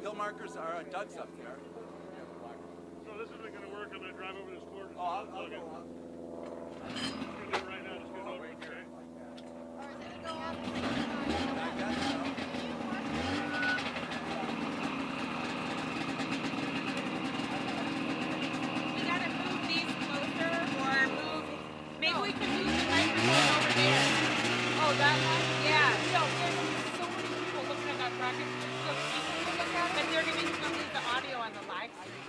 hill markers are Doug's up there. So this isn't going to work. I'm going to drive over this court. Oh, I'll go up. I'm going to do it right now. Just get it over, okay? I guess so. We gotta move these closer or move. Maybe we can move the microphone over there. Oh, that one? Yeah. No, there's so many people looking at that bracket. But they're going to lose the audio on the live stream.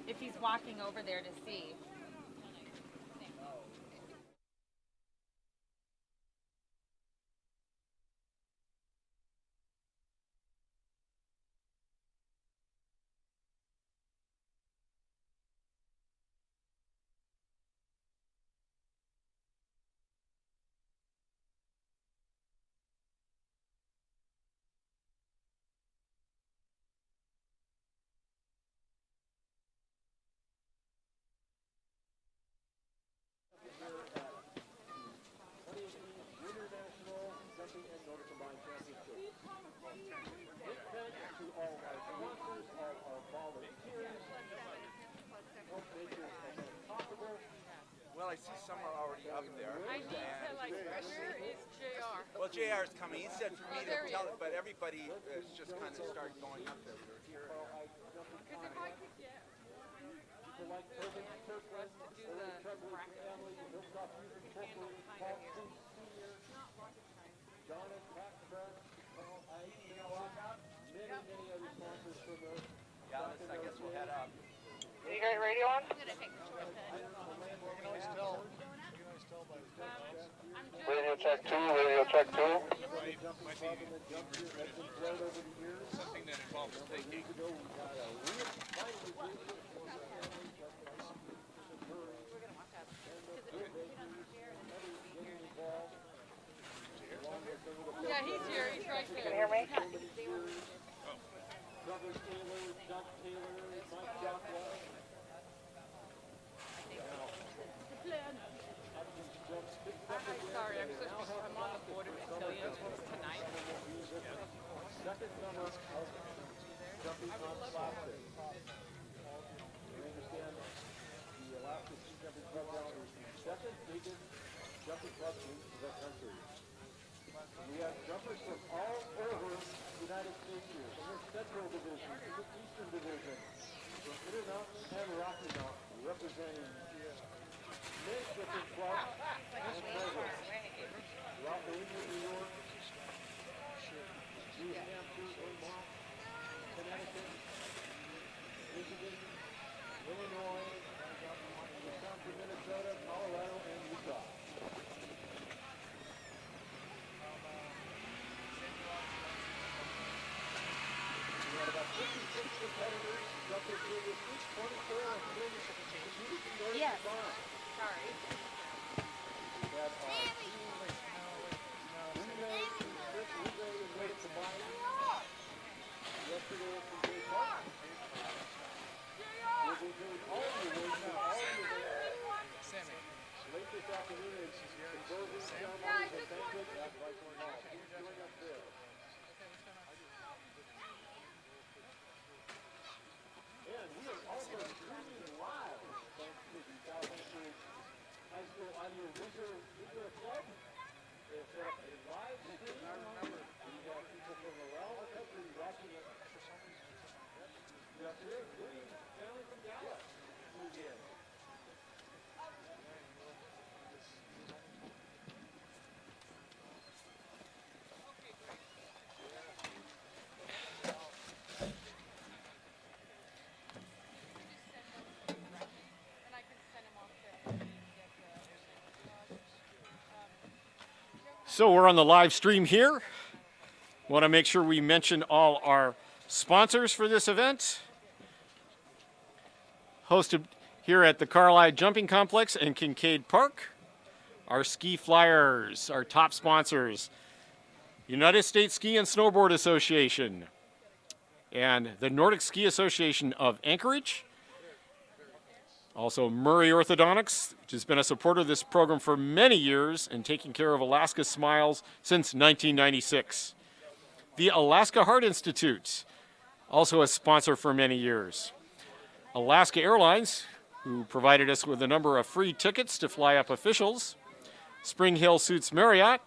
If he's walking over there to see. Well, I see some are already up there. I need to like, where is JR? Well, JR is coming. He said for me to tell it, but everybody is just kind of started going up there. We're here and there. Because if I could get for us to do the bracket, we can handle kind of here. It's not rocket science. Yeah, I guess we'll head up. You got your radio on? Radio check 2, radio check 2. Something that involves thinking. Yeah, he's here. He's right there. Can you hear me? Sorry, I'm on the board of Brazilians tonight. We have jumpers from all over the United States here, from the Central Division, from the Eastern Division, from Intermountain and Rocky Mountain, representing many different clubs and programs. Throughout New England, New York, New Hampshire, Vermont, Connecticut, Michigan, Illinois, Wisconsin, Minnesota, Colorado, and Utah. We had about 56 competitors jumping through this week, 24 of them competing in North Yes. Carolina. Sorry. We had relay and weight combined. Yesterday at the Bay Park. We'll be doing all the awards and all the events. Late this afternoon is conversion ceremonies and banquets at Whitehorn Hall. Please join us there. And we are also streaming live thanks to the South Hampshire High School Audio Visual Club. They have set up a live stream. We have people from around the country watching us. Yesterday, including family from Dallas, who's in. So we're on the live stream here. Want to make sure we mention all our sponsors for this event. Hosted here at the Carlisle Jumping Complex in Kincaid Park. Our ski flyers, our top sponsors, United States Ski and Snowboard Association, and the Nordic Ski Association of Anchorage. Also Murray Orthodontics, which has been a supporter of this program for many years and taking care of Alaska Smiles since 1996. the Alaska Heart Institute, also a sponsor for many years. Alaska Airlines, who provided us with a number of free tickets to fly up officials. Spring Hill Suites Marriott,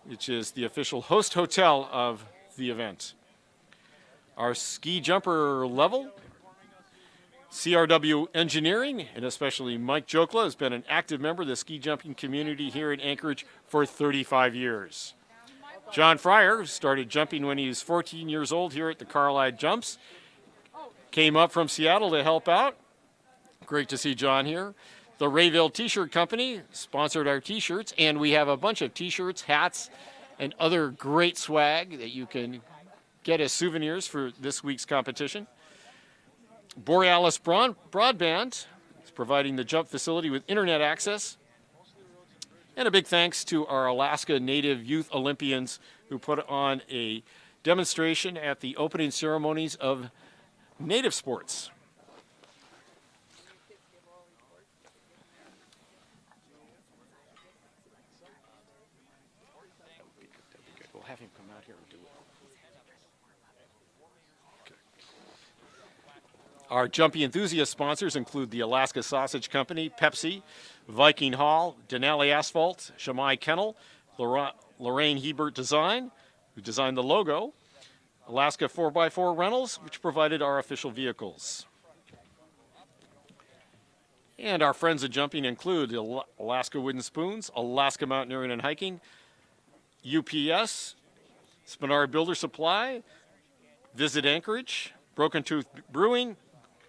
which is the official host hotel of the event. Our ski jumper level, CRW Engineering, and especially Mike Jokla, has been an active member of the ski jumping community here in Anchorage for 35 years. John Fryer started jumping when he was 14 years old here at the Carlisle Jumps. Came up from Seattle to help out. Great to see John here. The Rayville T-shirt company sponsored our T-shirts, and we have a bunch of T-shirts, hats, and other great swag that you can get as souvenirs for this week's competition. Borealis Broadband is providing the jump facility with internet access. And a big thanks to our Alaska Native Youth Olympians who put on a demonstration at the opening ceremonies of Native sports. We'll have him come out here and do it. Okay. Our Jumpy enthusiast sponsors include the Alaska Sausage Company, Pepsi, Viking Hall, Denali Asphalt, Shamai Kennel, Lorraine Hebert Design, who designed the logo, Alaska 4x4 Rentals, which provided our official vehicles. And our friends of jumping include Alaska Wooden Spoons, Alaska Mountaineering and Hiking, UPS, Spinard Builder Supply, Visit Anchorage, Broken Tooth Brewing,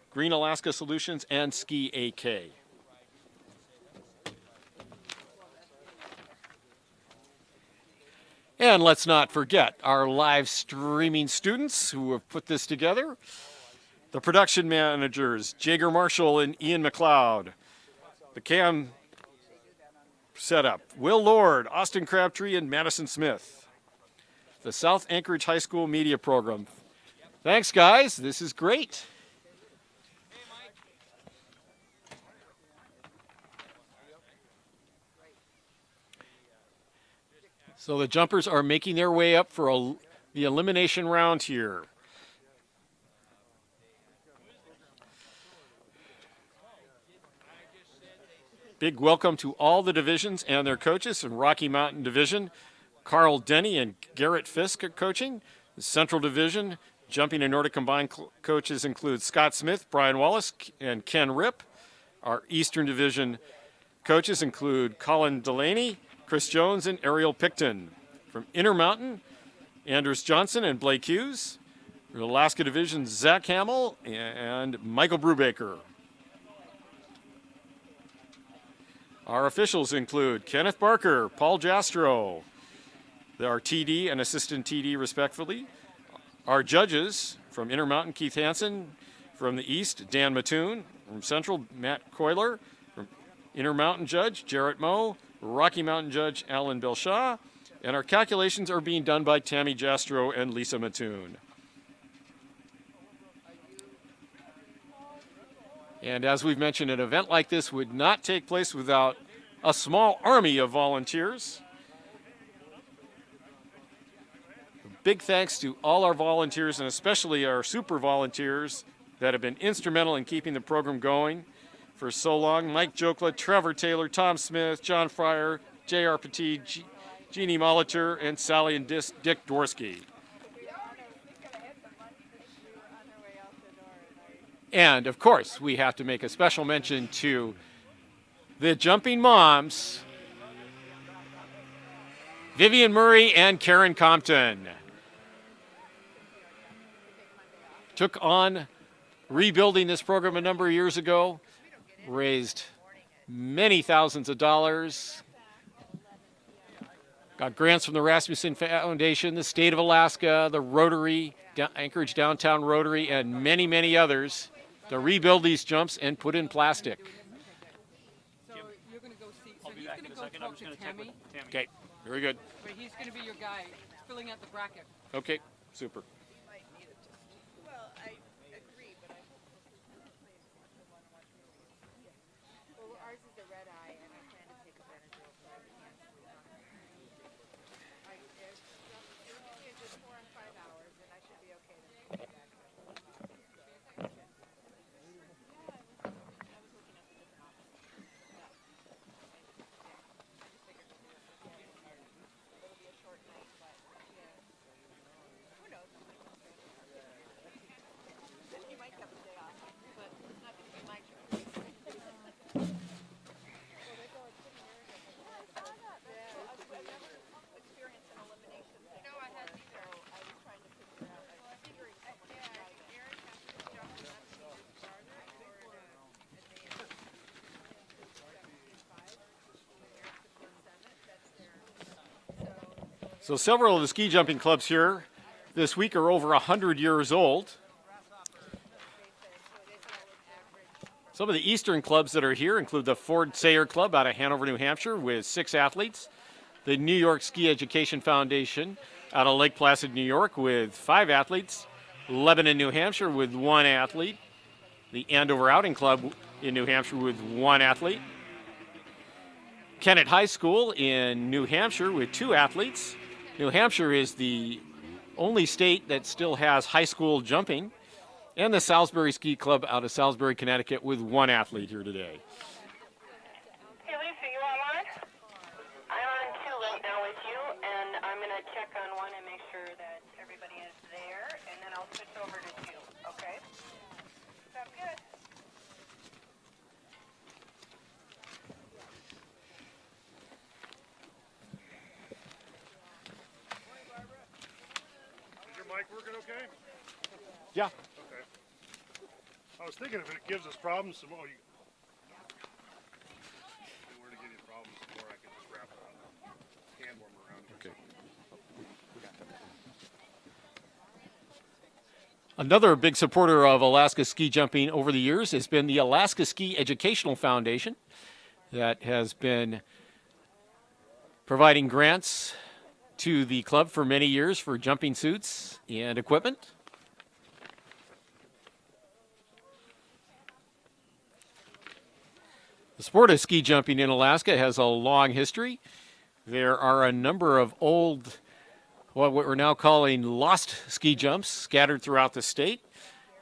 Green Alaska Solutions, and Ski AK. And let's not forget our live streaming students who have put this together. The production managers, Jager Marshall and Ian McLeod. The cam setup, Will Lord, Austin Crabtree, and Madison Smith. The South Anchorage High School Media Program. Thanks, guys. This is great. So the jumpers are making their way up for the elimination round here. Big welcome to all the divisions and their coaches from Rocky Mountain Division. Carl Denny and Garrett Fisk are coaching. The Central Division, Jumping and Nordic Combined coaches include Scott Smith, Brian Wallace, and Ken Ripp. Our Eastern Division coaches include Colin Delaney, Chris Jones, and Ariel Picton. From Intermountain, Anders Johnson and Blake Hughes. From Alaska Division, Zach Hamill and Michael Brubaker. Our officials include Kenneth Barker, Paul Jastro, our TD and assistant TD respectively. Our judges, from Intermountain, Keith Hansen. From the East, Dan Mattoon. From Central, Matt Coyler. From Intermountain Judge, Jarrett Moe. Rocky Mountain Judge Alan Belshaw, and our calculations are being done by Tammy Jastro and Lisa Mattoon. And as we've mentioned, an event like this would not take place without a small army of volunteers. Big thanks to all our volunteers and especially our super volunteers that have been instrumental in keeping the program going for so long. Mike Jokla, Trevor Taylor, Tom Smith, John Fryer, J.R. Petit, Jeannie Molitor, and Sally and Dick Dworsky. And, of course, we have to make a special mention to the jumping moms, Vivian Murray and Karen Compton. Took on rebuilding this program a number of years ago. Raised many thousands of dollars. Got grants from the Rasmussen Foundation, the state of Alaska, the Rotary, Anchorage Downtown Rotary, and many, many others to rebuild these jumps and put in plastic. So you're going to go see. So he's going to go talk to Tammy. Okay, very good. But he's going to be your guy filling out the bracket. Okay, super. Well, I agree, but I hope well, ours is a red eye, and I plan to take advantage of it. There's 4 and 5 So several of the ski jumping clubs here this week are over 100 years old. Some of the eastern clubs that are here include the Ford Sayer Club out of Hanover, New Hampshire with 6 athletes. The New York Ski Education Foundation out of Lake Placid, New York with 5 athletes. Lebanon, New Hampshire with 1 athlete. The Andover Outing Club in New Hampshire with 1 athlete. Kennett High School in New Hampshire with 2 athletes. New Hampshire is the only state that still has high school jumping. And the Salisbury Ski Club out of Salisbury, Connecticut with 1 athlete here today. Hey Lisa, you online? I'm on 2 right now with you, and I'm going to check on 1 and make sure that everybody is there, and then I'll switch over to 2, okay? Sounds good. Is your mic working okay? Yeah. Okay. I was thinking if it gives us problems, some more. If we were to give you problems, some more, I could just wrap a hand warmer around you. Okay. Another big supporter of Alaska ski jumping over the years has been the Alaska Ski Educational Foundation that has been providing grants to the club for many years for jumping suits and equipment. The sport of ski jumping in Alaska has a long history. There are a number of old, what we're now calling lost ski jumps scattered throughout the state.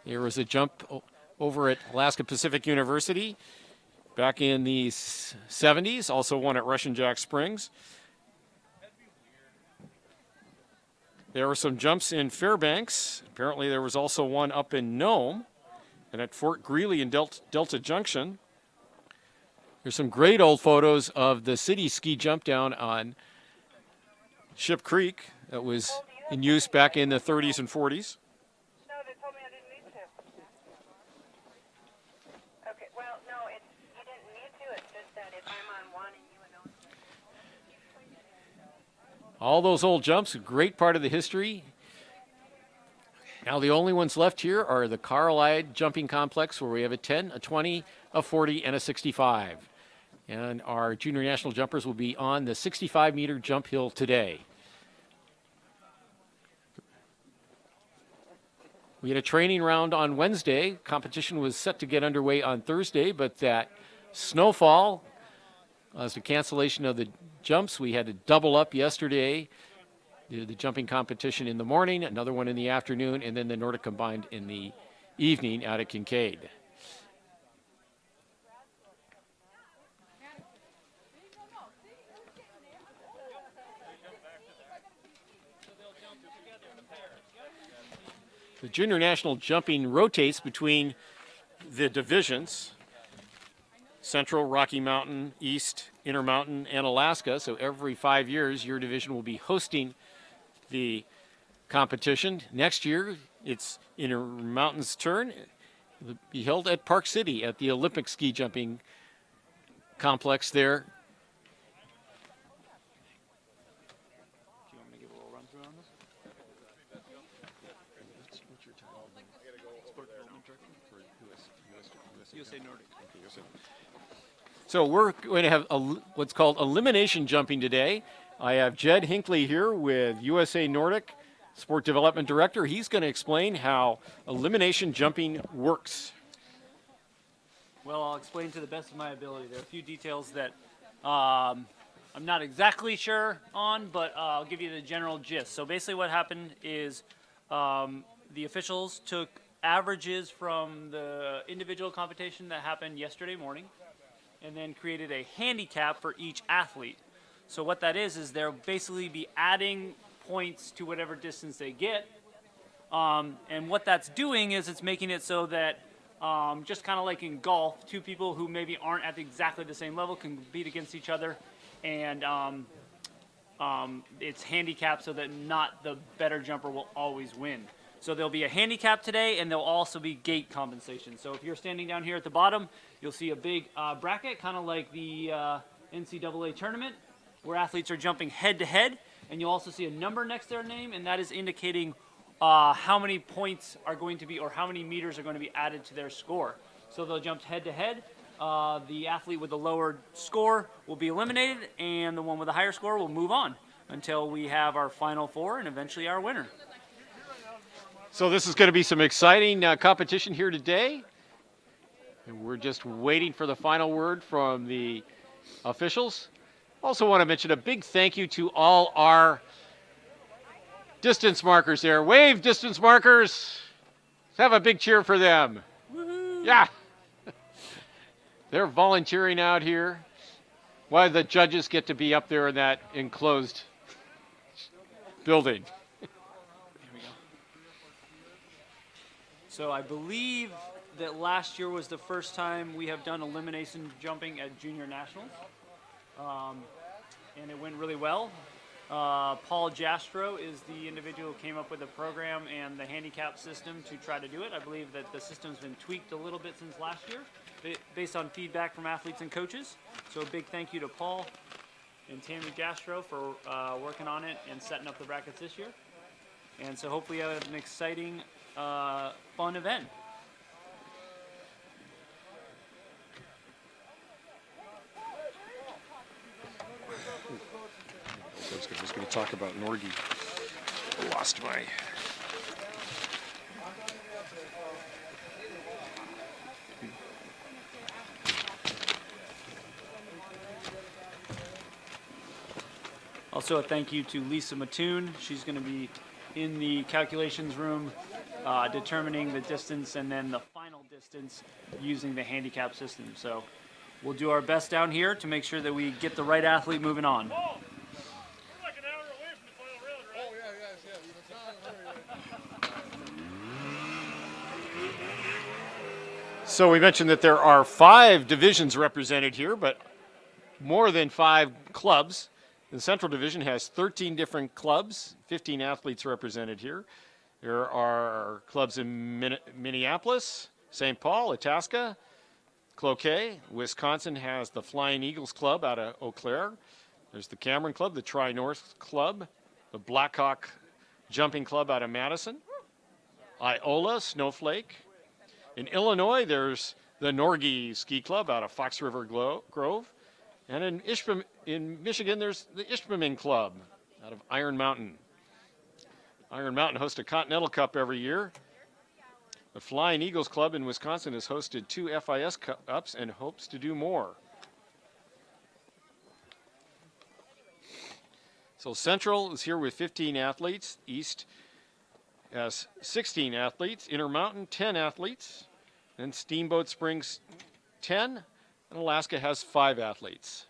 There was a jump over at Alaska Pacific University back in the 70s, also one at Russian Jack Springs. There were some jumps in Fairbanks. Apparently there was also one up in Nome and at Fort Greely and Delta Junction. There's some great old photos of the city ski jump down on Ship Creek that was in use back in the 30s and 40s. No, they told me I didn't need to. Okay, well, no, you didn't need to. It's just that if I'm on 1 and you and All those old jumps, a great part of the history. Now the only ones left here are the Carlisle Jumping Complex, where we have a 10, a 20, a 40, and a 65. And our junior national jumpers will be on the 65-meter jump hill today. We had a training round on Wednesday. Competition was set to get underway on Thursday, but that snowfall caused a cancellation of the jumps. We had to double up yesterday. The jumping competition in the morning, another one in the afternoon, and then the Nordic combined in the evening out at Kincaid. The junior national jumping rotates between the divisions, Central, Rocky Mountain, East, Intermountain, and Alaska. So every 5 years, your division will be hosting the competition. Next year, it's Intermountain's turn. It will be held at Park City at the Olympic ski jumping complex there. Do you want me to give a little run through on this? What's your title? Sport Development Director for USA Nordic. Okay, USA. So we're going to have what's called elimination jumping today. I have Jed Hinckley here with USA Nordic Sport Development Director. He's going to explain how elimination jumping works. Well, I'll explain to the best of my ability. There are a few details that I'm not exactly sure on, but I'll give you the general gist. So basically what happened is the officials took averages from the individual competition that happened yesterday morning and then created a handicap for each athlete. So what that is they'll basically be adding points to whatever distance they get. And what that's doing is it's making it so that just kind of like in golf, 2 people who maybe aren't at exactly the same level can compete against each other. And it's handicapped so that not the better jumper will always win. So there'll be a handicap today, and there'll also be gate compensation. So if you're standing down here at the bottom, you'll see a big bracket, kind of like the NCAA tournament, where athletes are jumping head to head. and you'll also see a number next to their name, and that is indicating how many points are going to be, or how many meters are going to be added to their score. So they'll jump head to head. The athlete with the lower score will be eliminated, and the one with the higher score will move on until we have our final four and eventually our winner. So this is going to be some exciting competition here today. And we're just waiting for the final word from the officials. Also want to mention a big thank you to all our distance markers there. Wave, distance markers. Let's have a big cheer for them. Woo-hoo. Yeah. They're volunteering out here. Why the judges get to be up there in that enclosed building. So I believe that last year was the first time we have done elimination jumping at Junior Nationals. And it went really well. Paul Jastro is the individual who came up with the program and the handicap system to try to do it. I believe that the system's been tweaked a little bit since last year based on feedback from athletes and coaches. So a big thank you to Paul and Tammy Jastro for working on it and setting up the brackets this year. And so hopefully we have an exciting, fun event. I was going to talk about Norgie. Lost my... Also a thank you to Lisa Mattoon. She's going to be in the calculations room determining the distance and then the final distance using the handicap system. So we'll do our best down here to make sure that we get the right athlete moving on. So we mentioned that there are 5 divisions represented here, but more than 5 clubs. The Central Division has 13 different clubs, 15 athletes represented here. There are clubs in Minneapolis, St. Paul, Itasca, Cloquet. Wisconsin has the Flying Eagles Club out of Eau Claire. There's the Cameron Club, the Tri-North Club, the Blackhawk Jumping Club out of Madison, Iola, Snowflake. In Illinois, there's the Norgie Ski Club out of Fox River Grove. And in Michigan, there's the Ishpeming Club out of Iron Mountain. Iron Mountain hosts a Continental Cup every year. The Flying Eagles Club in Wisconsin has hosted 2 FIS Cups and hopes to do more. So Central is here with 15 athletes. East has 16 athletes. Intermountain, 10 athletes. Then Steamboat Springs, 10. And Alaska has 5 athletes.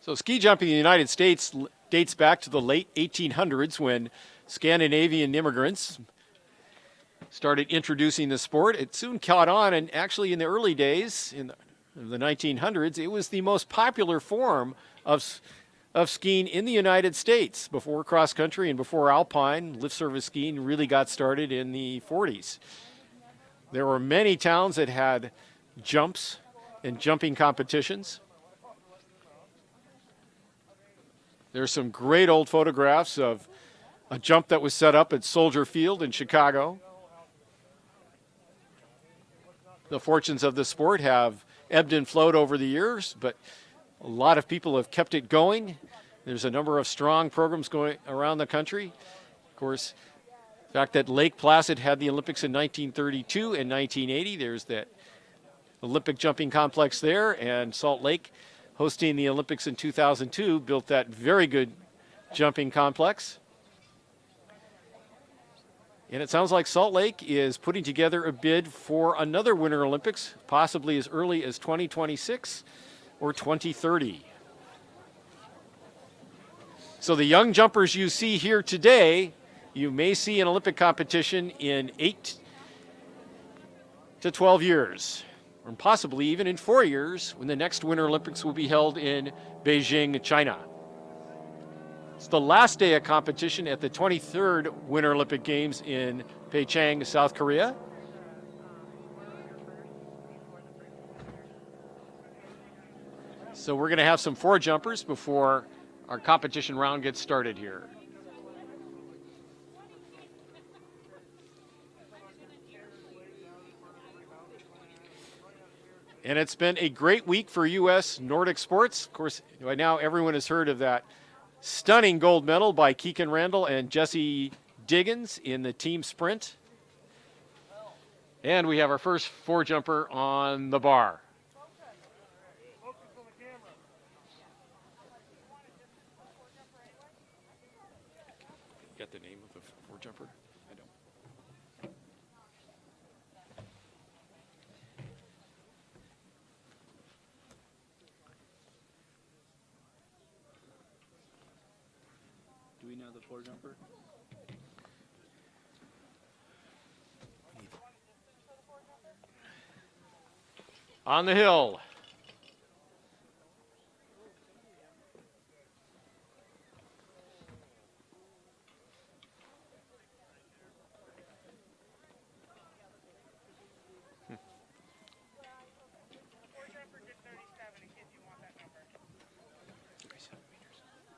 So ski jumping in the United States dates back to the late 1800s when Scandinavian immigrants started introducing the sport. It soon caught on, and actually in the early days, in the 1900s, it was the most popular form of skiing in the United States before cross country and before alpine. Lift service skiing really got started in the 40s. There were many towns that had jumps and jumping competitions. There's some great old photographs of a jump that was set up at Soldier Field in Chicago. The fortunes of the sport have ebbed and flowed over the years, but a lot of people have kept it going. There's a number of strong programs going around the country. Of course, the fact that Lake Placid had the Olympics in 1932 and 1980, there's that Olympic jumping complex there, and Salt Lake, hosting the Olympics in 2002, built that very good jumping complex. And it sounds like Salt Lake is putting together a bid for another Winter Olympics, possibly as early as 2026 or 2030. So the young jumpers you see here today, you may see an Olympic competition in to 12 years, or possibly even in 4 years when the next Winter Olympics will be held in Beijing, China. It's the last day of competition at the 23rd Winter Olympic Games in Pyeongchang, South Korea. So we're going to have some 4 jumpers before our competition round gets started here. And it's been a great week for U.S. Nordic sports. Of course, by now everyone has heard of that stunning gold medal by Keegan Randall and Jesse Diggins in the team sprint. And we have our first 4 jumper on the bar. Got the name of the 4 jumper? I don't. Do we know the 4 jumper? On the hill.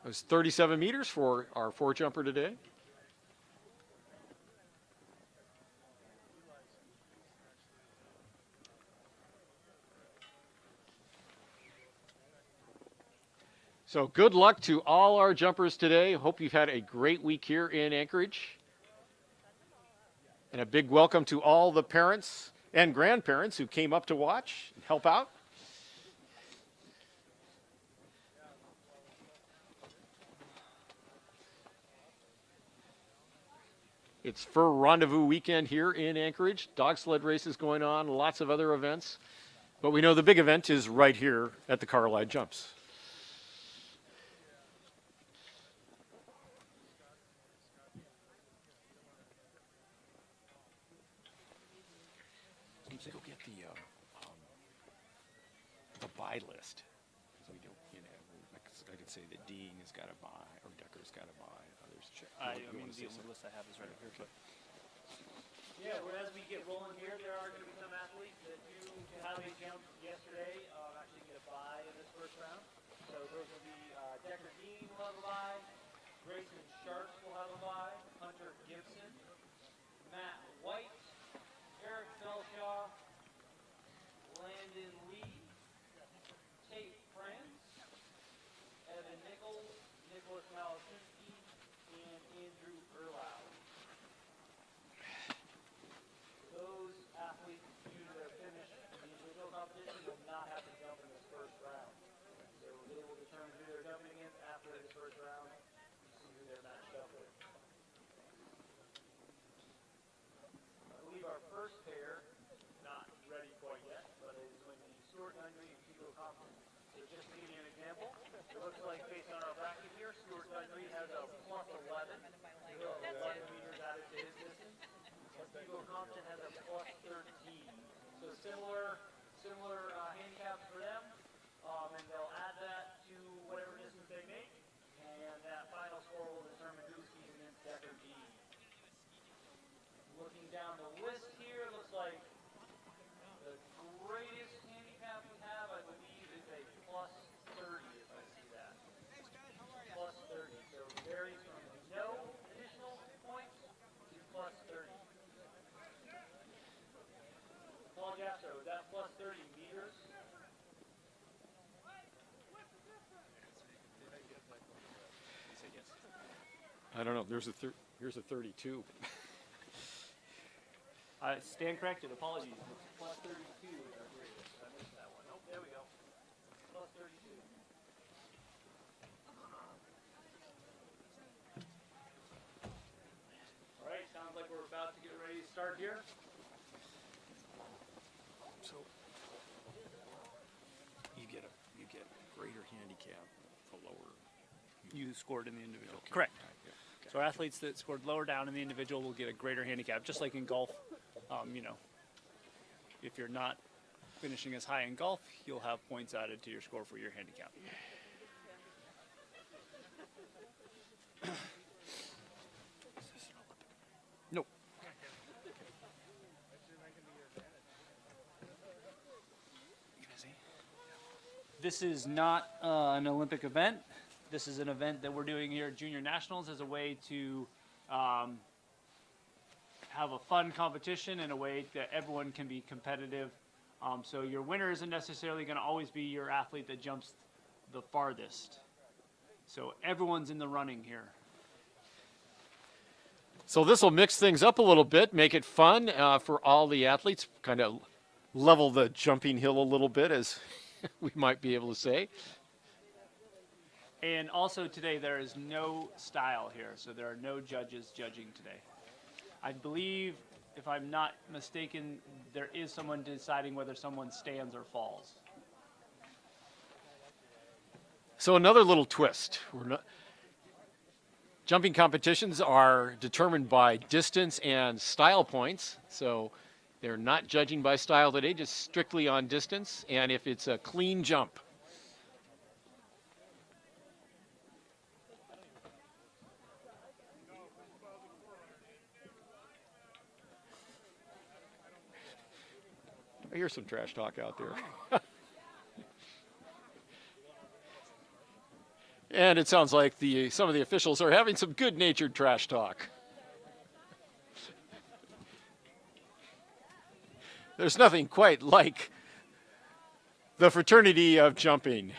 It was 37 meters for our 4 jumper today. So good luck to all our jumpers today. Hope you've had a great week here in Anchorage. And a big welcome to all the parents and grandparents who came up to watch and help out. It's Fur Rendezvous weekend here in Anchorage. Dog sled races going on, lots of other events. But we know the big event is right here at the Carlisle Jumps. So go get the buy list. So we don't, like I could say that Dean has got to buy, or Decker's got to buy, others check. I mean, the only list I have is right here. But yeah, as we get rolling here, there are going to be some athletes that do highly jumped yesterday actually get a bye in this first round. So those will be Decker Dean will have a bye, Grayson Sharps will have a bye, Hunter Gibson, Matt White, Eric Belshaw, Landon Lee, Tate France, Evan Nichols, Nicholas Malasinski, and Andrew Erlau. Those athletes, due to their finish in the individual competition, will not have to jump in this first round. So they will determine who they're jumping against after this first round and see who they're matched up with. I believe our first pair, not ready quite yet, but it is going to be Stuart Gundry and Hugo Compton. So just to give you an example, it looks like based on our bracket here, Stuart Gundry has a plus 11, so 11 meters added to his distance. Hugo Compton has a plus 13. So similar handicaps for them, and they'll add that to whatever distance they make, and that final score will determine who skis against Decker D. Looking down the list here, looks like the greatest handicap we have, I believe, is a plus 30, if I see that. Plus 30, so it varies from no additional points to plus 30. Paul Jastro, is that plus 30 meters? I don't know. Here's a 32. Stand corrected. Apologies. It's plus 32 is our greatest. I missed that one. Oh, there we go. Plus 32. All right. Sounds like we're about to get ready to start here. So you get greater handicap the lower You scored in the individual. Okay. Correct. Right, yeah, okay. So athletes that scored lower down in the individual will get a greater handicap, just like in golf. If you're not finishing as high in golf, you'll have points added to your score for your handicap. Nope. This is not an Olympic event. This is an event that we're doing here at Junior Nationals as a way to have a fun competition and a way that everyone can be competitive. So your winner isn't necessarily going to always be your athlete that jumps the farthest. So everyone's in the running here. So this will mix things up a little bit, make it fun for all the athletes, kind of level the jumping hill a little bit, as we might be able to say. And also today there is no style here, so there are no judges judging today. I believe, if I'm not mistaken, there is someone deciding whether someone stands or falls. So another little twist. Jumping competitions are determined by distance and style points. So they're not judging by style today, just strictly on distance, and if it's a clean jump. I hear some trash talk out there. And it sounds like some of the officials are having some good-natured trash talk. There's nothing quite like the fraternity of jumping.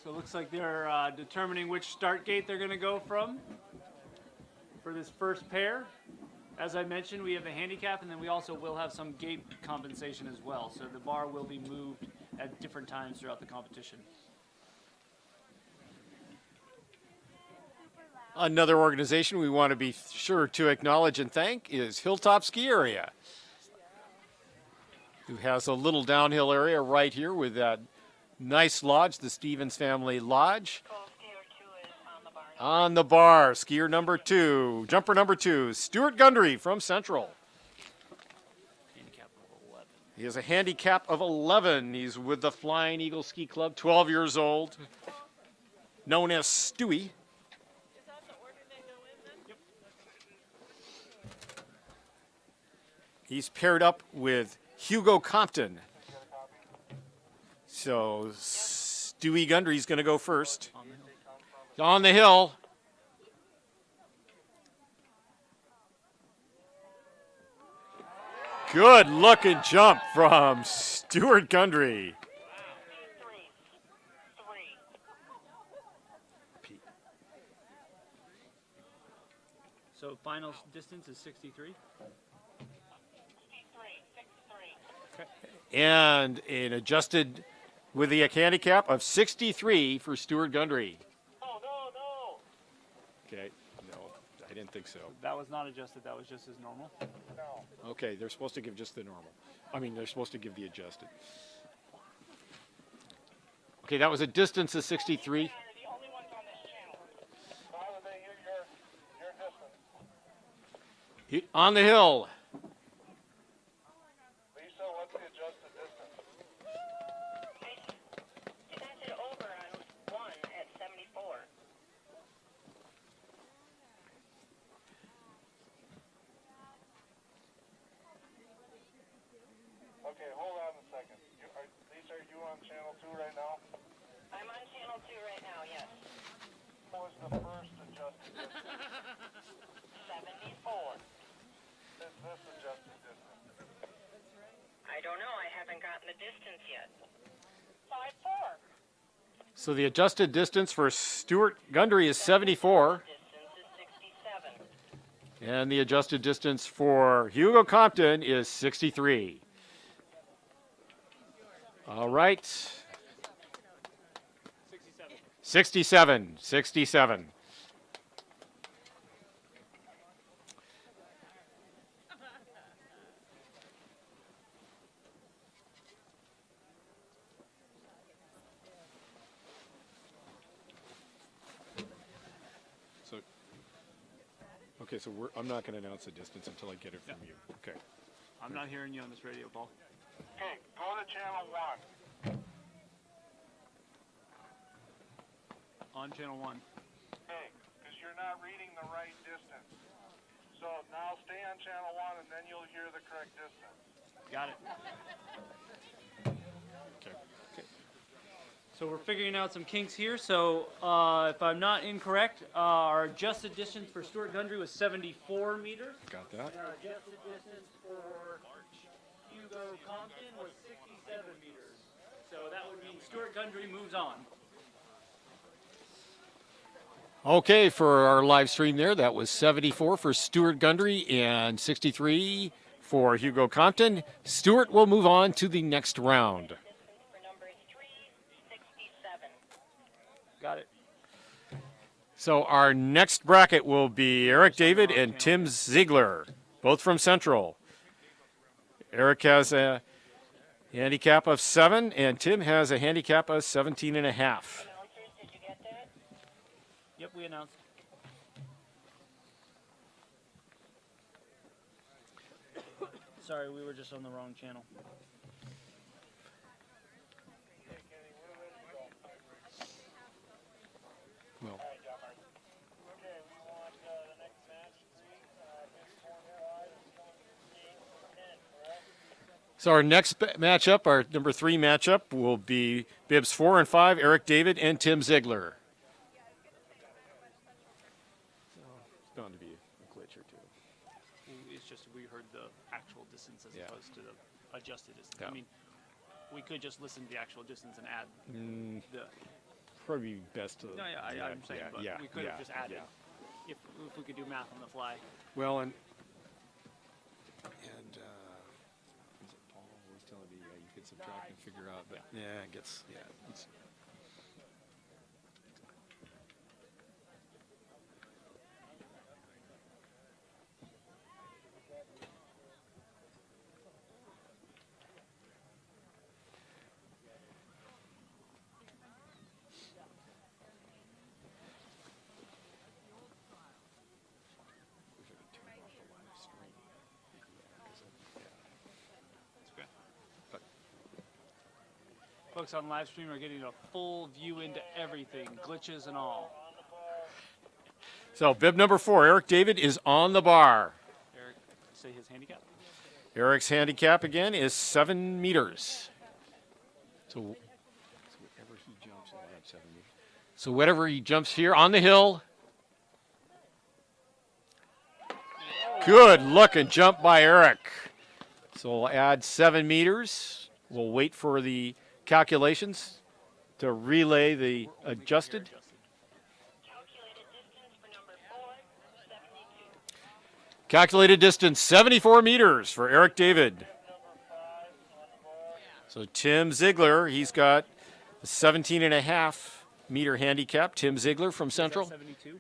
So it looks like they're determining which start gate they're going to go from for this first pair. As I mentioned, we have a handicap, and then we also will have some gate compensation as well. So the bar will be moved at different times throughout the competition. Another organization we want to be sure to acknowledge and thank is Hilltop Ski Area, who has a little downhill area right here with that nice lodge, the Stevens Family Lodge. On the bar, skier number 2, jumper number 2, Stuart Gundry from Central. Handicap of 11. He has a handicap of 11. He's with the Flying Eagle Ski Club, 12 years old, known as Stewie. He's paired up with Hugo Compton. So Stewie Gundry's going to go first. On the hill. Good looking jump from Stuart Gundry. So final distance is 63. And an adjusted with the handicap of 63 for Stuart Gundry. Okay, no, I didn't think so. That was not adjusted, that was just as normal. Okay, they're supposed to give just the normal. I mean, they're supposed to give the adjusted. Okay, that was a distance of 63. On the hill. Lisa, what's the adjusted distance? You sent it over on 1 at 74. Okay, hold on a second. Lisa, are you on channel 2 right now? I'm on channel 2 right now, yes. What was the first adjusted distance? 74. Is this adjusted distance? I don't know, I haven't gotten the distance yet. 5-4. So the adjusted distance for Stuart Gundry is 74. Distance is 67. And the adjusted distance for Hugo Compton is 63. All right. 67. 67. Okay, so I'm not going to announce the distance until I get it from you. Okay. I'm not hearing you on this radio, Paul. Okay, go to channel 1. On channel 1. Okay, because you're not reading the right distance. So now stay on channel 1 and then you'll hear the correct distance. Got it. Okay. So we're figuring out some kinks here. So if I'm not incorrect, our adjusted distance for Stuart Gundry was 74 meters. Got that? And our adjusted distance for Hugo Compton was 67 meters. So that would mean Stuart Gundry moves on. Okay, for our live stream there, that was 74 for Stuart Gundry and 63 for Hugo Compton. Stuart will move on to the next round. For number 367. Got it. So our next bracket will be Eric David and Tim Ziegler, both from Central. Eric has a handicap of 7, and Tim has a handicap of 17 and a half. Announcers, did you get that? Yep, we announced. Sorry, we were just on the wrong channel. Well, Okay, we want the next match, 3, 54 is going to be 8 correct? so our next matchup, our number 3 matchup, will be Bibs 4 and 5, Eric David and Tim Ziegler. It's bound to be a glitch or two. It's just we heard the actual distance as Yeah. opposed to the adjusted distance. Yeah. I mean, we could just listen to the actual distance and add the. Probably best to. No, yeah, I'm saying, but we could have just added if we could do math on the fly. Well, and is it Paul was telling me you could subtract and figure out, but it gets it's. Folks on live stream are getting a full view into everything, glitches and all. So bib number 4, Eric David is on the bar. Eric, say his handicap. Eric's handicap again is 7 meters. So whatever he jumps, I have 7 meters. So whatever he jumps here on the hill. Good looking jump by Eric. So we'll add 7 meters. We'll wait for the calculations to relay the adjusted. Calculated distance for number 4, 72. Calculated distance 74 meters for Eric David. So Tim Ziegler, he's got a 17 and a half meter handicap. Tim Ziegler from Central. 72.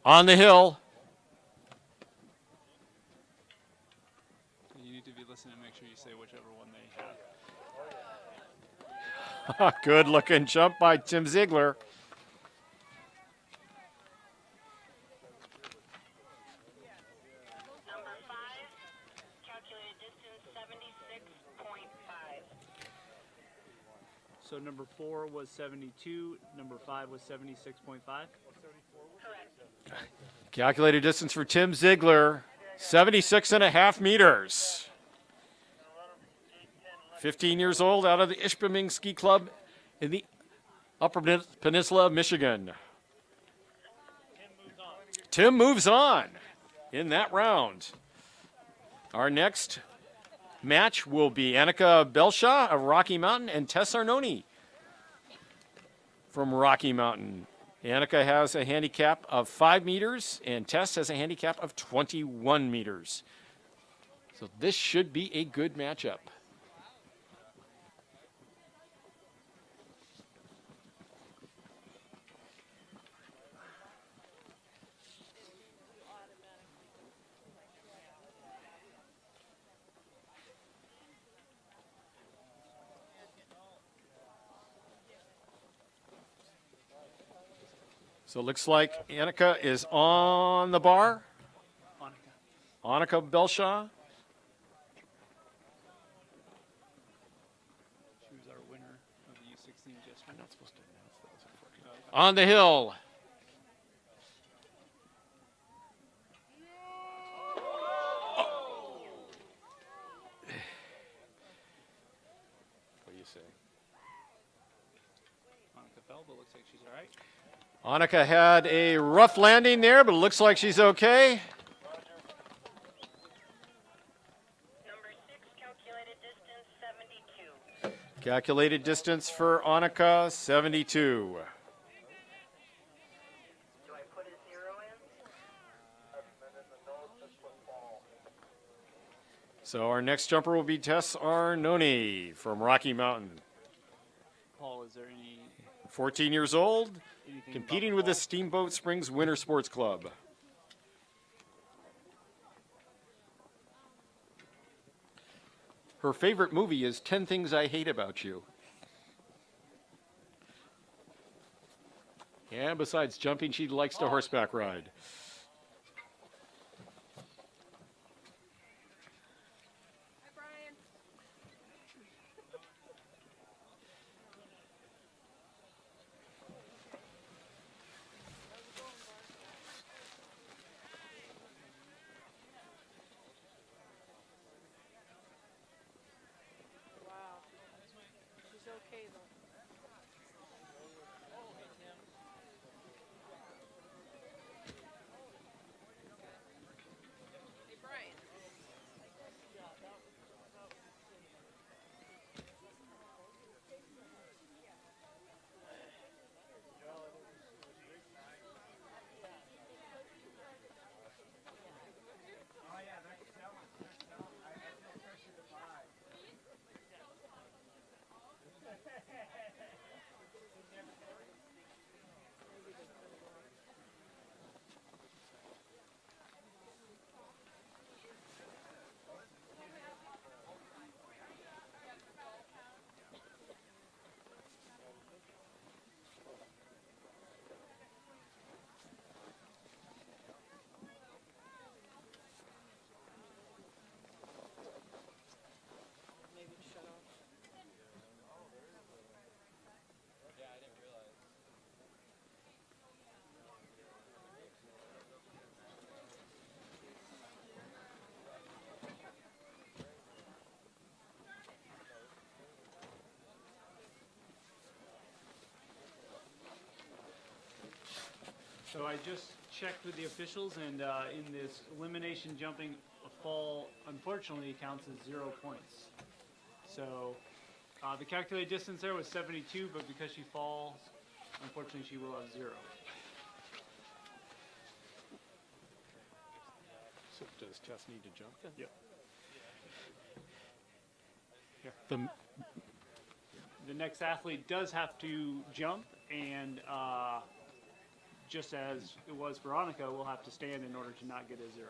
On the hill. You need to be listening to make sure you say whichever one they have. Good looking jump by Tim Ziegler. Number 5, calculated distance 76.5. So number 4 was 72, number 5 was 76.5. Correct. Calculated distance for Tim Ziegler, 76 and a half meters. 15 years old, out of the Ishpeming Ski Club in the Upper Peninsula of Michigan. Tim moves on in that round. Our next match will be Annika Belshaw of Rocky Mountain and Tess Arnone from Rocky Mountain. Annika has a handicap of 5 meters, and Tess has a handicap of 21 meters. So this should be a good matchup. So it looks like Annika is on the bar. Annika Belshaw. She was our winner of the U16 just. I'm not supposed to announce those, unfortunately. On the hill. What do you say? Monica fell, but looks like she's all right. Annika had a rough landing there, but it looks like she's okay. Number 6, calculated distance 72. Calculated distance for Annika, 72. Do I put a 0 in? So our next jumper will be Tess Arnone from Rocky Mountain. Paul, is there any 14 years old, anything competing about with the Paul? Steamboat Springs Winter Sports Club. Her favorite movie is 10 Things I Hate About You. And besides jumping, she likes to horseback ride. Hi, Brian. Wow. She's okay though. Hey, Brian. Maybe shut off. So I just checked with the officials, and in this elimination jumping, a fall unfortunately counts as 0 points. So the calculated distance there was 72, but because she falls, unfortunately she will have 0. So does Tess need to jump then? Yep. The, The next athlete does have to jump, and just as it was Veronica, will have to stand in order to not get a 0.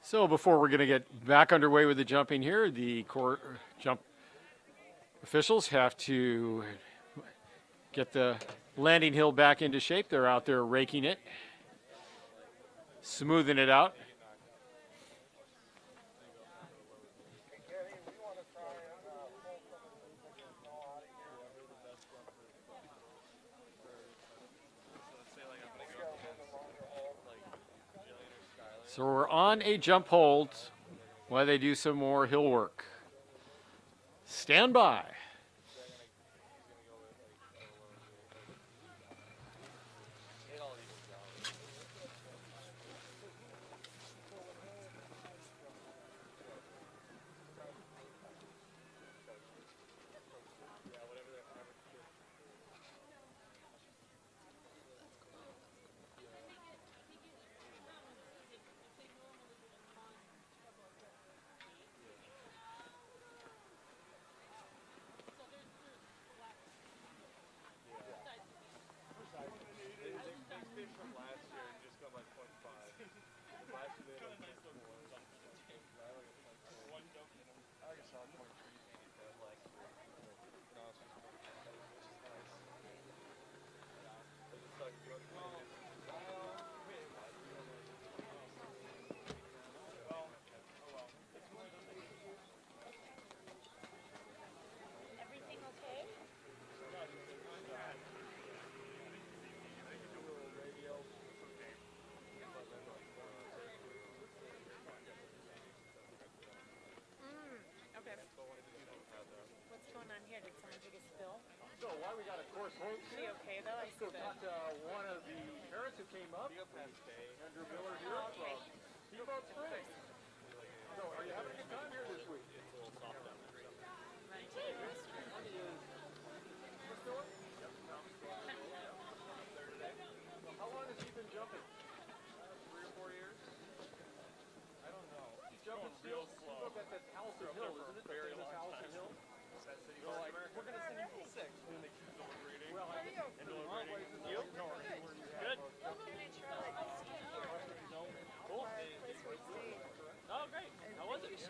so before we're going to get back underway with the jumping here, the jump officials have to get the landing hill back into shape. They're out there raking it, smoothing it out. So we're on a jump hold while they do some more hill work. Stand by. why we got a course home. She okay though? I see that. Got one of the parents who came up, Andrew Miller here from Steamboat Springs. So, are you having a good time here this week? How long has he been jumping? 3 or 4 years? I don't know. He's jumping real slow. That's at Allison Hill, isn't it? Very long Allison Hill. We're going to send him to 6. Well, I think it's a long ways in the north. Good. Cool. Oh, great. How was it? Did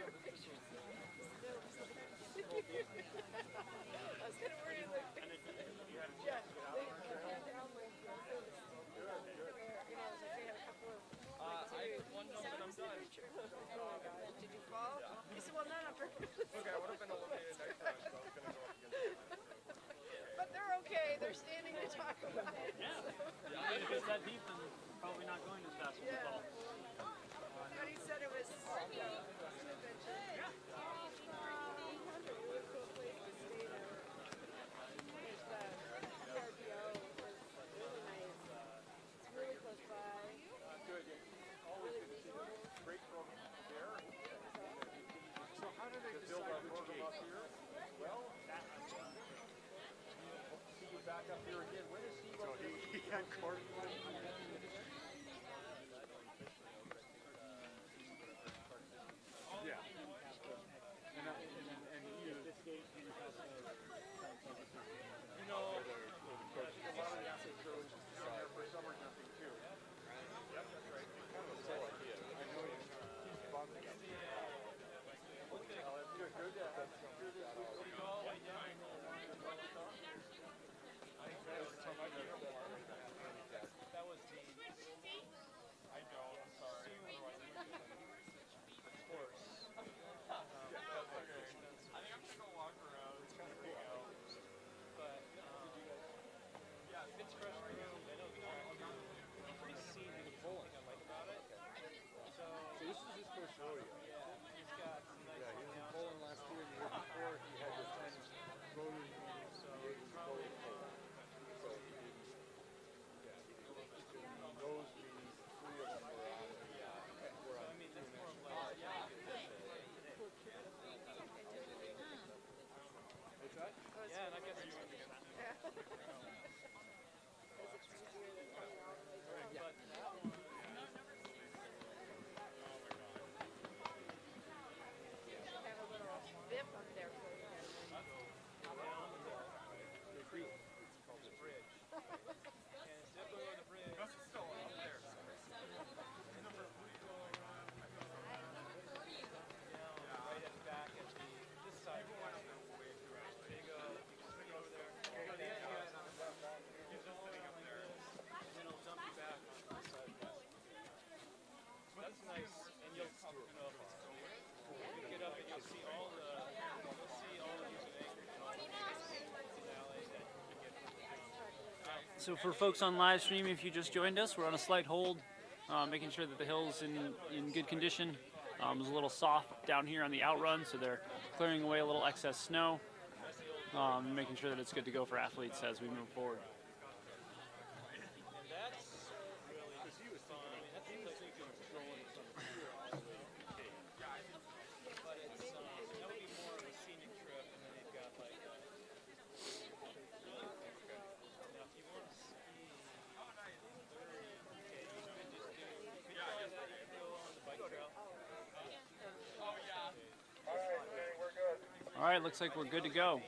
you fall? He said, well, not on purpose. Okay, I would have been eliminated next time, so I was going to go up against But they're okay. They're standing to talk about it. Yeah. If it's that deep, then probably not going as fast as we thought. But he said it was an adventure. Yeah. Good. Always good to see you. Great program there. So how do they build our program up here? Well, see you back up here again. When is Steve up here? Yeah. And you. You know, a lot of the athletes are down there for summer jumping too. Yep, that's right. Kind of a cool idea. I know you. He's bumping up. Well, that's good. Good. That's good. That was the. I know, I'm sorry. Of course. I think I'm just gonna walk around. It's kind of cool out. But, yeah, Fitz Crush Room, I know the track. I'm pretty scenic. Bowling, I like about it. So this is his first rodeo. yeah, he's got some nice Yeah, he was in Poland last year, and the year before he had the 10 rotary meetings, so he was probably in Poland. So he didn't, yeah, he knows the 3 of them were on. Were on. I mean, that's more of like, What's that? yeah, and I guess you would be Have a little bib up there for you. bridge. And it's definitely over the bridge. That's still up there. Right at the back at the this side. Big you can swing over there. Go to the other guys on the left. He's just sitting up there. And then it'll dump you back on the side. That's nice. And you'll get up and you'll see all the So for folks on live stream, if you just joined us, we're on a slight hold, making sure that the hill's in good condition. It was a little soft down here on the outrun, so they're clearing away a little excess snow, making sure that it's good to go for athletes as we move forward. All right, looks like we're good to go.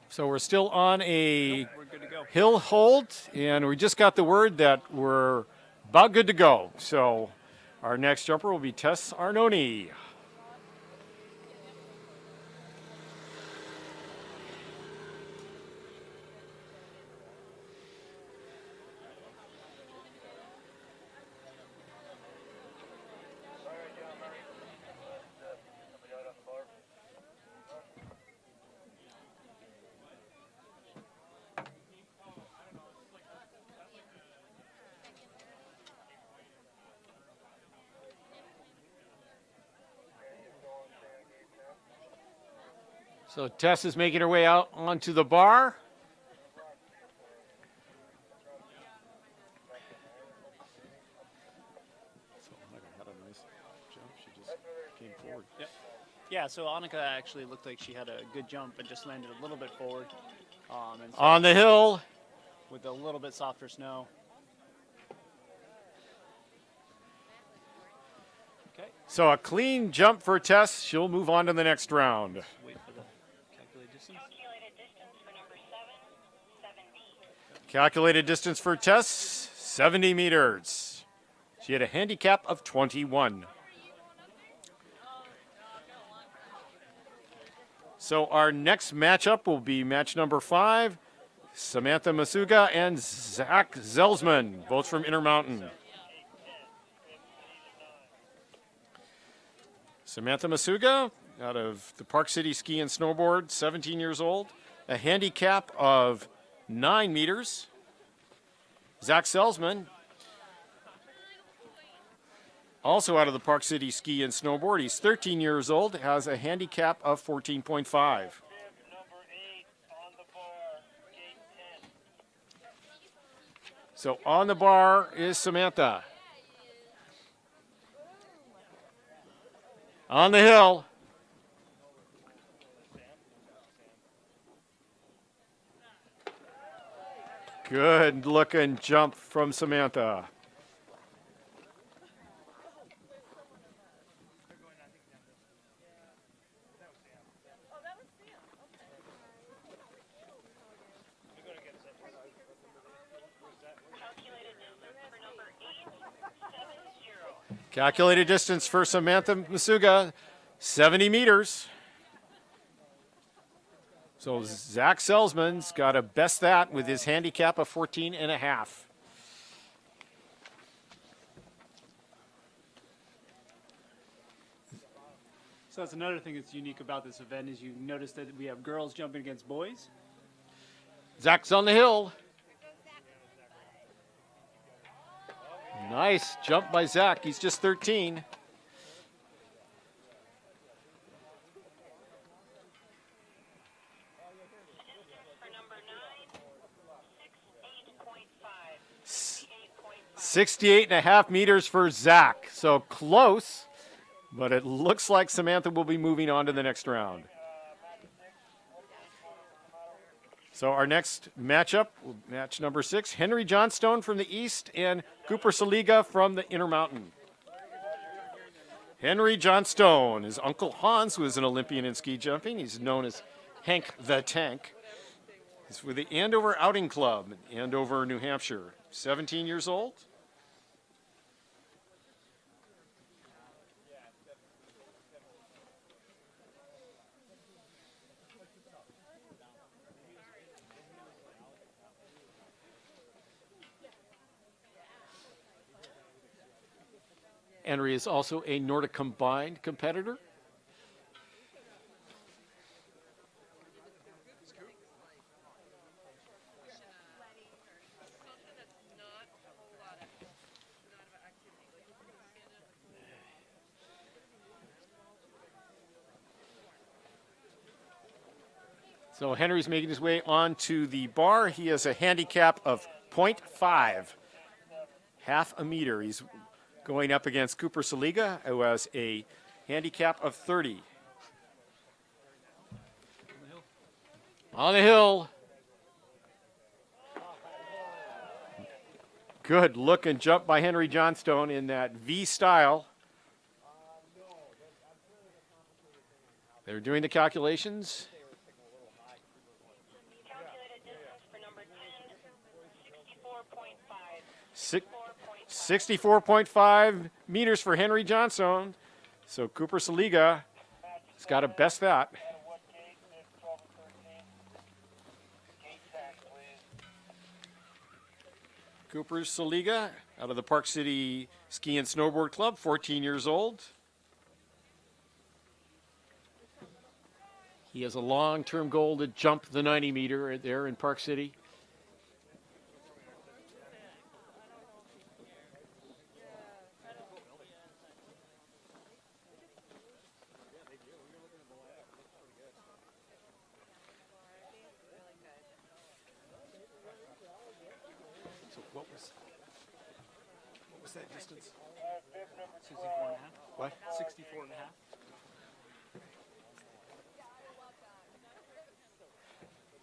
So we're still on a We're good to go. hill hold, and we just got the word that we're about good to go. So our next jumper will be Tess Arnone. So Tess is making her way out onto the bar. So Annika had a nice jump. She just came forward. Yeah, so Annika actually looked like she had a good jump and just landed a little bit forward. And so On the hill. with a little bit softer snow. Okay, So a clean jump for Tess. She'll move on to the next round. wait for the calculated distance. Calculated distance for number 7, 70. Calculated distance for Tess, 70 meters. She had a handicap of 21. So our next matchup will be match number 5, Samantha Masuga and Zach Zelsman, both from Intermountain. Samantha Masuga, out of the Park City Ski and Snowboard, 17 years old, a handicap of 9 meters. Zach Zelsman, also out of the Park City Ski and Snowboard, he's 13 years old, has a handicap of 14.5. So on the bar is Samantha. On the hill. Good looking jump from Samantha. Calculated distance for Samantha Masuga, 70 meters. So Zach Zelsman's got to best that with his handicap of 14 and a half. So that's another thing that's unique about this event is you notice that we have girls jumping against boys. Zach's on the hill. Nice jump by Zach. He's just 13. For number 9, 68.5. 68 and a half meters for Zach. So close, but it looks like Samantha will be moving on to the next round. So our next matchup, match number 6, Henry Johnstone from the east and Cooper Saliga from the Intermountain. Henry Johnstone, his uncle Hans was an Olympian in ski jumping. He's known as Hank the Tank. He's with the Andover Outing Club in Andover, New Hampshire. 17 years old. Henry is also a Nordic Combined competitor. So Henry's making his way onto the bar. He has a handicap of 0.5, half a meter. He's going up against Cooper Saliga, who has a handicap of 30. On the hill. Good look and jump by Henry Johnstone in that V style. They're doing the calculations. Calculated distance for number 10, 64.5. 64.5 meters for Henry Johnstone. So Cooper Saliga has got to best that. Cooper Saliga out of the Park City Ski and Snowboard Club, 14 years old. He has a long-term goal to jump the 90 meter there in Park City. What's that distance? 64 and a half. What? 64 and a half.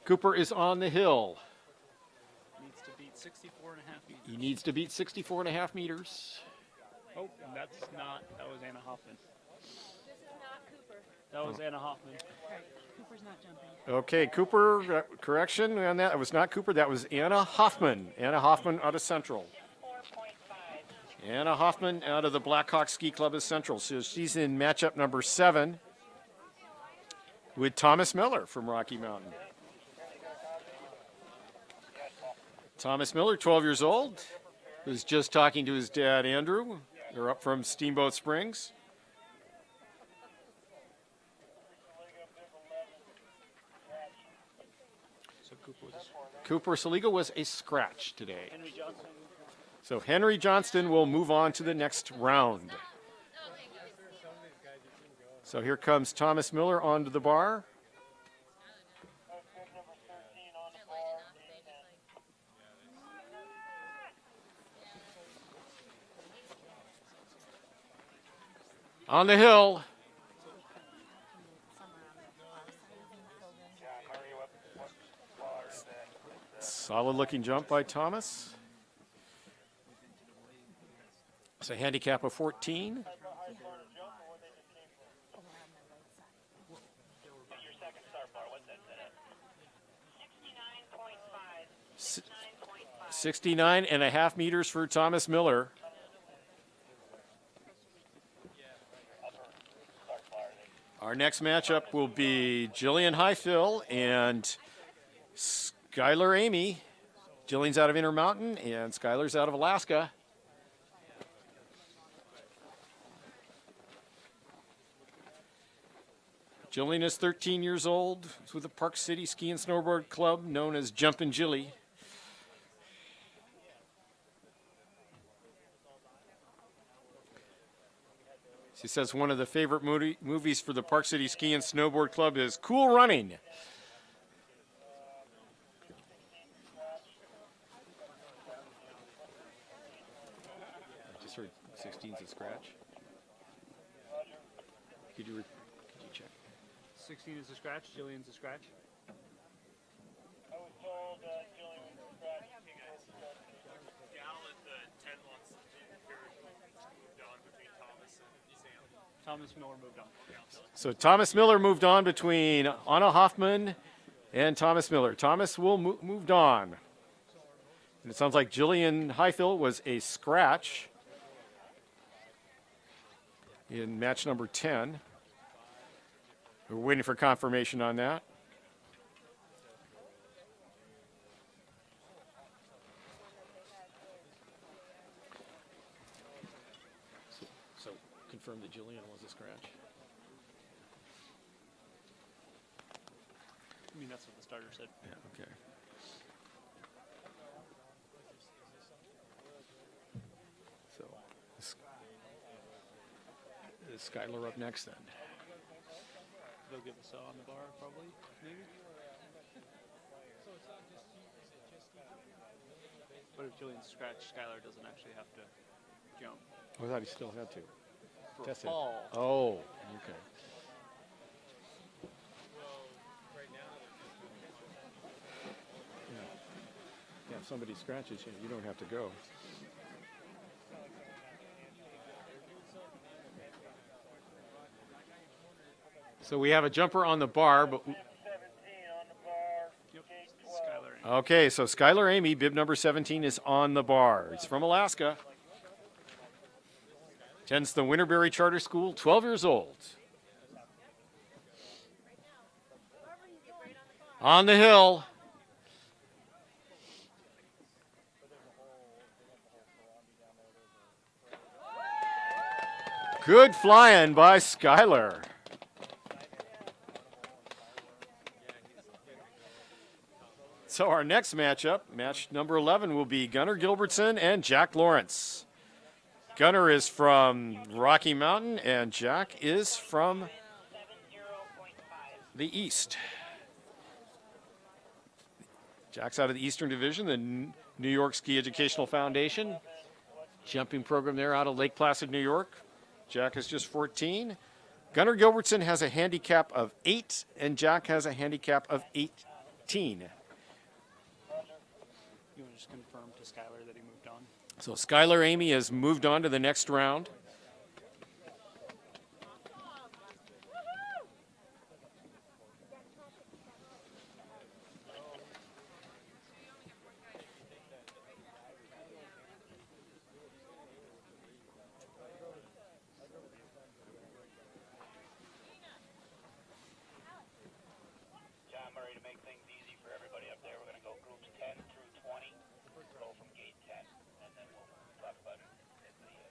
Cooper is on the hill. Needs to beat 64 and a half meters. He needs to beat 64 and a half meters. Oh, and that was Anna Hoffman. This is not Cooper. That was Anna Hoffman. Right. Cooper's not jumping. Okay, Cooper, correction on that. It was not Cooper. That was Anna Hoffman. Anna Hoffman out of Central. Anna Hoffman out of the Blackhawk Ski Club of Central. So she's in matchup number 7 with Thomas Miller from Rocky Mountain. Thomas Miller, 12 years old, was just talking to his dad, Andrew. They're up from Steamboat Springs. So Cooper Saligo was a scratch today. Henry Johnson. So Henry Johnston will move on to the next round. So here comes Thomas Miller onto the bar. On the hill. Solid looking jump by Thomas. It's a handicap of 14. S- 69 and a half meters for Thomas Miller. Our next matchup will be Jillian Highfill and Skylar Amy. Jillian's out of Intermountain and Skylar's out of Alaska. Jillian is 13 years old. She's with the Park City Ski and Snowboard Club known as Jumpin' Jilly. She says one of the favorite movies for the Park City Ski and Snowboard Club is Cool Running. I just heard 16's a scratch. Could you check? 16 is a scratch. Jillian's a scratch. I was told Jillian was a scratch. Gal at the 10 months period moved on between Thomas and Sam. Thomas Miller moved on. So Thomas Miller moved on between Anna Hoffman and Thomas Miller. Thomas will moved on. And it sounds like Jillian Highfill was a scratch in match number 10. We're waiting for confirmation on that. So confirm that Jillian was a scratch. I mean, that's what the starter said. Yeah, okay. So, is Skylar up next then? They'll give us on the bar, probably, maybe. But if Jillian's scratched, Skylar doesn't actually have to jump. I thought he still had to. For Test a it. fall. Oh, okay. Yeah, if somebody scratches you, you don't have to go. So we have a jumper on the bar, but 17 on the bar. Yep. Gate 12. Skylar. okay, so Skylar Amy, bib number 17, is on the bar. He's from Alaska. Attends the Winterberry Charter School, 12 years old. On the hill. Good flying by Skylar. So our next matchup, match number 11, will be Gunnar Gilbertson and Jack Lawrence. Gunnar is from Rocky Mountain, and Jack is from the East. Jack's out of the Eastern Division, the New York Ski Educational Foundation. jumping program there out of Lake Placid, New York. Jack is just 14. Gunnar Gilbertson has a handicap of 8, and Jack has a handicap of 18. You want to just confirm to Skylar that he moved on? So Skylar Amy has moved on to the next round. John Murray, to make things easy for everybody up there, we're going to go groups 10 through 20. Go from gate 10, and then we'll talk about it at the 20th.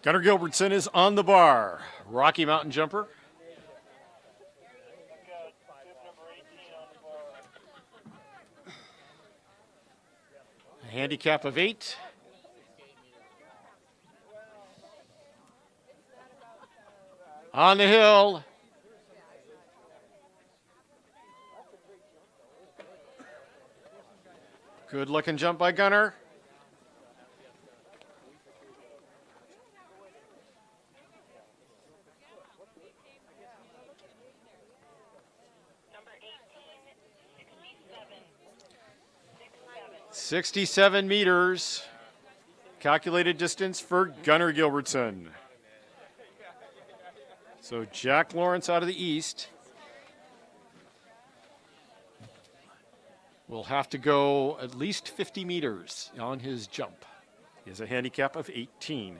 Gunnar Gilbertson is on the bar. Rocky Mountain jumper. A handicap of 8. On the hill. Good looking jump by Gunnar. Number 18, 67. 67 meters. Calculated distance for Gunnar Gilbertson. So Jack Lawrence out of the east will have to go at least 50 meters on his jump. He has a handicap of 18.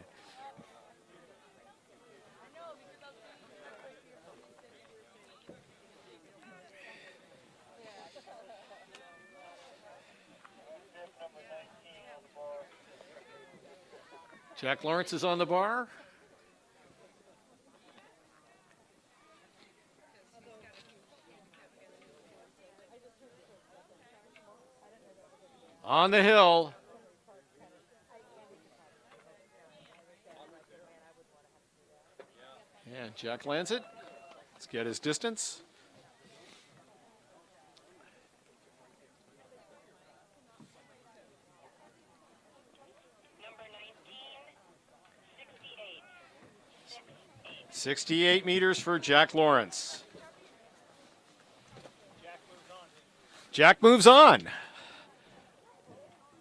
Jack Lawrence is on the bar. On the hill. And Jack lands it. Let's get his distance. Number 19, 68. 68 meters for Jack Lawrence. Jack moves on.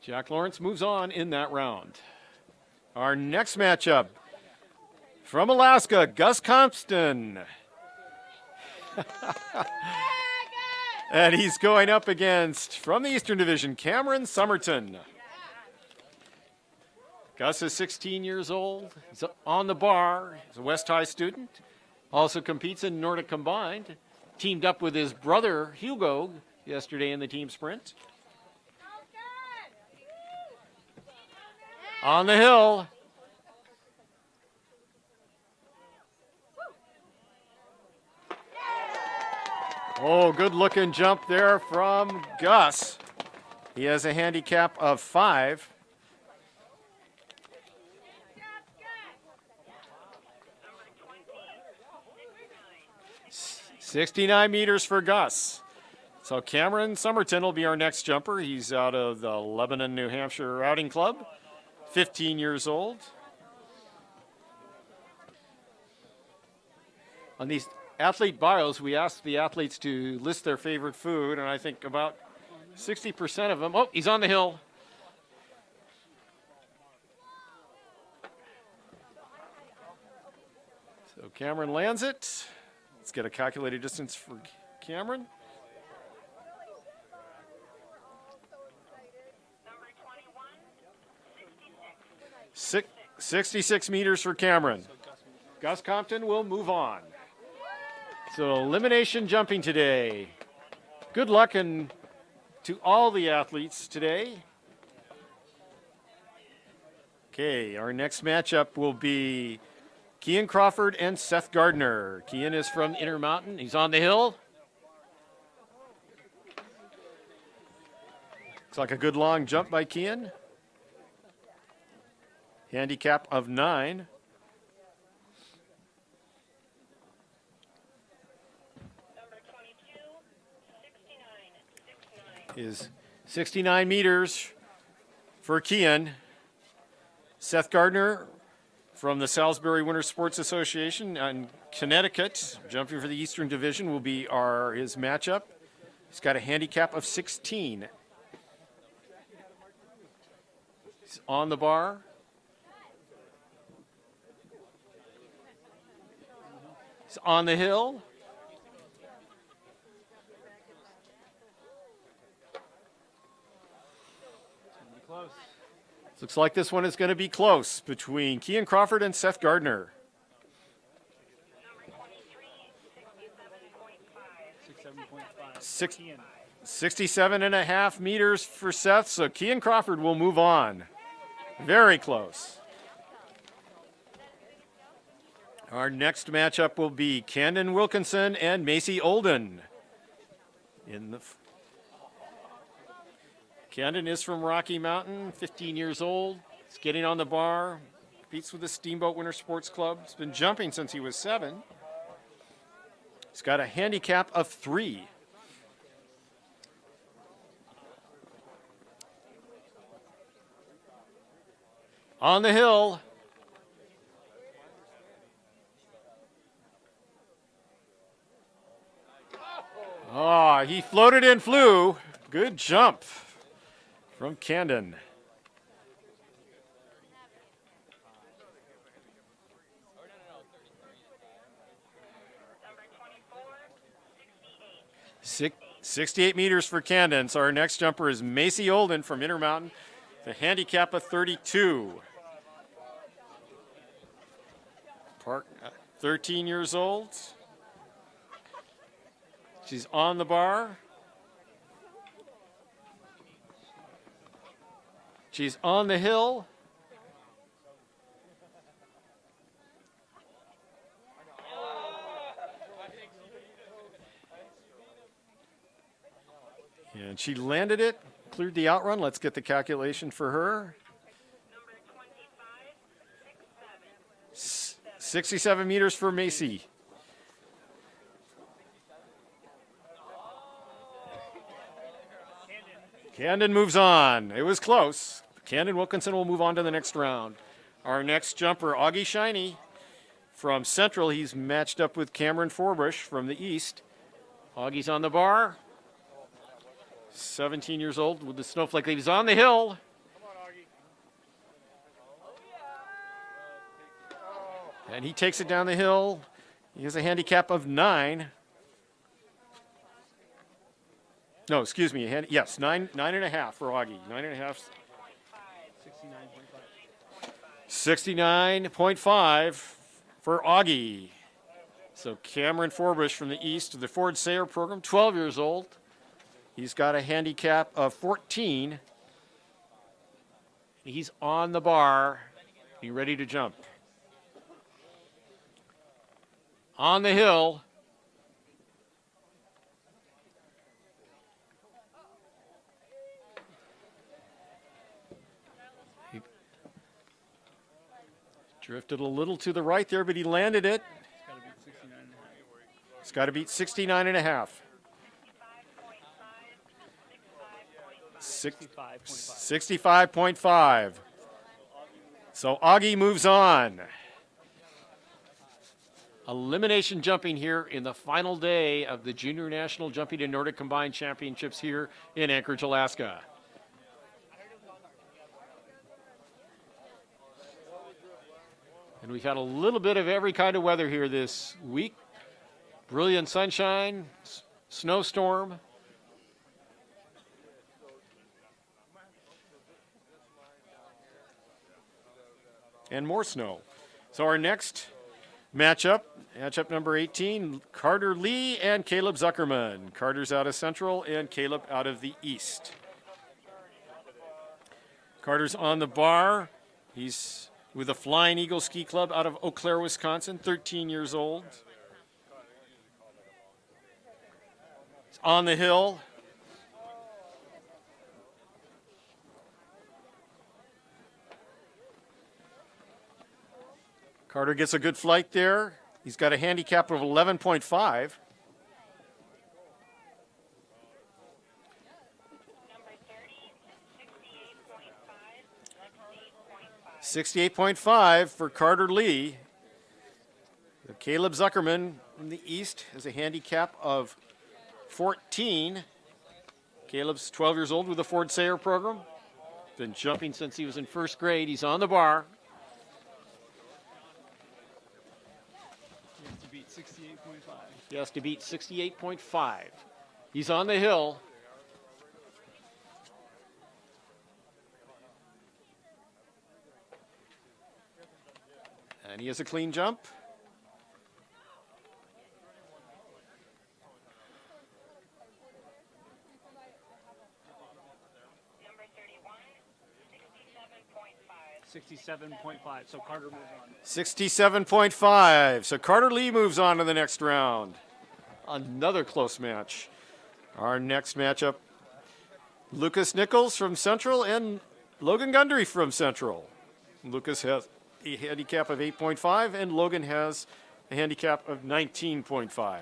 Jack Lawrence moves on in that round. Our next matchup from Alaska, Gus Compton. And he's going up against, from the Eastern Division, Cameron Somerton. Gus is 16 years old. He's on the bar. He's a West High student. Also competes in Nordic Combined. Teamed up with his brother, Hugo, yesterday in the team sprint. On the hill. Oh, good looking jump there from Gus. He has a handicap of 5. $69 meters for Gus. So Cameron Somerton will be our next jumper. He's out of the Lebanon, New Hampshire Routing Club. 15 years old. On these athlete bios, we asked the athletes to list their favorite food, and I think about 60% of them. Oh, he's on the hill. So Cameron lands it. Let's get a calculated distance for Cameron. Number 21, 66. 66 meters for Cameron. Gus Compton will move on. So elimination jumping today. Good luck and to all the athletes today. Okay, our next matchup will be Kian Crawford and Seth Gardner. Kian is from Intermountain. He's on the hill. Looks like a good long jump by Kian. handicap of 9. Number 22, 69, 69. Is 69 meters for Kian. Seth Gardner from the Salisbury Winter Sports Association in Connecticut, jumping for the Eastern Division, will be his matchup. He's got a handicap of 16. He's on the bar. He's on the hill. Close. Looks like this one is going to be close between Kian Crawford and Seth Gardner. Number 23, 67.5. 67.5. 67 and a half meters for Seth, so Kian Crawford will move on. Very close. Our next matchup will be Camden Wilkinson and Macy Olden. Camden is from Rocky Mountain, 15 years old. He's getting on the bar, competes with the Steamboat Winter Sports Club. He's been jumping since he was 7. He's got a handicap of 3. On the hill. Oh, he floated and flew. Good jump from Camden. Number 24, 68. 68 meters for Camden. So our next jumper is Macy Olden from Intermountain, the handicap of 32. Park, 13 years old. She's on the bar. She's on the hill. And she landed it, cleared the outrun. Let's get the calculation for her. Number 25, 67. 67 meters for Macy. Camden moves on. It was close. Camden Wilkinson will move on to the next round. Our next jumper, Augie Shiny from Central. He's matched up with Cameron Forbush from the East. Augie's on the bar. 17 years old with the snowflake. He's on the hill. And he takes it down the hill. He has a handicap of 9. No, excuse me. Yes, 9.5 for Augie. 9.5. 69.5 for Augie. So Cameron Forbush from the East of the Ford Sayer program, 12 years old. He's got a handicap of 14. He's on the bar. He's ready to jump. On the hill. He drifted a little to the right there, but he landed it. It's got to beat 69 and a half. 65.5. So Augie moves on. Elimination jumping here in the final day of the Junior National Jumping and Nordic Combined Championships here in Anchorage, Alaska. And we've had a little bit of every kind of weather here this week. Brilliant sunshine, snowstorm. And more snow. So our next matchup number 18, Carter Lee and Caleb Zuckerman. Carter's out of Central and Caleb out of the East. Carter's on the bar. He's with the Flying Eagle Ski Club out of Eau Claire, Wisconsin, 13 years old. He's on the hill. Carter gets a good flight there. He's got a handicap of 11.5. Number 30, 68.5, 68.5. 68.5 for Carter Lee. Caleb Zuckerman from the East has a handicap of 14. Caleb's 12 years old with the Ford Sayer program. Been jumping since he was in first grade. He's on the bar. He has to beat 68.5. He has to beat 68.5. He's on the hill. And he has a clean jump. Number 31, 67.5. 67.5. So Carter moves on. 67.5. So Carter Lee moves on to the next round. Another close match. Our next matchup, Lucas Nichols from Central and Logan Gundry from Central. Lucas has a handicap of 8.5 and Logan has a handicap of 19.5.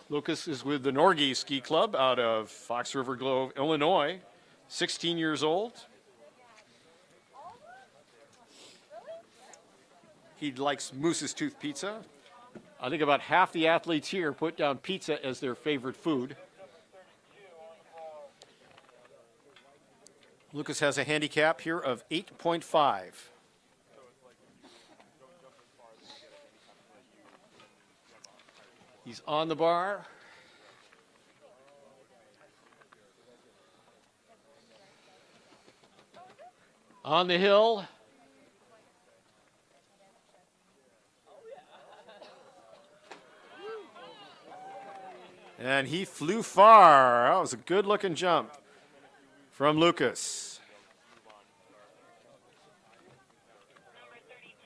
Lucas is with the Norgay Ski Club out of Fox River Grove, Illinois, 16 years old. He likes Moose's Tooth Pizza. I think about half the athletes here put down pizza as their favorite food. Lucas has a handicap here of 8.5. He's on the bar. On the hill. And he flew far. That was a good looking jump from Lucas. Number 32,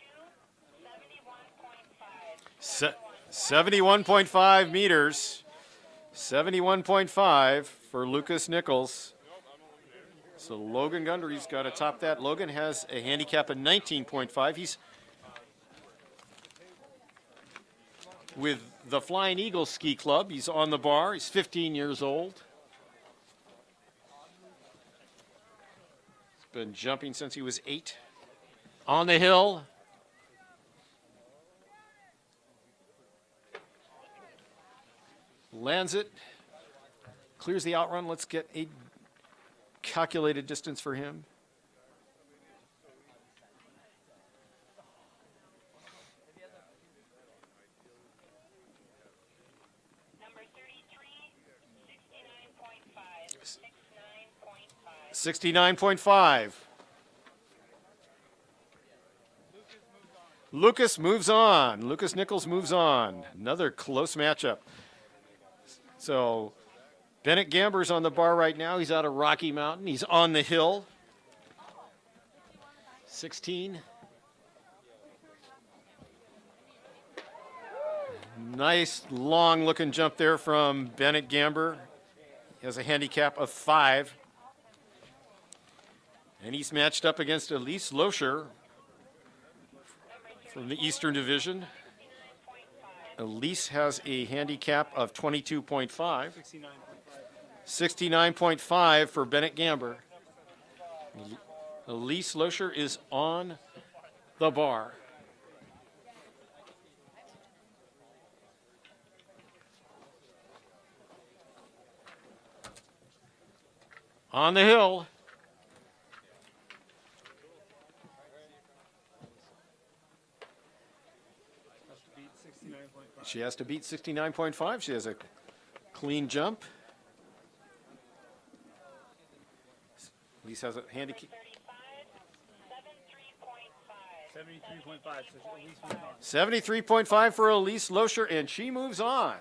71.5. 71.5 meters. 71.5 for Lucas Nichols. So Logan Gundry's got to top that. Logan has a handicap of 19.5. He's with the Flying Eagle Ski Club. He's on the bar. He's 15 years old. He's been jumping since he was 8. On the hill. Lands it. Clears the outrun. Let's get a calculated distance for him. Number 33, 69.5. 69.5. Lucas moves on. Lucas Nichols moves on. Another close matchup. So Bennett Gamber's on the bar right now. He's out of Rocky Mountain. He's on the hill. 16. Nice long looking jump there from Bennett Gamber. He has a handicap of 5. And he's matched up against Elise Loescher from the Eastern Division. Elise has a handicap of 22.5. 69.5. 69.5 for Bennett Gamber. Elise Loescher is on the bar. On the hill. Has to beat 69.5. She has to beat 69.5. She has a clean jump. Elise has a handicap. 35, 73.5. 73.5. So at least 73.5 for Elise Loescher, and she moves on.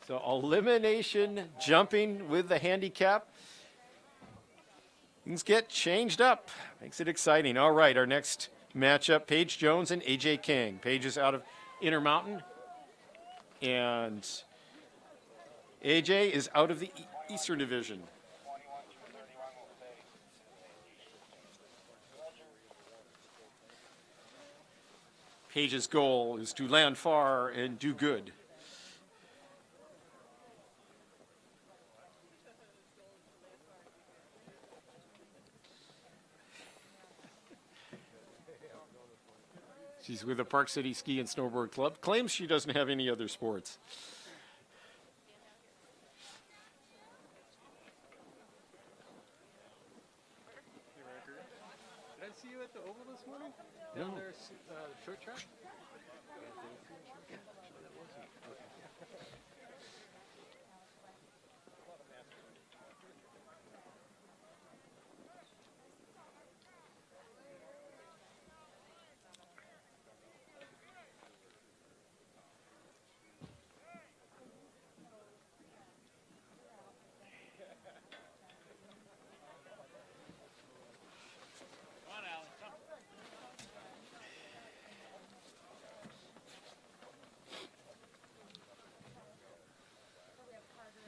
So elimination jumping with the handicap. Things get changed up. Makes it exciting. All right, our next matchup, Paige Jones and AJ King. Paige is out of Intermountain, and AJ is out of the Eastern Division. Paige's goal is to land far and do good. She's with the Park City Ski and Snowboard Club. Claims she doesn't have any other sports. Did I see you at the Oval this morning? No. Down there, short track?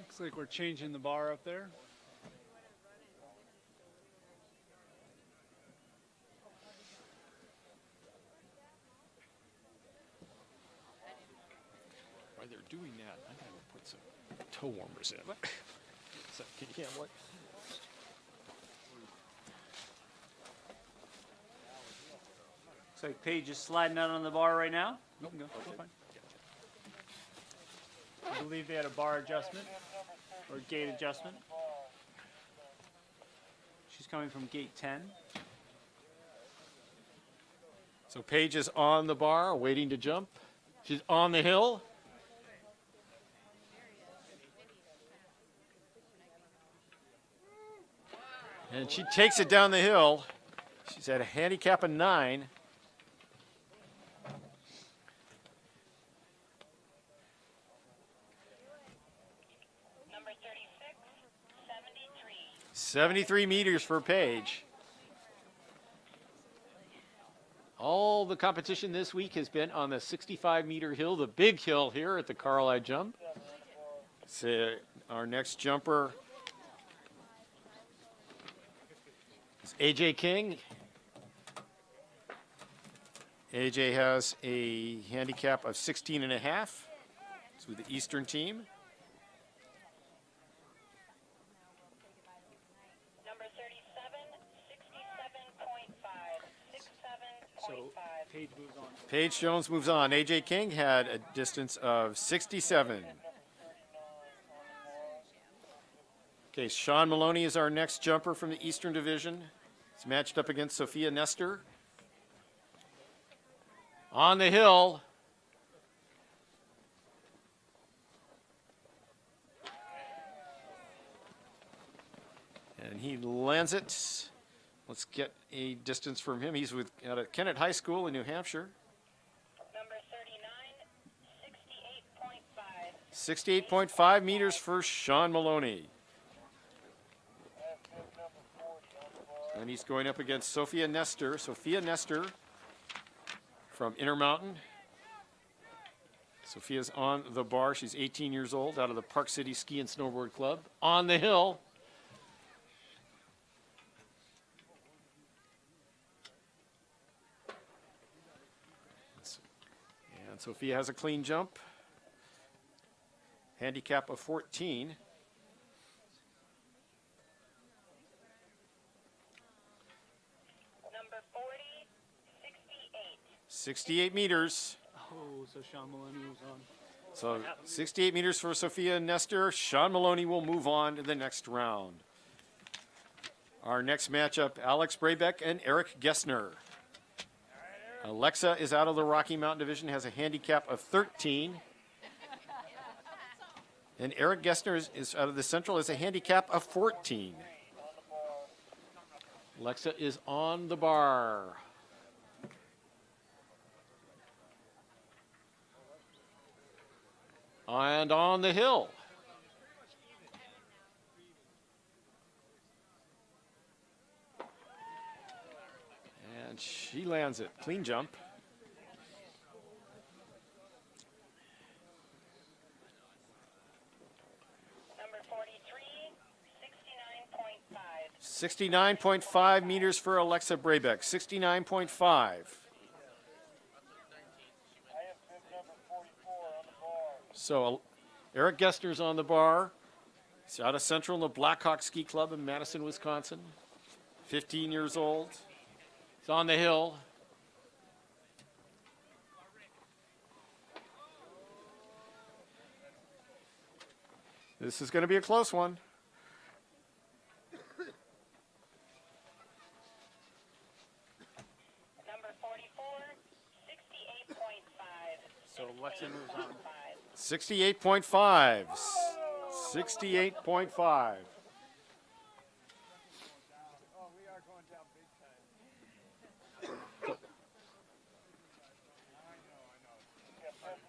Looks like we're changing the bar up there. While they're doing that, I'm going to put some toe warmers in. So, yeah, what? Looks like Paige is sliding out on the bar right now. You can go. Go fine. I believe they had a bar adjustment or gate adjustment. She's coming from gate 10. So Paige is on the bar, waiting to jump. She's on the hill. And she takes it down the hill. She's at a handicap of 9. Number 36, 73. 73 meters for Paige. All the competition this week has been on the 65-meter hill, the big hill here at the Carlisle Jump. So our next jumper is AJ King. AJ has a handicap of 16 and a half. It's with the Eastern team. Number 37, 67.5. 67.5. So Paige moves on. Paige Jones moves on. AJ King had a distance of 67. Okay, Sean Maloney is our next jumper from the Eastern Division. He's matched up against Sophia Nestor. On the hill. And he lands it. Let's get a distance from him. He's with at Kennett High School in New Hampshire. Number 39, 68.5. 68.5 meters for Sean Maloney. And he's going up against Sophia Nestor. Sophia Nestor from Intermountain. Sophia's on the bar. She's 18 years old, out of the Park City Ski and Snowboard Club. On the hill. And Sophia has a clean jump. Handicap of 14. Number 40, 68. 68 meters. Oh, so Sean Maloney moves on. So 68 meters for Sophia Nestor. Sean Maloney will move on to the next round. Our next matchup, Alex Brabeck and Eric Gessner. Alexa is out of the Rocky Mountain Division, has a handicap of 13. And Eric Gessner is out of the Central, has a handicap of 14. Alexa is on the bar. And on the hill. And she lands it. Clean jump. Number 43, 69.5. 69.5 meters for Alexa Brabeck. 69.5. So Eric Gessner's on the bar. He's out of Central in the Blackhawk Ski Club in Madison, Wisconsin. 15 years old. He's on the hill. This is going to be a close one. Number 44, 68.5. So Alexa moves on. 68.5. 68.5.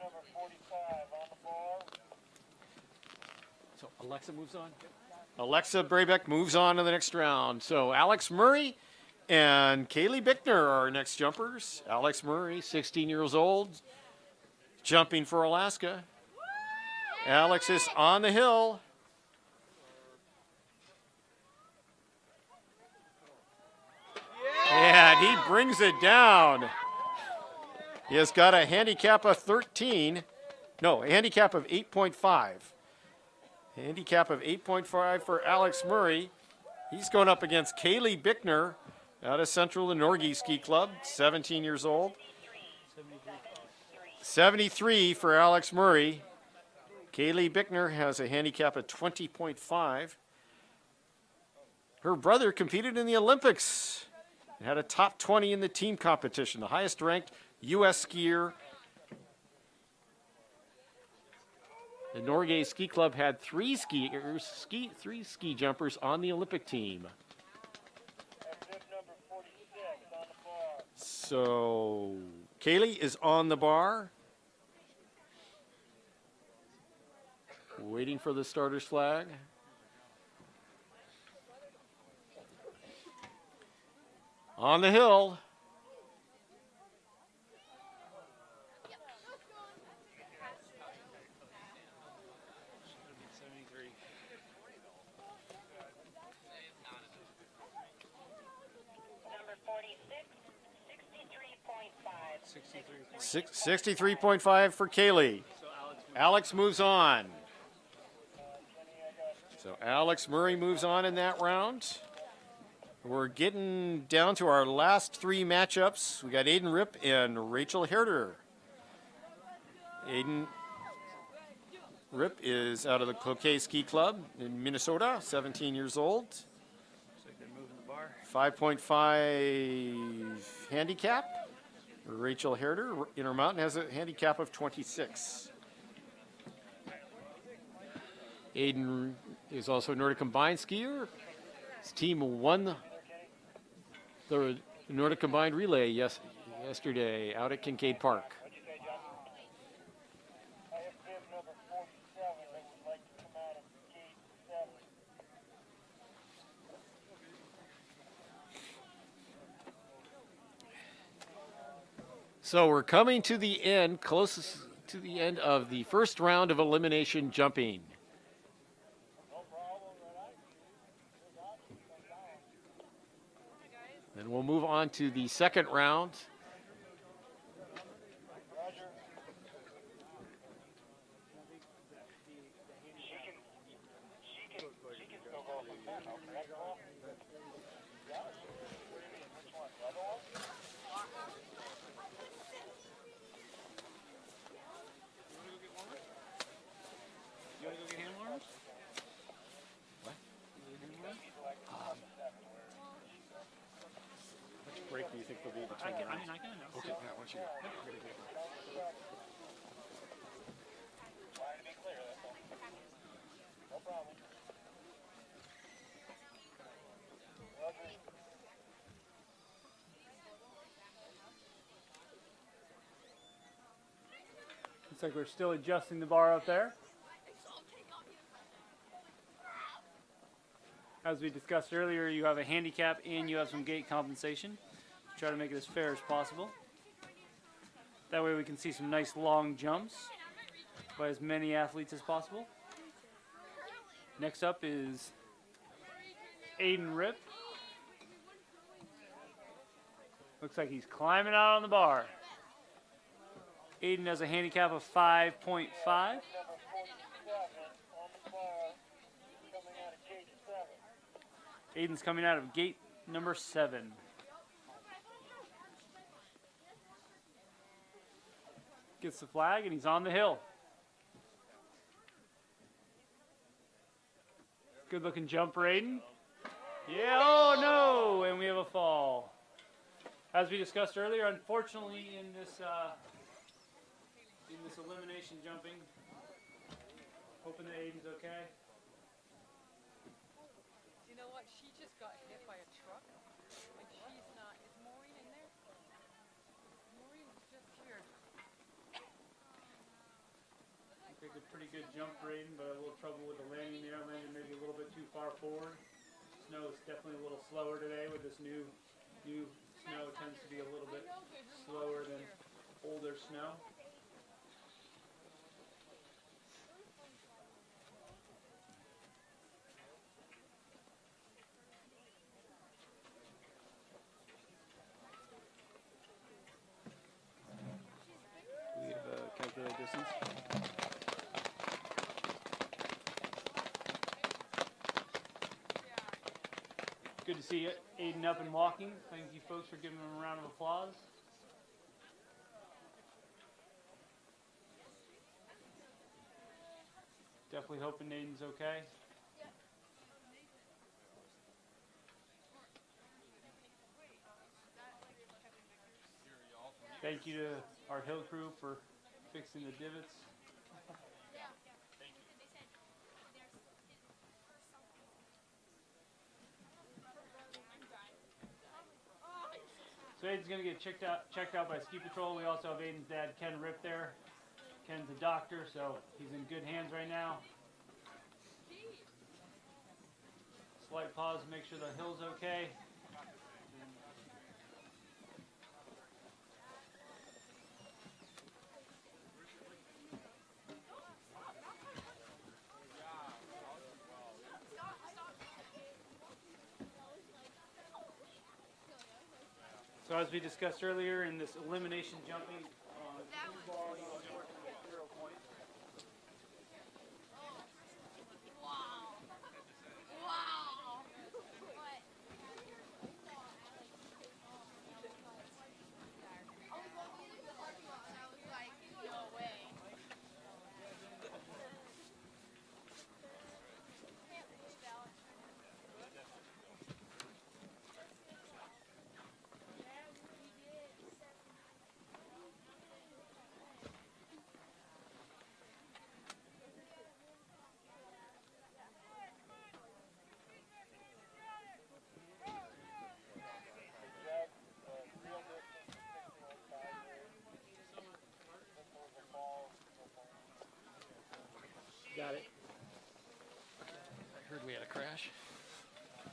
Number 45 on the ball. So Alexa moves on? Alexa Brabeck moves on to the next round. So Alex Murray and Kaylee Bickner are our next jumpers. Alex Murray, 16 years old, jumping for Alaska. Alex is on the hill. And he brings it down. He has got a handicap of 13. No, a handicap of 8.5. Handicap of 8.5 for Alex Murray. He's going up against Kaylee Bickner out of Central the Norgie Ski Club, 17 years old. 73 for Alex Murray. Kaylee Bickner has a handicap of 20.5. Her brother competed in the Olympics and had a top 20 in the team competition, the highest ranked U.S. skier. The Norgay Ski Club had three ski jumpers on the Olympic team. So Kaylee is on the bar, waiting for the starter's flag. On the hill. Number 46, 63.5. 63.5 for Kaylee. Alex moves on. So Alex Murray moves on in that round. We're getting down to our last three matchups. We got Aiden Rip and Rachel Herder. Aiden Rip is out of the Cloquet Ski Club in Minnesota, 17 years old. 5.5 handicap. Rachel Herder, Intermountain, has a handicap of 26. Aiden is also a Nordic Combined skier. His team won the Nordic Combined Relay yesterday out at Kincaid Park. I have bib number 47 that would like to come out of gate 7. So we're coming to the end, closest to the end of the first round of elimination jumping. Then we'll move on to the second round. You want to go get hand warmers? Which break do you think will be between I rounds? can know. Okay, yeah, why don't you go? Trying to be clear, that's all. No problem. Roger. Looks like we're still adjusting the bar up there. As we discussed earlier, you have a handicap and you have some gate compensation. Try to make it as fair as possible. That way we can see some nice long jumps by as many athletes as possible. Next up is Aiden Rip. Looks like he's climbing out on the bar. Aiden has a handicap of 5.5. Aiden's coming out of gate number 7. Gets the flag and he's on the hill. Good looking jump for Aiden. Yeah, oh no, and we have a fall. As we discussed earlier, unfortunately in this elimination jumping, hoping that Aiden's okay. You know what? She just got hit by a truck, and she's not. Is Maureen in there? Maureen was just here. It's a pretty good jump for Aiden, but a little trouble with the landing there. Landed maybe a little bit too far forward. Snow is definitely a little slower today with this new snow. It tends to be a little bit slower than older snow. We have a calculated distance. Good to see Aiden up and walking. Thank you folks for giving him a round of applause. Definitely hoping Aiden's okay. Thank you to our hill crew for fixing the divots. So Aiden's going to get checked out by Ski Patrol. We also have Aiden's dad, Ken Rip, there. Ken's a doctor, so he's in good hands right now. Slight pause to make sure the hill's okay. So as we discussed earlier in this elimination jumping, blue ball, you will work with 0 points. Got it. I heard we had a crash.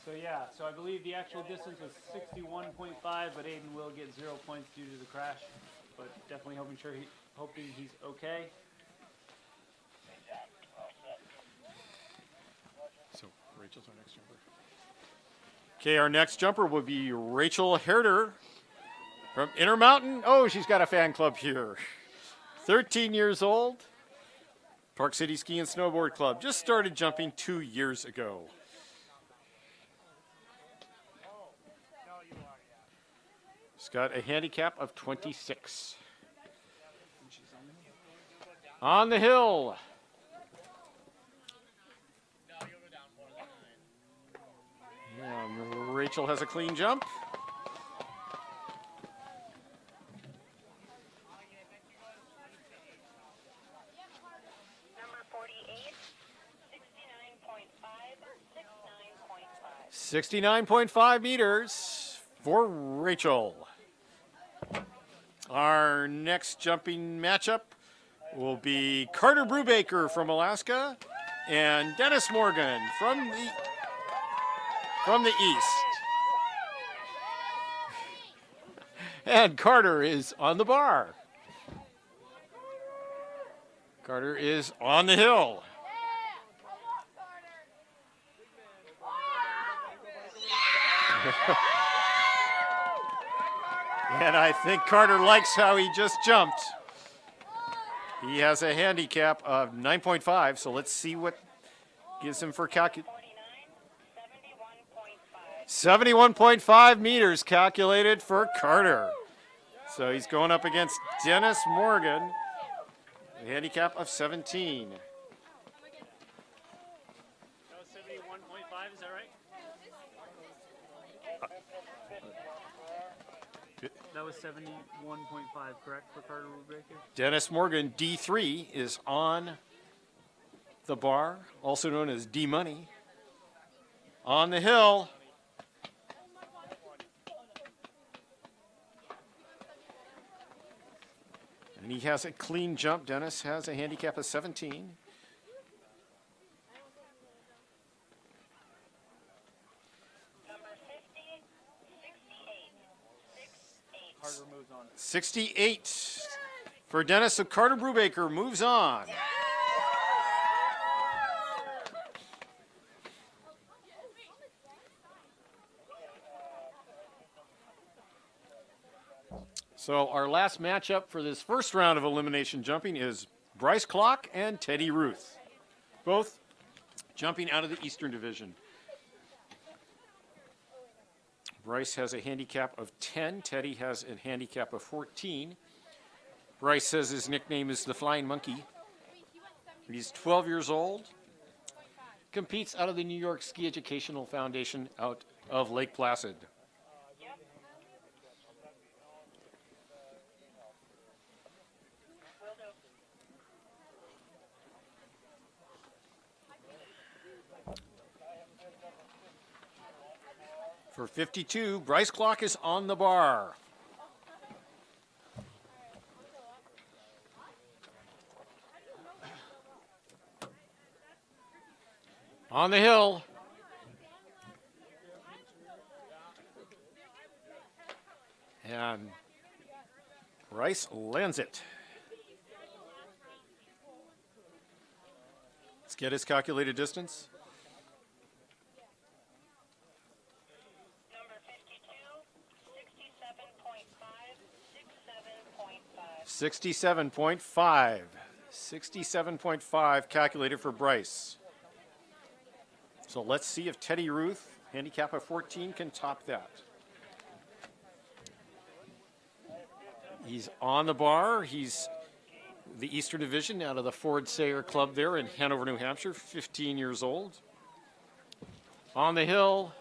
So yeah, so I believe the actual distance was 61.5, but Aiden will get 0 points due to the crash. But definitely hoping he's okay. So Rachel's our next jumper. Okay, our next jumper will be Rachel Herder from Intermountain. Oh, she's got a fan club here. 13 years old. Park City Ski and Snowboard Club. Just started jumping 2 years ago. She's got a handicap of 26. On the hill. Rachel has a clean jump. Number 48, 69.5, 69.5 meters for Rachel. Our next jumping matchup will be Carter Brubaker from Alaska and Dennis Morgan from the east. And Carter is on the bar. Carter is on the hill. And I think Carter likes how he just jumped. He has a handicap of 9.5, so let's see what gives him for 71.5 meters calculated for Carter. So he's going up against Dennis Morgan, a handicap of 17. That was 71.5, is that right? That was 71.5, correct, for Carter Brubaker? Dennis Morgan, D3, is on the bar, also known as D-Money. On the hill. And he has a clean jump. Dennis has a handicap of 17. Carter moves on. 68 for Dennis. So Carter Brubaker moves on. So our last matchup for this first round of elimination jumping is Bryce Clock and Teddy Ruth, both jumping out of the Eastern Division. Bryce has a handicap of 10. Teddy has a handicap of 14. Bryce says his nickname is the Flying Monkey. He's 12 years old. Competes out of the New York Ski Educational Foundation out of Lake Placid. For 52, Bryce Clock is on the bar. On the hill. And Bryce lands it. Let's get his calculated distance. 67.5. 67.5 calculated for Bryce. So let's see if Teddy Ruth, handicap of 14, can top that. He's on the bar. He's the Eastern Division out of the Ford Sayer Club there in Hanover, New Hampshire, 15 years old. On the hill.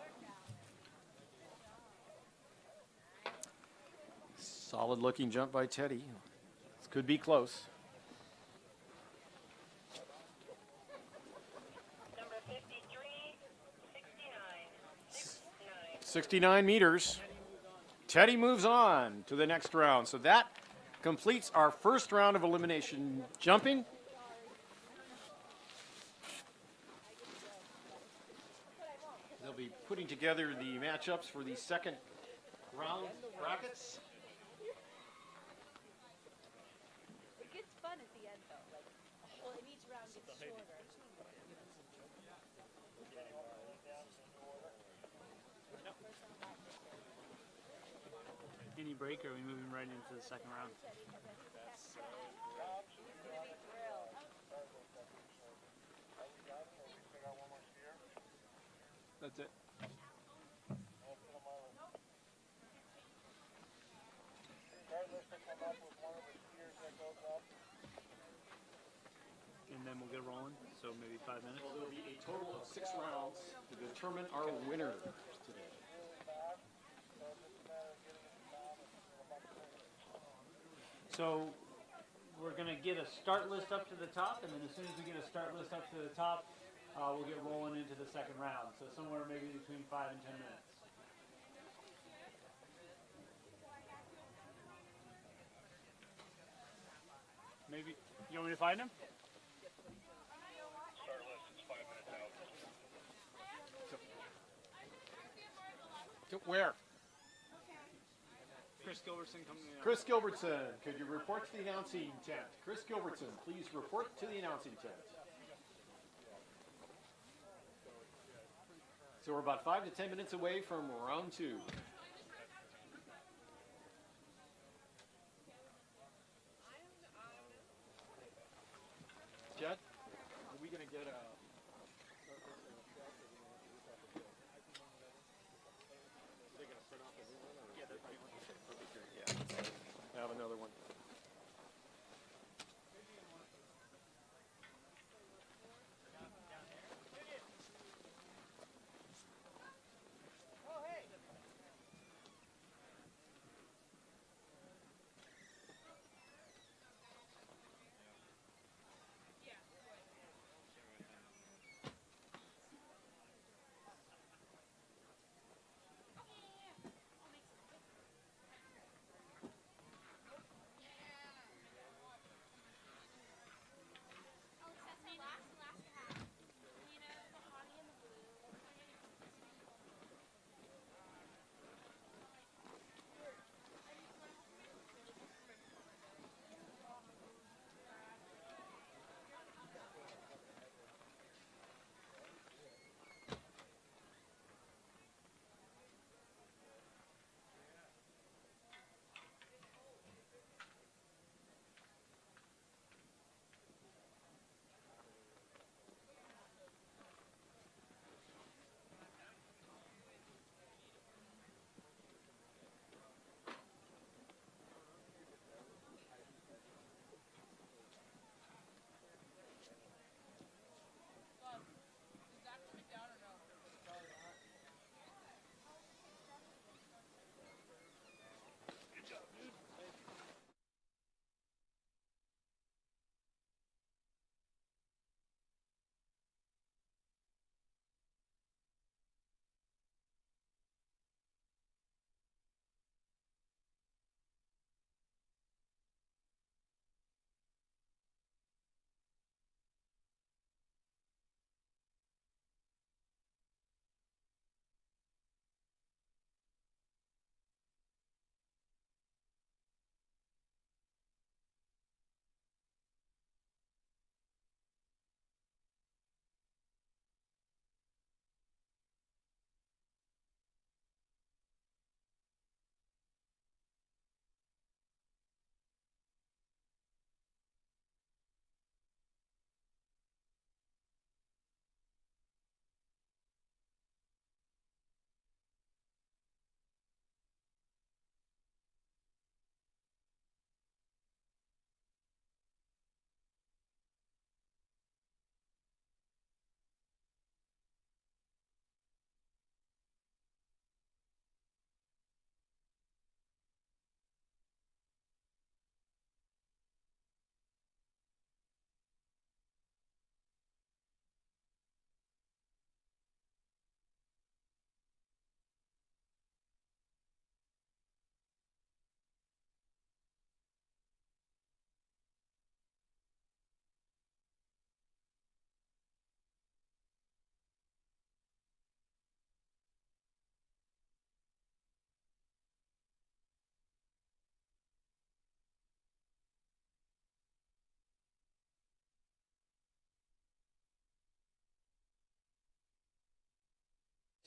Solid looking jump by Teddy. This could be close. Number 53, 69. 69 meters. Teddy moves on to the next round. So that completes our first round of elimination jumping. They'll be putting together the matchups for the second round brackets. It gets fun at the end, though. Like, well, and each round gets shorter. Any break, or are we moving right into the second round? That's it. And then we'll get rolling, so maybe 5 minutes. Well, there'll be a total of 6 rounds to determine our winner today. So we're going to get a start list up to the top, and then as soon as we get a start list up to the top, we'll get rolling into the second round. So somewhere maybe between 5 and 10 minutes. Maybe, you want me to find him? Start list is 5 minutes out. Where? Chris Gilbertson coming in. Chris Gilbertson, could you report to the announcing tent? Chris Gilbertson, please report to the announcing tent. So we're about 5 to 10 minutes away from round 2. I have another one.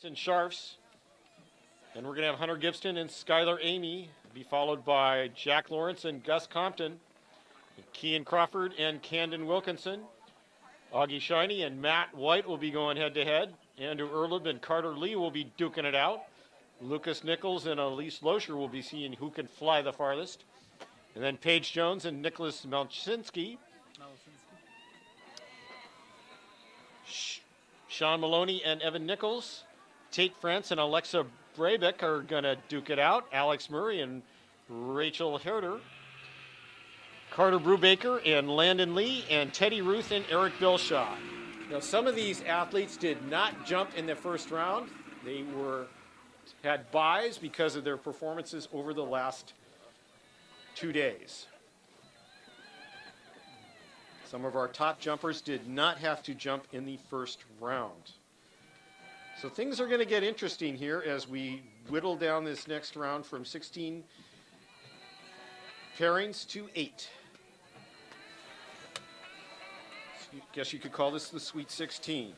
And Sharfs. And we're going to have Hunter Gibson and Skylar Amy be followed by Jack Lawrence and Gus Compton, Kean Crawford and Camden Wilkinson. Augie Shiny and Matt White will be going head to head. Andrew Erleb and Carter Lee will be duking it out. Lucas Nichols and Elise Loescher will be seeing who can fly the farthest. And then Paige Jones and Nicholas Melchinski. Sean Maloney and Evan Nichols. Tate France and Alexa Brabeck are going to duke it out. Alex Murray and Rachel Herder. Carter Brubaker and Landon Lee, and Teddy Ruth and Eric Bilshaw. Now, some of these athletes did not jump in the first round. They had buys because of their performances over the last 2 days. Some of our top jumpers did not have to jump in the first round. So things are going to get interesting here as we whittle down this next round from 16 pairings to 8. I guess you could call this the Sweet 16.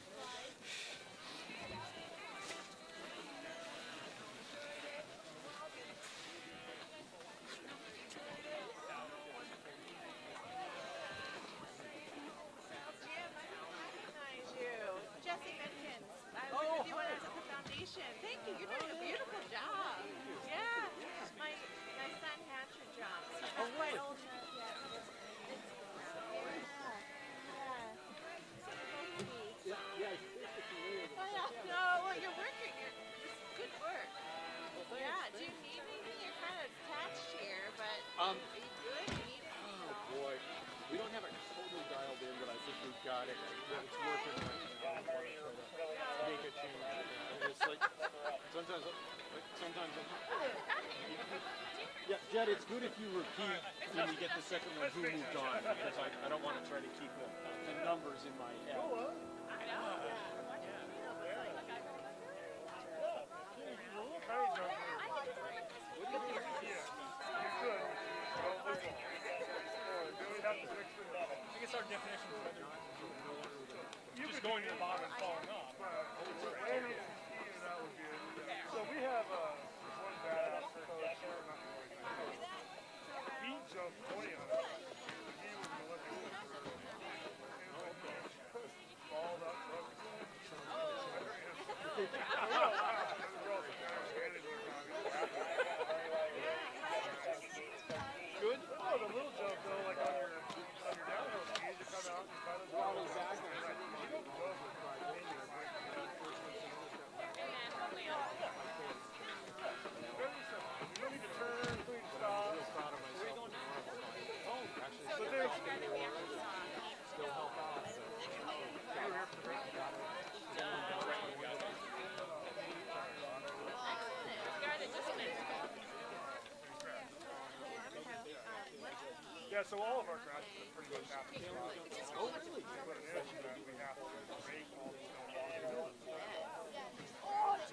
got it, that it's working right now. I want to try to make a change. It's like sometimes yeah, Jed, it's good if you repeat when you get the second one who moved on, because I don't want to try to keep the numbers in my head. I guess our definition of whether just going to the bottom and falling off. So we have one badass coach. He jumped 20 on us. He was an Olympic balled up. Good. Oh, the little jump though, like on your downhill skis, you come out and kind of draw those back. Yeah, so all of our crashes are pretty much happening. Oh, really? What it is that we have to break all the snow walls.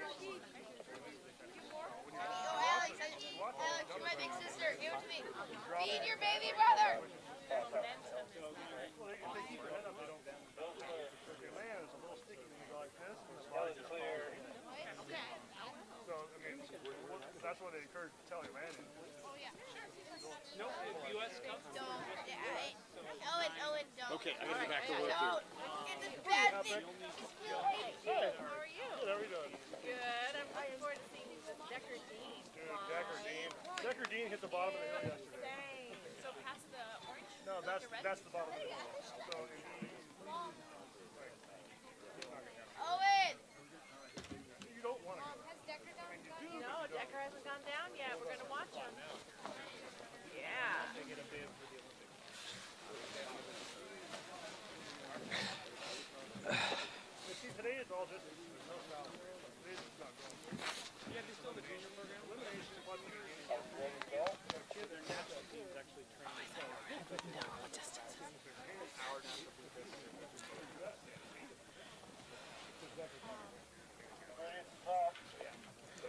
Alex, you're my big sister. Give it to me. Feed your baby brother. Well, they keep their head up, they don't. If they land, it's a little sticky when you go like this. And the slide just falls. So, I mean, that's why they encourage telly landing. Oh, yeah. No, U.S. Cup. Don't. Owen, don't. Okay, I gotta go back to work here. Don't. It's a bad thing. How are you? Good, how are you doing? Good. I'm looking forward to seeing you with Decker Dean. Dude, Decker Dean hit the bottom of the hill yesterday. So past the orange? No, that's the bottom of the hill. So, Owen! you don't want to. Has Decker gone? No, Decker hasn't gone down yet. We're going to watch him. Yeah. See, today it's all just no style. Today's just not going. Yeah, they still have the junior program. Elimination plus their kid, their national team is actually training. No, distance.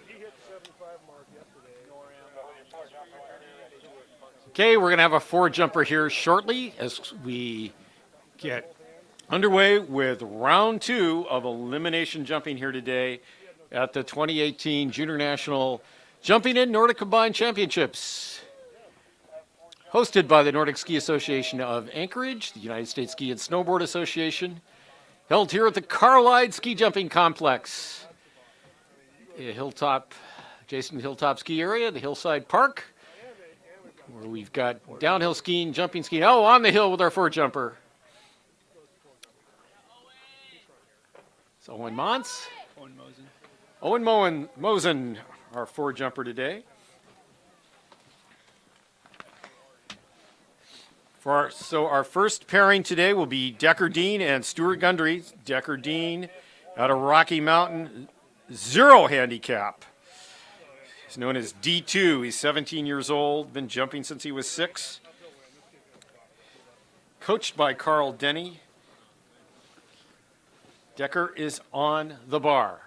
He hit the 75 mark yesterday. Okay, we're going to have a four jumper here shortly as we get underway with round two of elimination jumping here today at the 2018 Junior National Jumping in Nordic Combined Championships. Hosted by the Nordic Ski Association of Anchorage, the United States Ski and Snowboard Association, held here at the Carlisle Ski Jumping Complex, adjacent Hilltop Ski Area, the Hillside Park, where we've got downhill skiing, jumping skiing. Oh, on the hill with our four jumper. It's Owen Mons. Owen Mosen, our four jumper today. So our first pairing today will be Decker Dean and Stuart Gundry. Decker Dean out of Rocky Mountain, 0 handicap. He's known as D2. He's 17 years old, been jumping since he was 6. Coached by Carl Denny. Decker is on the bar.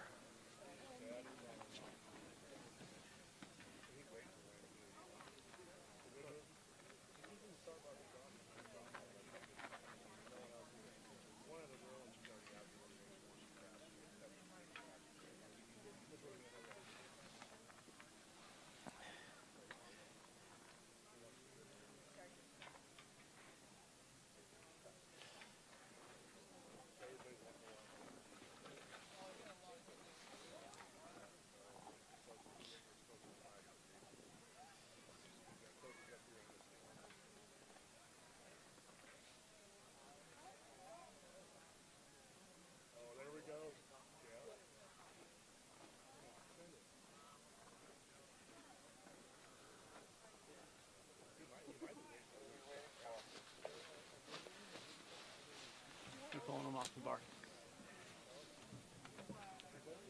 pulling them off the bar.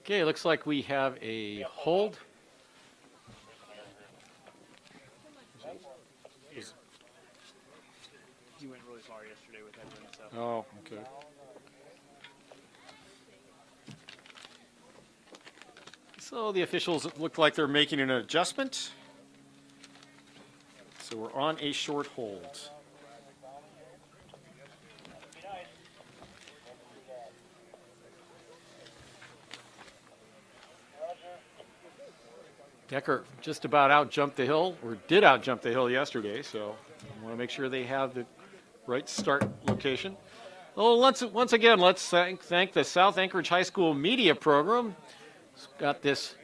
Okay, looks like we have a hold. He went really far yesterday with Edwin, so. Oh, okay. So the officials look like they're making an adjustment. So we're on a short hold. Decker just about out jumped the hill, or did out jump the hill yesterday, so I want to make sure they have the right start location. Oh, once again, let's thank the South Anchorage High School Media Program. It's got this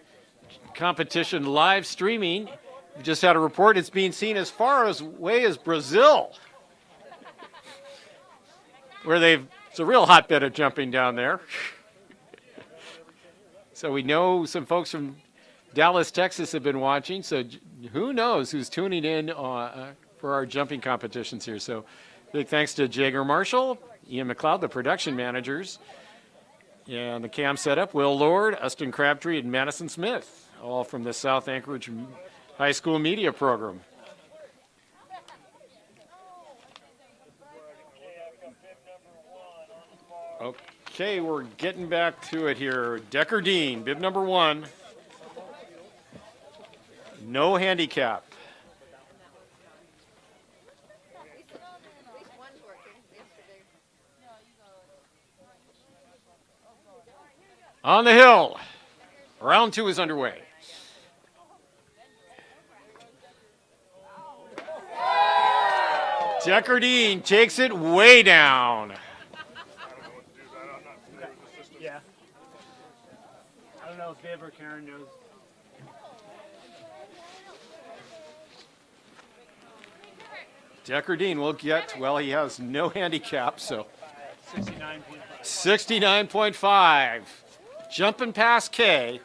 competition live streaming. We just had a report it's being seen as far away as Brazil, where it's a real hotbed of jumping down there. So we know some folks from Dallas, Texas have been watching, so who knows who's tuning in for our jumping competitions here. So big thanks to Jagger Marshall, Ian McLeod, the production managers, and the cam setup, Will Lord, Austin Crabtree, and Madison Smith, all from the South Anchorage High School Media Program. Okay, we're getting back to it here. Decker Dean, bib number 1. No handicap. On the hill. Round 2 is underway. Decker Dean takes it way down. Yeah. I don't know if Viv or Karen knows. Decker Dean will get, well, he has no handicap, so 69.5. 69.5. Jumping past K.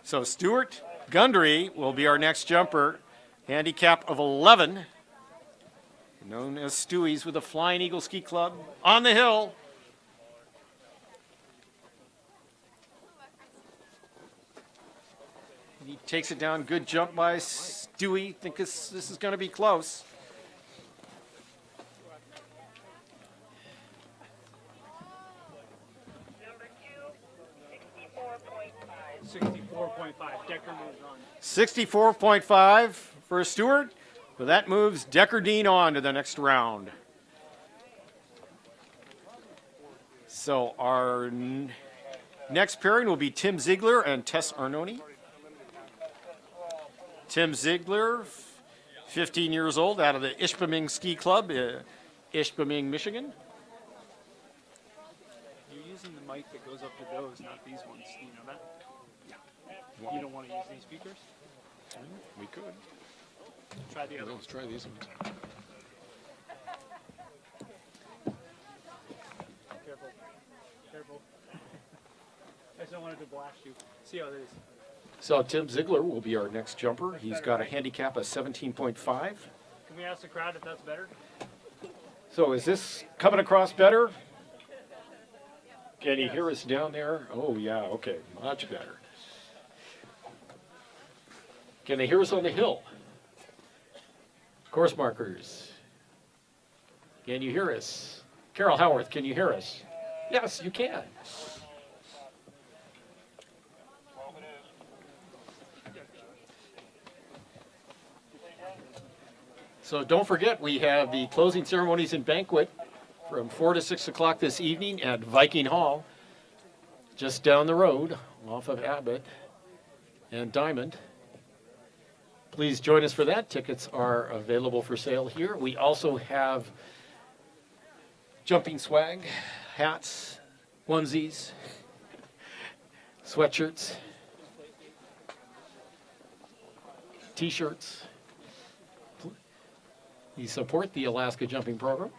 So Stuart Gundry will be our next jumper. Handicap of 11. Known as Stewie's with the Flying Eagle Ski Club. On the hill. He takes it down. Good jump by Stewie. Think this is going to be close. Number 2, 64.5. 64.5. Decker moves on. 64.5 for Stewart. But that moves Decker Dean on to the next round. So our next pairing will be Tim Ziegler and Tess Arnone. Tim Ziegler, 15 years old, out of the Ishpeming Ski Club, Ishpeming, Michigan. You're using the mic that goes up to those, not these ones. Do you know that? Yeah. You don't want to use these speakers? We could. Try the other Let's try these ones. Careful. Careful. I just don't want it to blast you. See how it is. So Tim Ziegler will be our next jumper. He's got a handicap of 17.5. Can we ask the crowd if that's better? So is this coming across better? Can you hear us down there? Oh, yeah, okay, much better. Can they hear us on the hill? Course markers. Can you hear us? Carol Howarth, can you hear us? Yes, you can. So don't forget, we have the closing ceremonies and banquet from 4 to 6 o'clock this evening at Viking Hall, just down the road off of Abbott and Diamond. Please join us for that. Tickets are available for sale here. We also have jumping swag, hats, onesies, sweatshirts, t-shirts. You support the Alaska Jumping Program.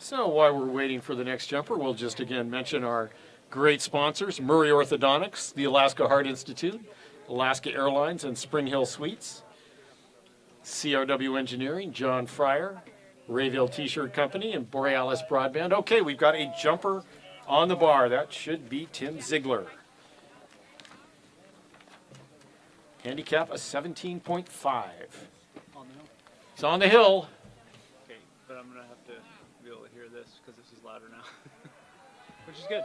So while we're waiting for the next jumper, we'll just again mention our great sponsors, Murray Orthodontics, the Alaska Heart Institute, Alaska Airlines, and Spring Hill Suites, CRW Engineering, John Fryer, Rayville T-Shirt Company, and Borealis Broadband. Okay, we've got a jumper on the bar. That should be Tim Ziegler. Handicap a 17.5. On the hill. It's on the hill. Okay, but I'm gonna have to be able to hear this because this is louder now, which is good.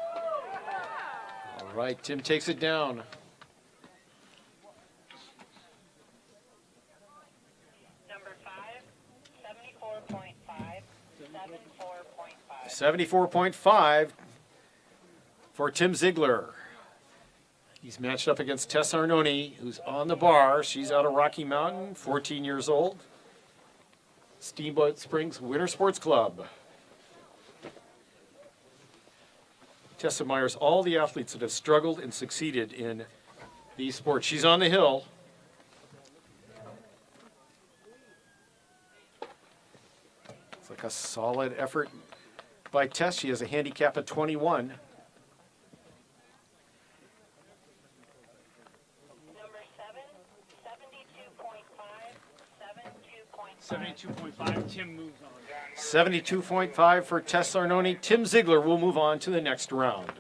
All right, Tim takes it down. Number 5, 74.5, 74.5. 74.5 for Tim Ziegler. He's matched up against Tess Arnone, who's on the bar. She's out of Rocky Mountain, 14 years old. Steamboat Springs Winter Sports Club. Tess admires all the athletes that have struggled and succeeded in these sports. She's on the hill. It's like a solid effort by Tess. She has a handicap of 21. Number 7, 72.5, 72.5. 72.5. Tim moves on. 72.5 for Tess Arnone. Tim Ziegler will move on to the next round.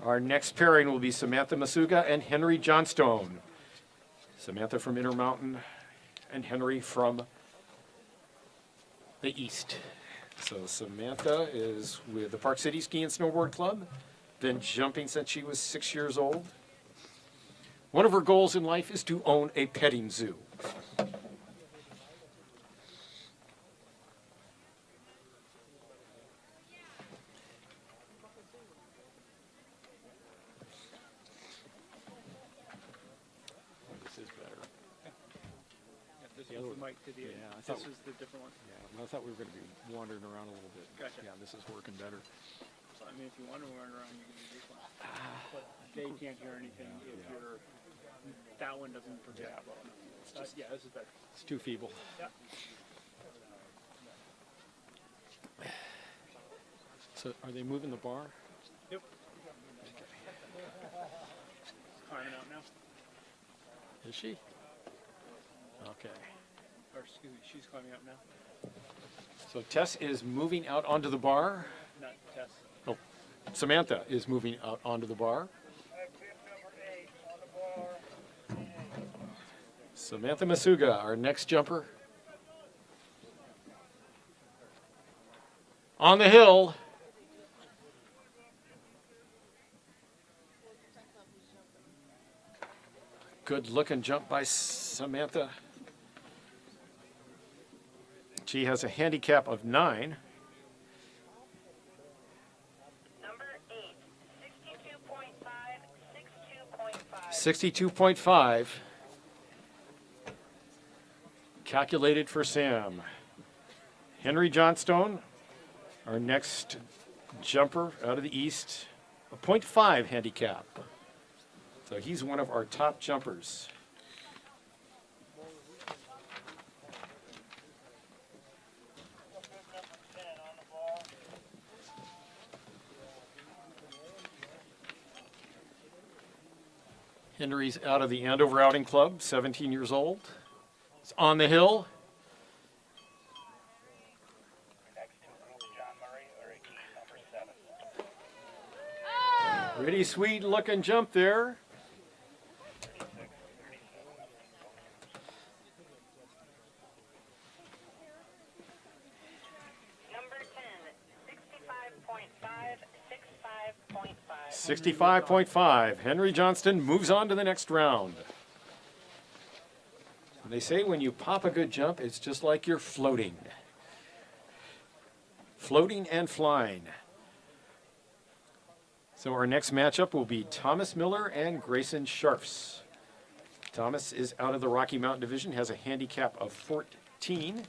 Our next pairing will be Samantha Masuga and Henry Johnstone. Samantha from Intermountain and Henry from the East. So Samantha is with the Park City Ski and Snowboard Club, been jumping since she was 6 years old. One of her goals in life is to own a petting zoo. This is better. This is the mic to the this is the different one. Yeah, I thought we were going to be wandering around a little bit. Gotcha. Yeah, this is working better. So, I mean, if you want to run around, you can use this one. But they can't hear anything if you're that one doesn't project well enough. Yeah, this is better. It's too feeble. Yeah. So are they moving the bar? Yep. Climbing out now. Is she? Okay. Or excuse me, she's climbing out now. So Tess is moving out onto the bar. Not Tess. Oh, Samantha is moving out onto the bar. Samantha Masuga, our next jumper. On the hill. Good looking jump by Samantha. She has a handicap of 9. Number 8, 62.5, 62.5. 62.5. Calculated for Sam. Henry Johnstone, our next jumper out of the East, a .5 handicap. So he's one of our top jumpers. Henry's out of the Andover Outing Club, 17 years old. He's on the hill. Pretty sweet looking jump there. Number 10, 65.5, 65.5. 65.5. Henry Johnston moves on to the next round. They say when you pop a good jump, it's just like you're floating. Floating and flying. So our next matchup will be Thomas Miller and Grayson Scharfs. Thomas is out of the Rocky Mountain Division, has a handicap of 14.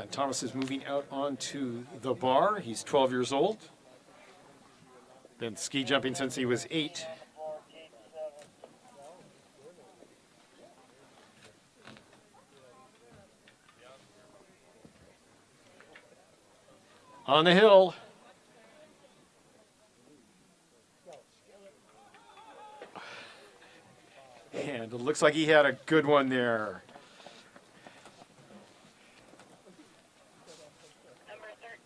And Thomas is moving out onto the bar. He's 12 years old. Been ski jumping since he was 8. On the hill. And it looks like he had a good one there. Number 13,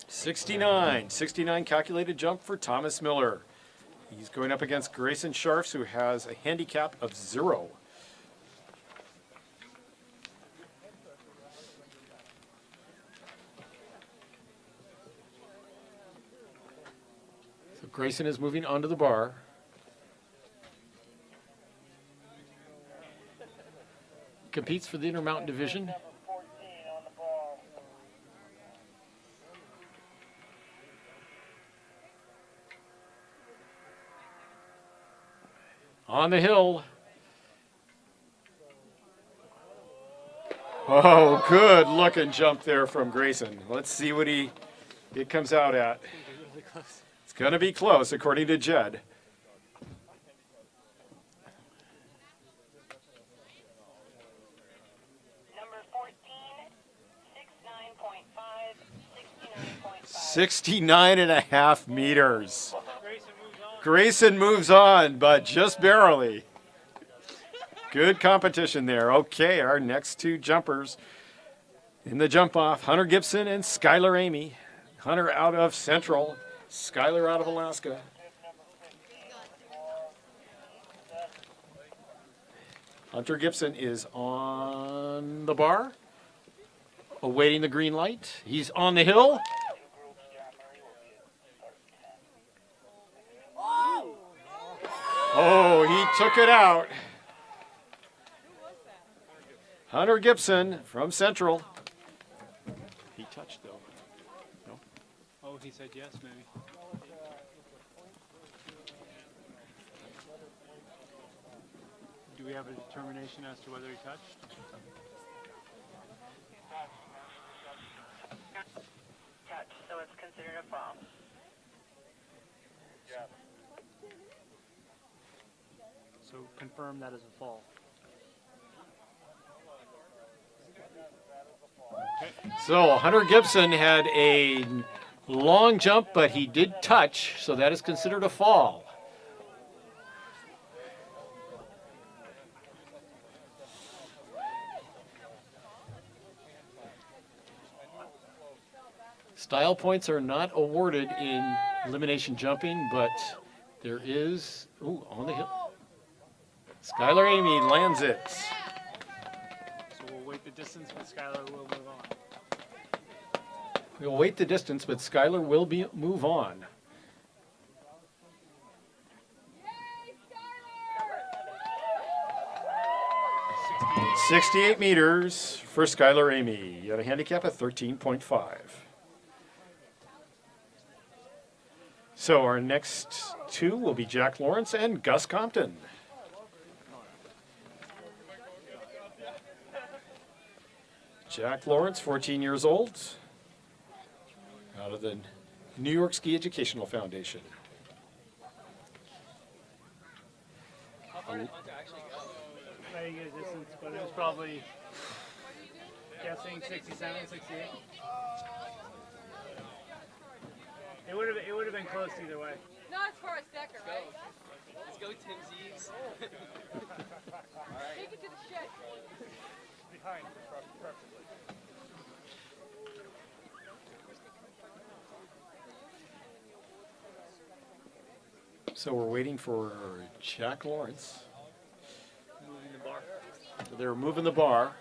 69. 69 calculated jump for Thomas Miller. He's going up against Grayson Scharfs, who has a handicap of 0. So Grayson is moving onto the bar. Competes for the Intermountain Division. On the hill. Oh, good looking jump there from Grayson. Let's see what it comes out at. It's going to be close, according to Jed. Number 14, 69.5, 69.5. 69 and a half meters. Grayson moves on, but just barely. Good competition there. Okay, our next two jumpers in the jump off, Hunter Gibson and Skylar Amy. Hunter out of Central, Skylar out of Alaska. Hunter Gibson is on the bar, awaiting the green light. He's on the hill. Oh, he took it out. Hunter Gibson from Central. He touched though. No? Oh, he said yes, maybe. Do we have a determination as to whether he touched? Touch, so it's considered a fall. So confirm that as a fall. So Hunter Gibson had a long jump, but he did touch, so that is considered a fall. Style points are not awarded in elimination jumping, but there is, ooh, on the hill. Skylar Amy lands it. So we'll wait the distance, but Skylar will move on. We'll wait the distance, but Skylar will move on. Number 68 meters for Skylar Amy. You had a handicap of 13.5. So our next two will be Jack Lawrence and Gus Compton. Jack Lawrence, 14 years old, out of the New York Ski Educational Foundation. Very good distance, but it was probably guessing 67, 68. It would have been close either way. Not as far as Decker, right? Let's go, Tim Zeeves. Take it to the shed. Behind, preferably. So we're waiting for Jack Lawrence. Moving the bar. So they're moving the bar.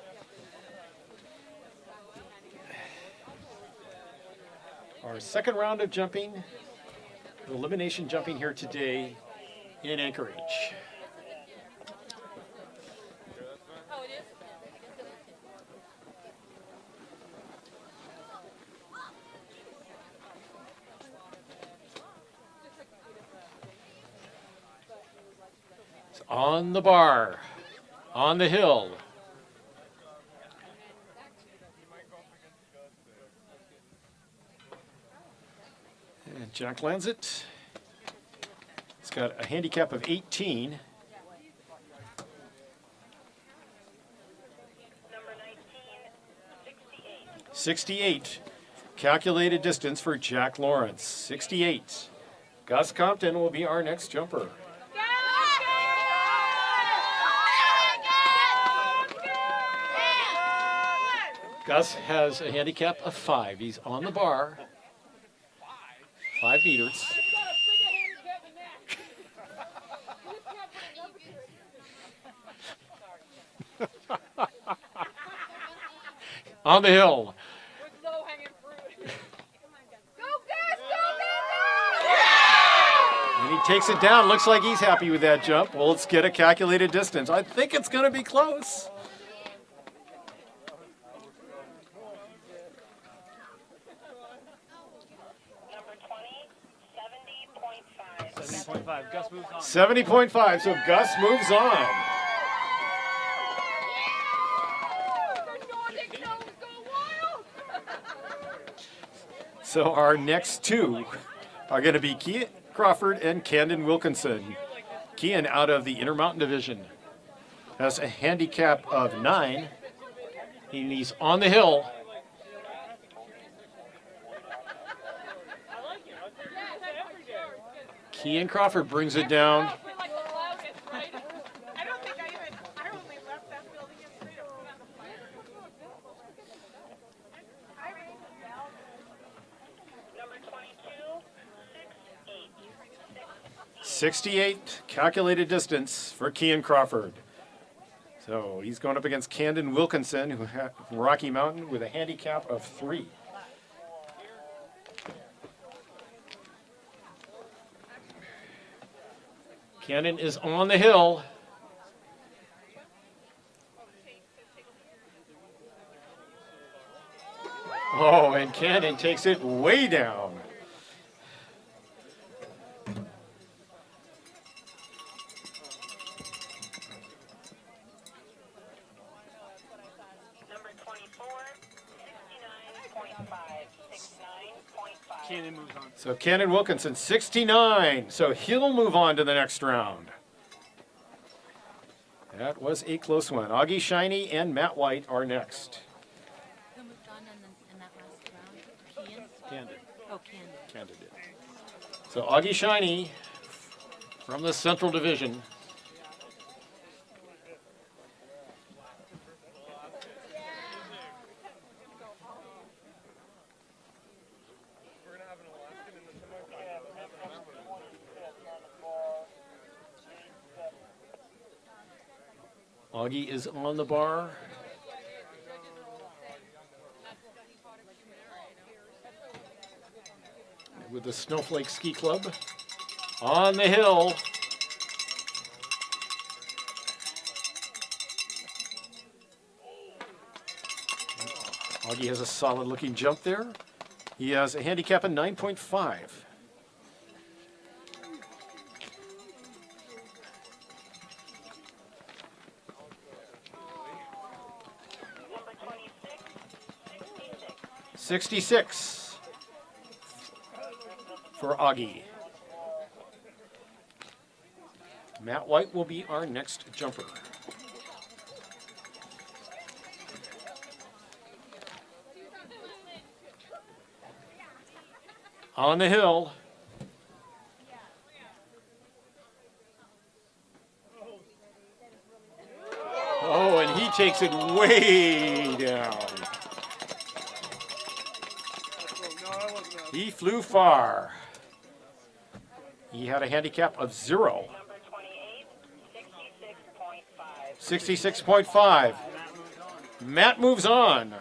Our second round of jumping, elimination jumping here today in Anchorage. Oh, it is? It's on the bar, on the hill. Jack lands it. It's got a handicap of 18. Number 19, 68. 68. Calculated distance for Jack Lawrence. 68. Gus Compton will be our next jumper. Gus has a handicap of 5. He's on the bar. 5 meters. On the hill. With low-hanging fruit. And he takes it down. Looks like he's happy with that jump. Well, let's get a calculated distance. I think it's going to be close. Number 20, 70.5. 70.5. Gus moves on. 70.5, so Gus moves on. So our next two are going to be Kian Crawford and Camden Wilkinson. Kian out of the Intermountain Division has a handicap of 9. And he's on the hill. Kian Crawford brings it down. Number 22, 68. 68 calculated distance for Kian Crawford. So he's going up against Camden Wilkinson, who from Rocky Mountain, with a handicap of 3. Camden is on the hill. Oh, and Camden takes it way down. Number 24, 69.5. 69.5. Cannon moves on. So Camden Wilkinson, 69. So he'll move on to the next round. That was a close one. Augie Shiny and Matt White are next. Who moved on in that last round? Kian? Camden. Oh, Camden. Camden did. So Augie Shiny from the Central Division. Augie is on the bar. With the Snowflake Ski Club. On the hill. Augie has a solid looking jump there. He has a handicap of 9.5. Number 26, 66. 66 for Augie. Matt White will be our next jumper. On the hill. Oh, and he takes it way down. He flew far. He had a handicap of 0. Number 28, 66.5. 66.5. Matt moves on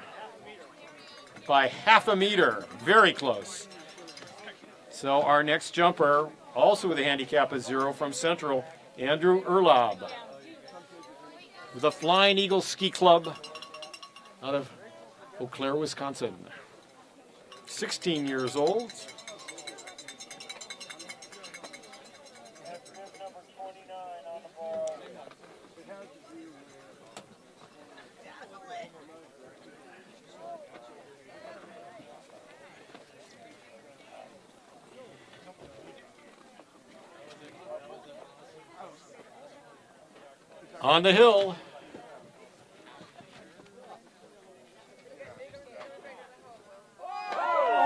by half a meter. Very close. So our next jumper, also with a handicap of 0 from Central, Andrew Erlob. With the Flying Eagle Ski Club out of Eau Claire, Wisconsin. 16 years old. Number 29 on the ball. On the hill.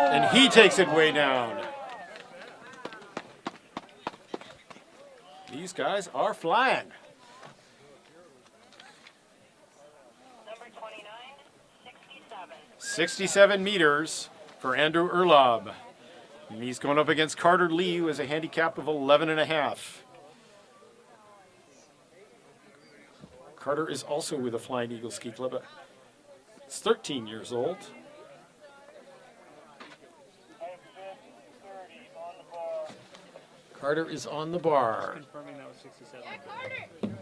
And he takes it way down. These guys are flying. Number 29, 67. 67 meters for Andrew Urlaub. And he's going up against Carter Lee, who has a handicap of 11 and a half. Carter is also with the Flying Eagle Ski Club. He's 13 years old. Carter is on the bar. Confirming that was 67.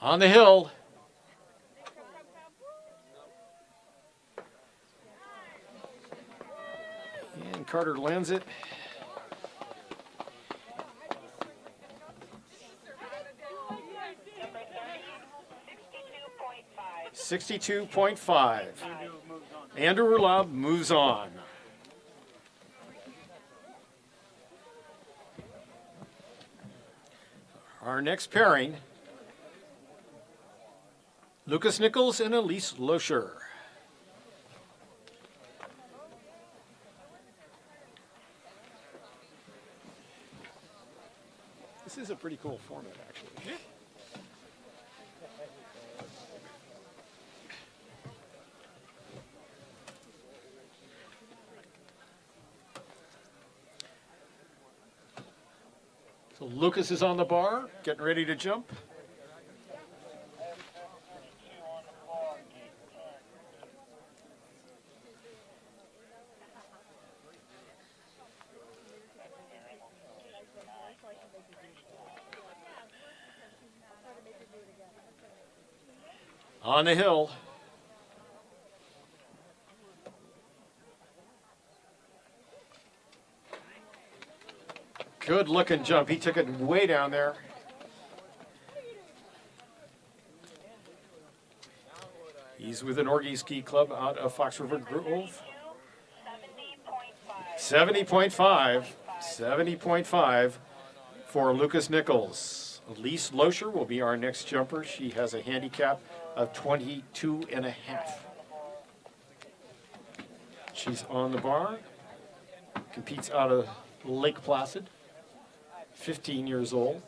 On the hill. And Carter lands it. Number 30, 62.5. 62.5. Andrew Urlaub moves on. Our next pairing, Lucas Nichols and Elise Loescher. This is a pretty cool format, actually. So Lucas is on the bar, getting ready to jump. On the hill. Good looking jump. He took it way down there. He's with an Orgy Ski Club out of Fox River Grove. 70.5. 70.5 for Lucas Nichols. Elise Loescher will be our next jumper. She has a handicap of 22 and a half. She's on the bar. Competes out of Lake Placid. 15 years old.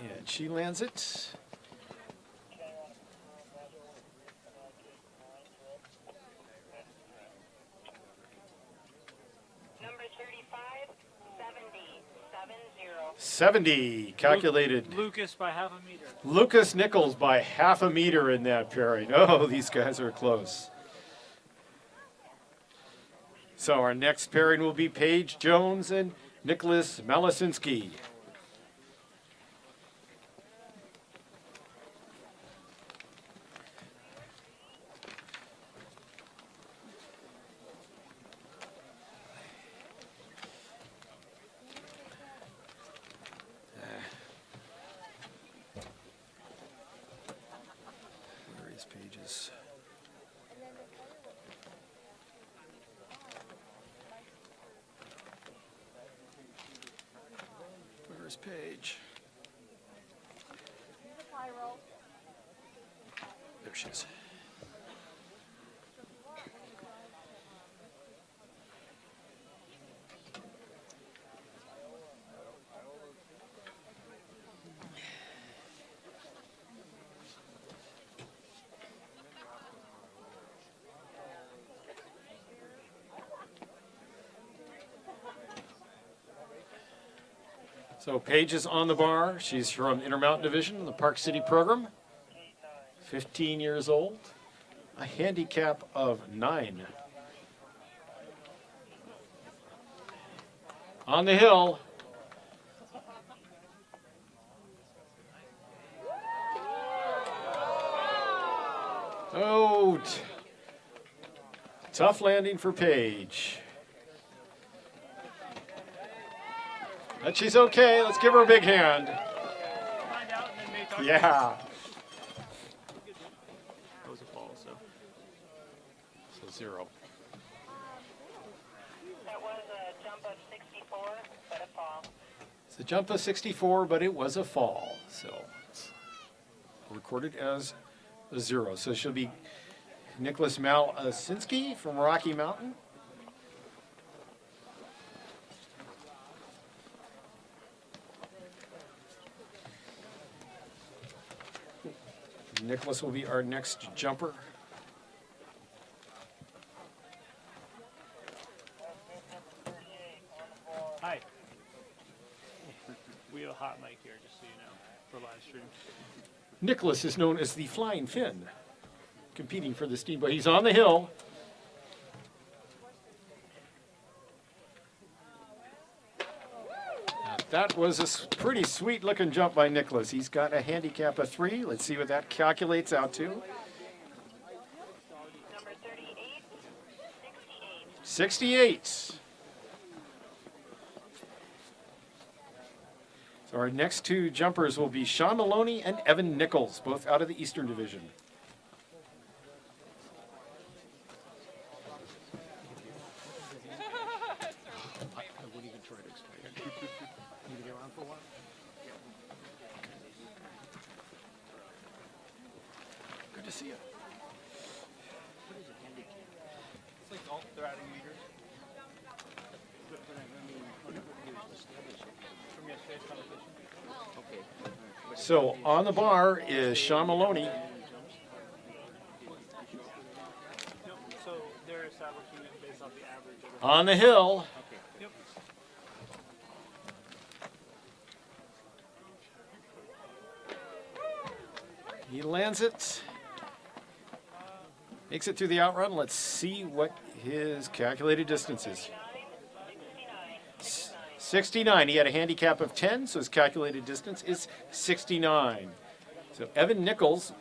And she lands it. Number 35, 70, 70 calculated. Lucas by half a meter. Lucas Nichols by half a meter in that pairing. Oh, these guys are close. So our next pairing will be Paige Jones and Nicholas Malasinski. Pages. Where's Paige? There she is. So Paige is on the bar. She's from Intermountain Division in the Park City program. 15 years old. A handicap of 9. On the hill. Oh, tough landing for Paige. But she's okay. Let's give her a big hand. Find out and then may Yeah. That was a fall, so. So 0. That was a jump of 64, but a fall. It's a jump of 64, but it was a fall. So it's recorded as a 0. So she'll be Nicholas Malsinski from Rocky Mountain. Nicholas will be our next jumper. Hi. We have a hot mic here, just so you know, for live stream. Nicholas is known as the Flying Finn, competing for the Steamboat. He's on the hill. That was a pretty sweet looking jump by Nicholas. He's got a handicap of 3. Let's see what that calculates out to. Number 38, 68. 68. So our next 2 jumpers will be Sean Maloney and Evan Nichols, both out of the Eastern Division. Good to see you. It's like all they're adding meters. From yesterday's competition. So on the bar is Sean Maloney. Nope. So they're establishing it based off the average of the On the hill. Yep. He lands it. Makes it through the outrun. Let's see what his calculated distance is. 69. He had a handicap of 10, so his calculated distance is 69. So Evan Nichols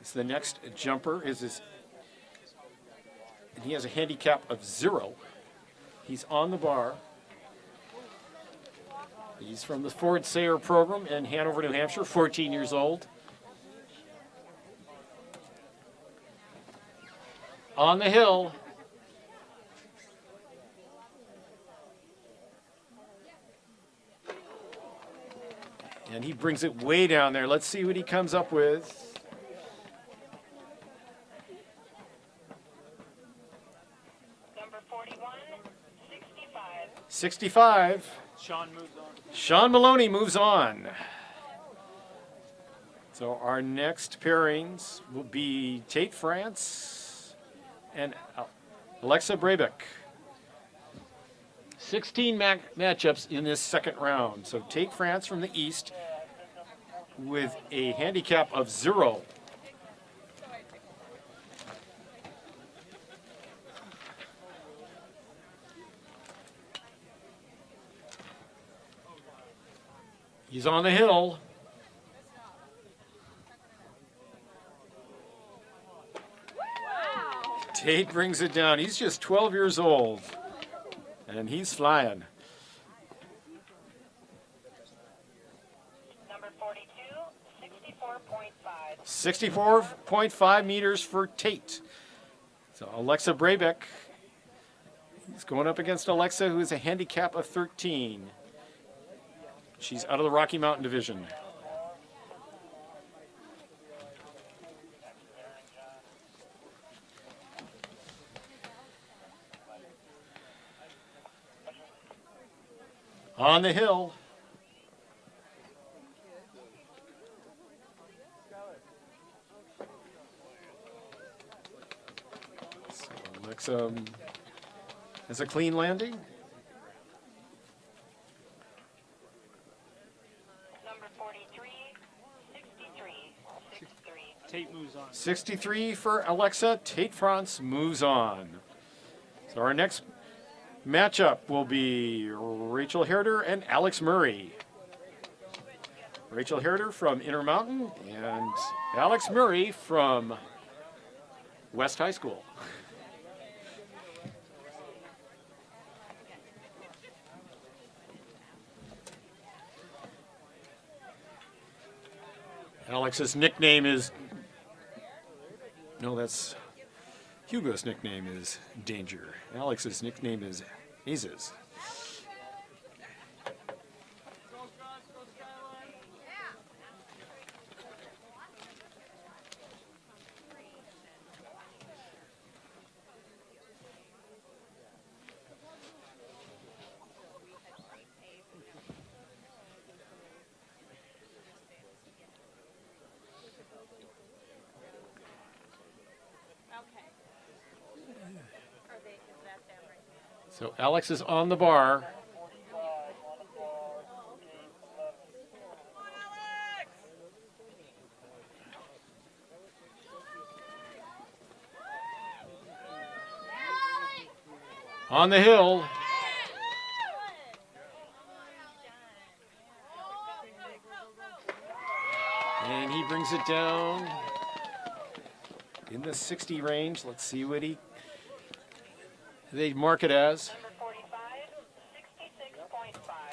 is the next jumper. And he has a handicap of 0. He's on the bar. He's from the Ford Sayer program in Hanover, New Hampshire, 14 years old. On the hill. And he brings it way down there. Let's see what he comes up with. Number 41, 65. 65. Sean moves on. Sean Maloney moves on. So our next pairings will be Tate France and Alexa Brabeck. 16 matchups in this second round. So Tate France from the East with a handicap of 0. He's on the hill. Tate brings it down. He's just 12 years old. And he's flying. Number 42, 64.5. 64.5 meters for Tate. So Alexa Brabeck. He's going up against Alexa, who has a handicap of 13. She's out of the Rocky Mountain Division. On the hill. So Alexa has a clean landing. Number 43, 63. 63. Tate moves on. 63 for Alexa. Tate France moves on. So our next matchup will be Rachel Herder and Alex Murray. Rachel Herder from Intermountain and Alex Murray from West High School. Alex's nickname is, no, that's Hugo's nickname is Danger. Alex's nickname is Aces. So Alex is on the bar. On the hill. And he brings it down in the 60 range. Let's see what they mark it as.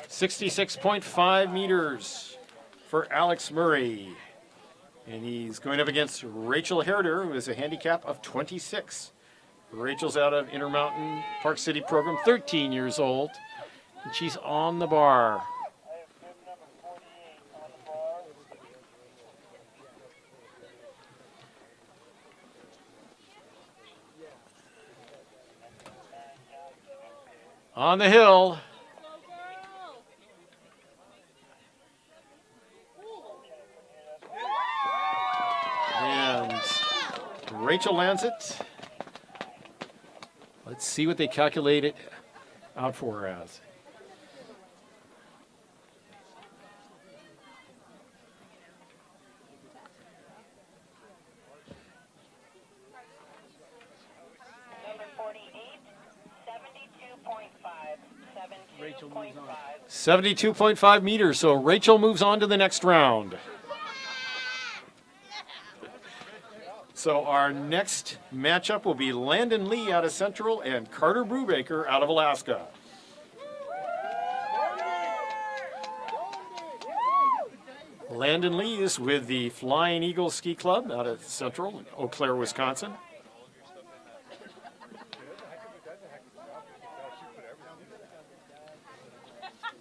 66.5 meters for Alex Murray. And he's going up against Rachel Herder, who has a handicap of 26. Rachel's out of Intermountain Park City program, 13 years old. And she's on the bar. On the hill. And Rachel lands it. Let's see what they calculate it out for her as. Number 48, 72.5. Rachel moves on. 72.5 meters, so Rachel moves on to the next round. So our next matchup will be Landon Lee out of Central and Carter Brubaker out of Alaska. Landon Lee is with the Flying Eagle Ski Club out of Central in Eau Claire, Wisconsin.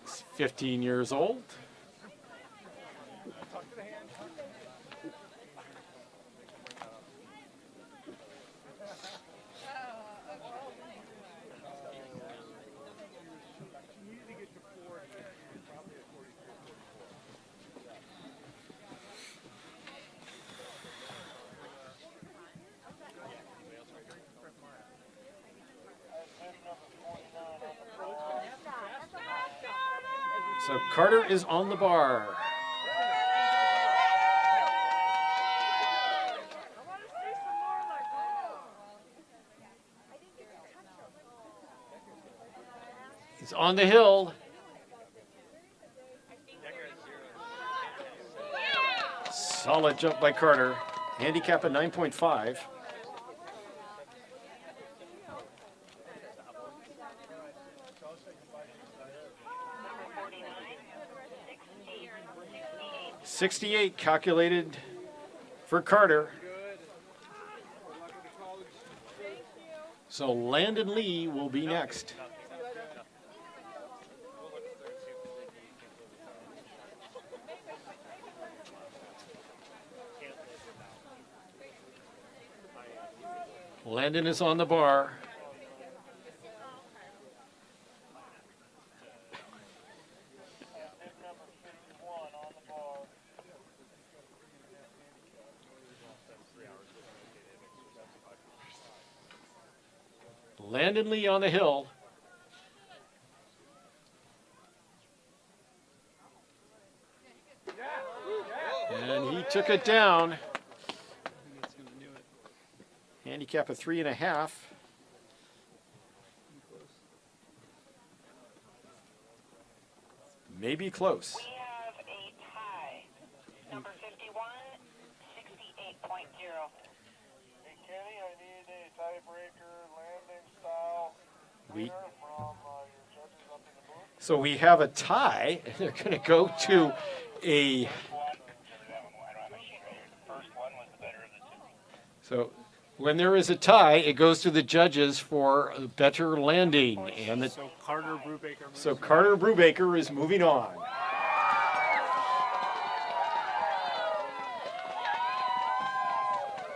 He's 15 years old. So Carter is on the bar. He's on the hill. Solid jump by Carter. Handicap at 9.5. .68 calculated for Carter. So Landon Lee will be next. Landon is on the bar. Landon Lee on the hill. And he took it down. Handicap of 3.5. Maybe close. We have a tie. Number 51, 68.0. Hey, Kenny, I need a tiebreaker landing style winner from your judges up in the booth. So we have a tie, and they're going to go to a So when there is a tie, it goes to the judges for a better landing. And So Carter Brubaker. so Carter Brubaker is moving on.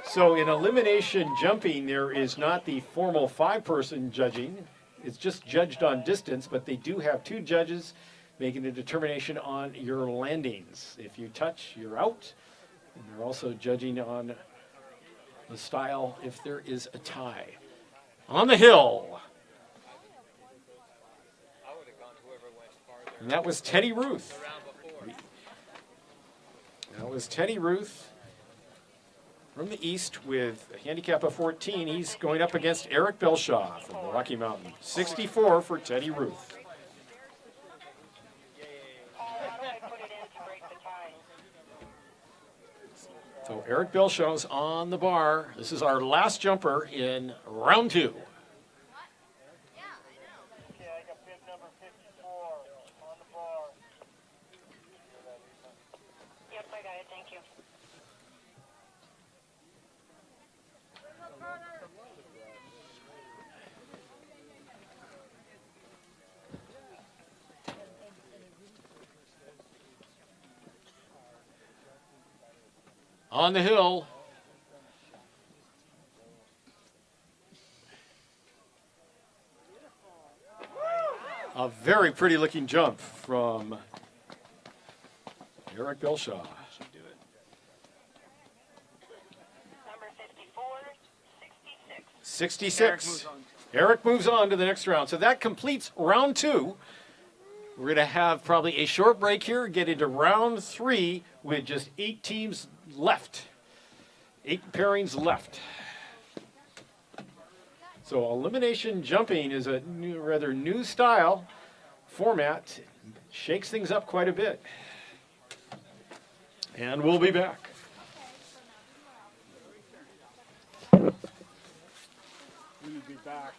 So in elimination jumping, there is not the formal 5-person judging. It's just judged on distance, but they do have 2 judges making a determination on your landings. If you touch, you're out. And they're also judging on the style if there is a tie. On the hill. And that was Teddy Ruth. That was Teddy Ruth from the east with a handicap of 14. He's going up against Eric Belshaw from the Rocky Mountain. 64 for Teddy Ruth. So Eric Belshaw's on the bar. This is our last jumper in round 2. Okay, I got bib number 54 on the bar. Yep, I got it. Thank you. On the hill. A very pretty looking jump from Eric Belshaw. Number 54, 66. 66. Eric moves on to the next round. So that completes round 2. We're going to have probably a short break here, get into round 3 with just 8 teams left. 8 pairings left. So elimination jumping is a rather new style format. Shakes things up quite a bit. And we'll be back. We will be back.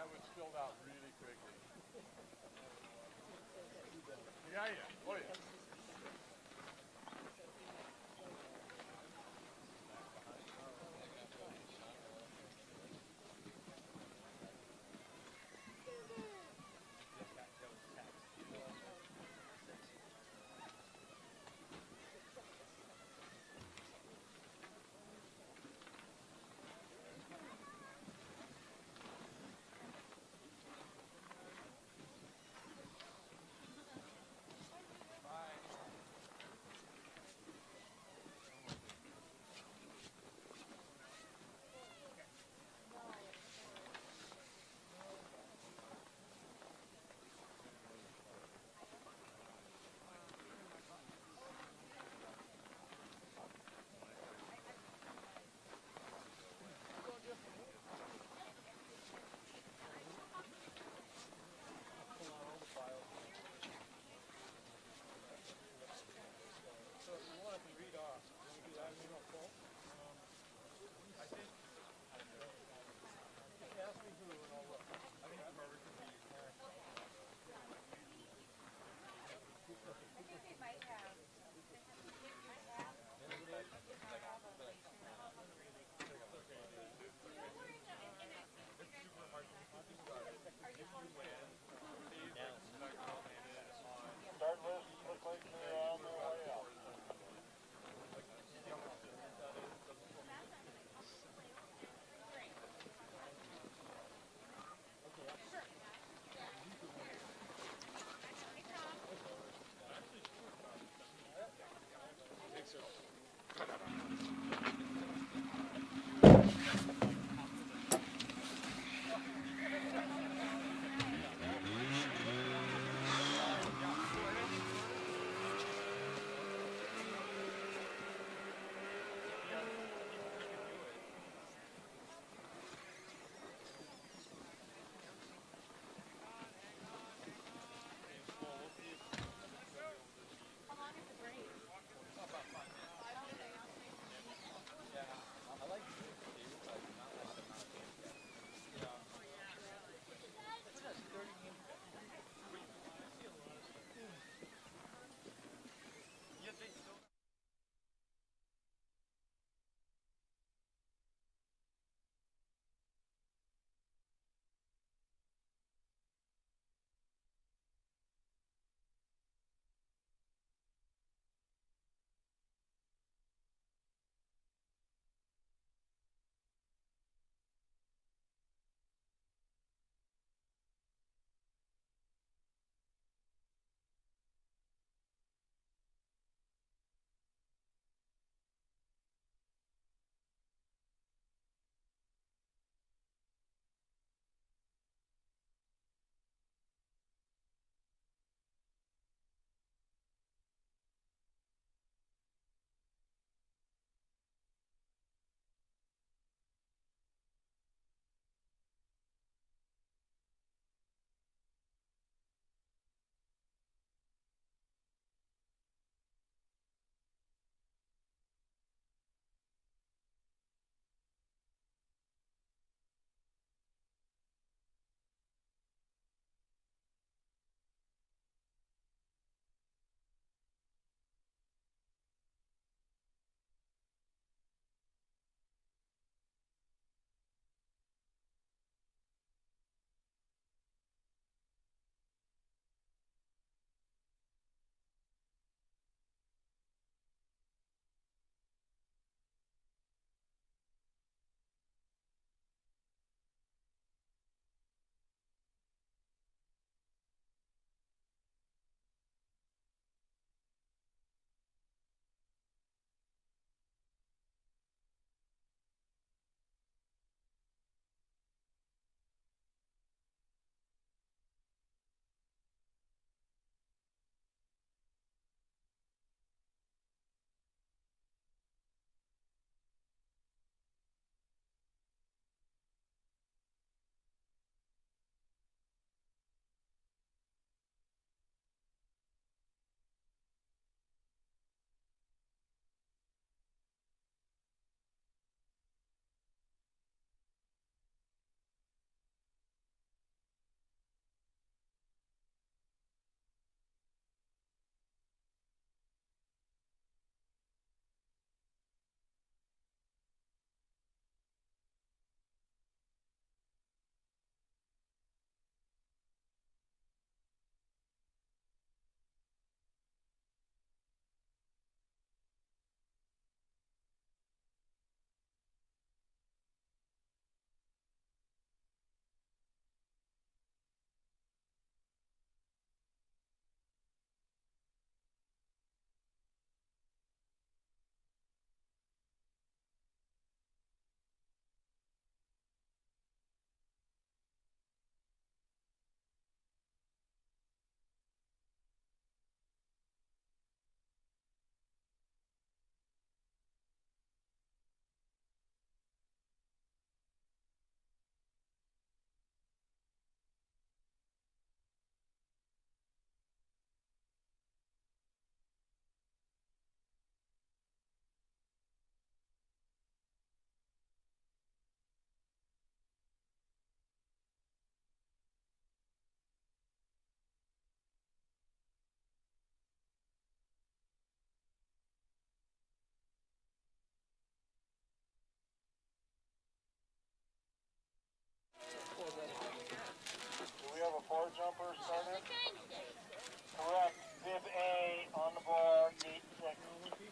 That was filled out really quickly. Yeah, yeah. Oh, yeah.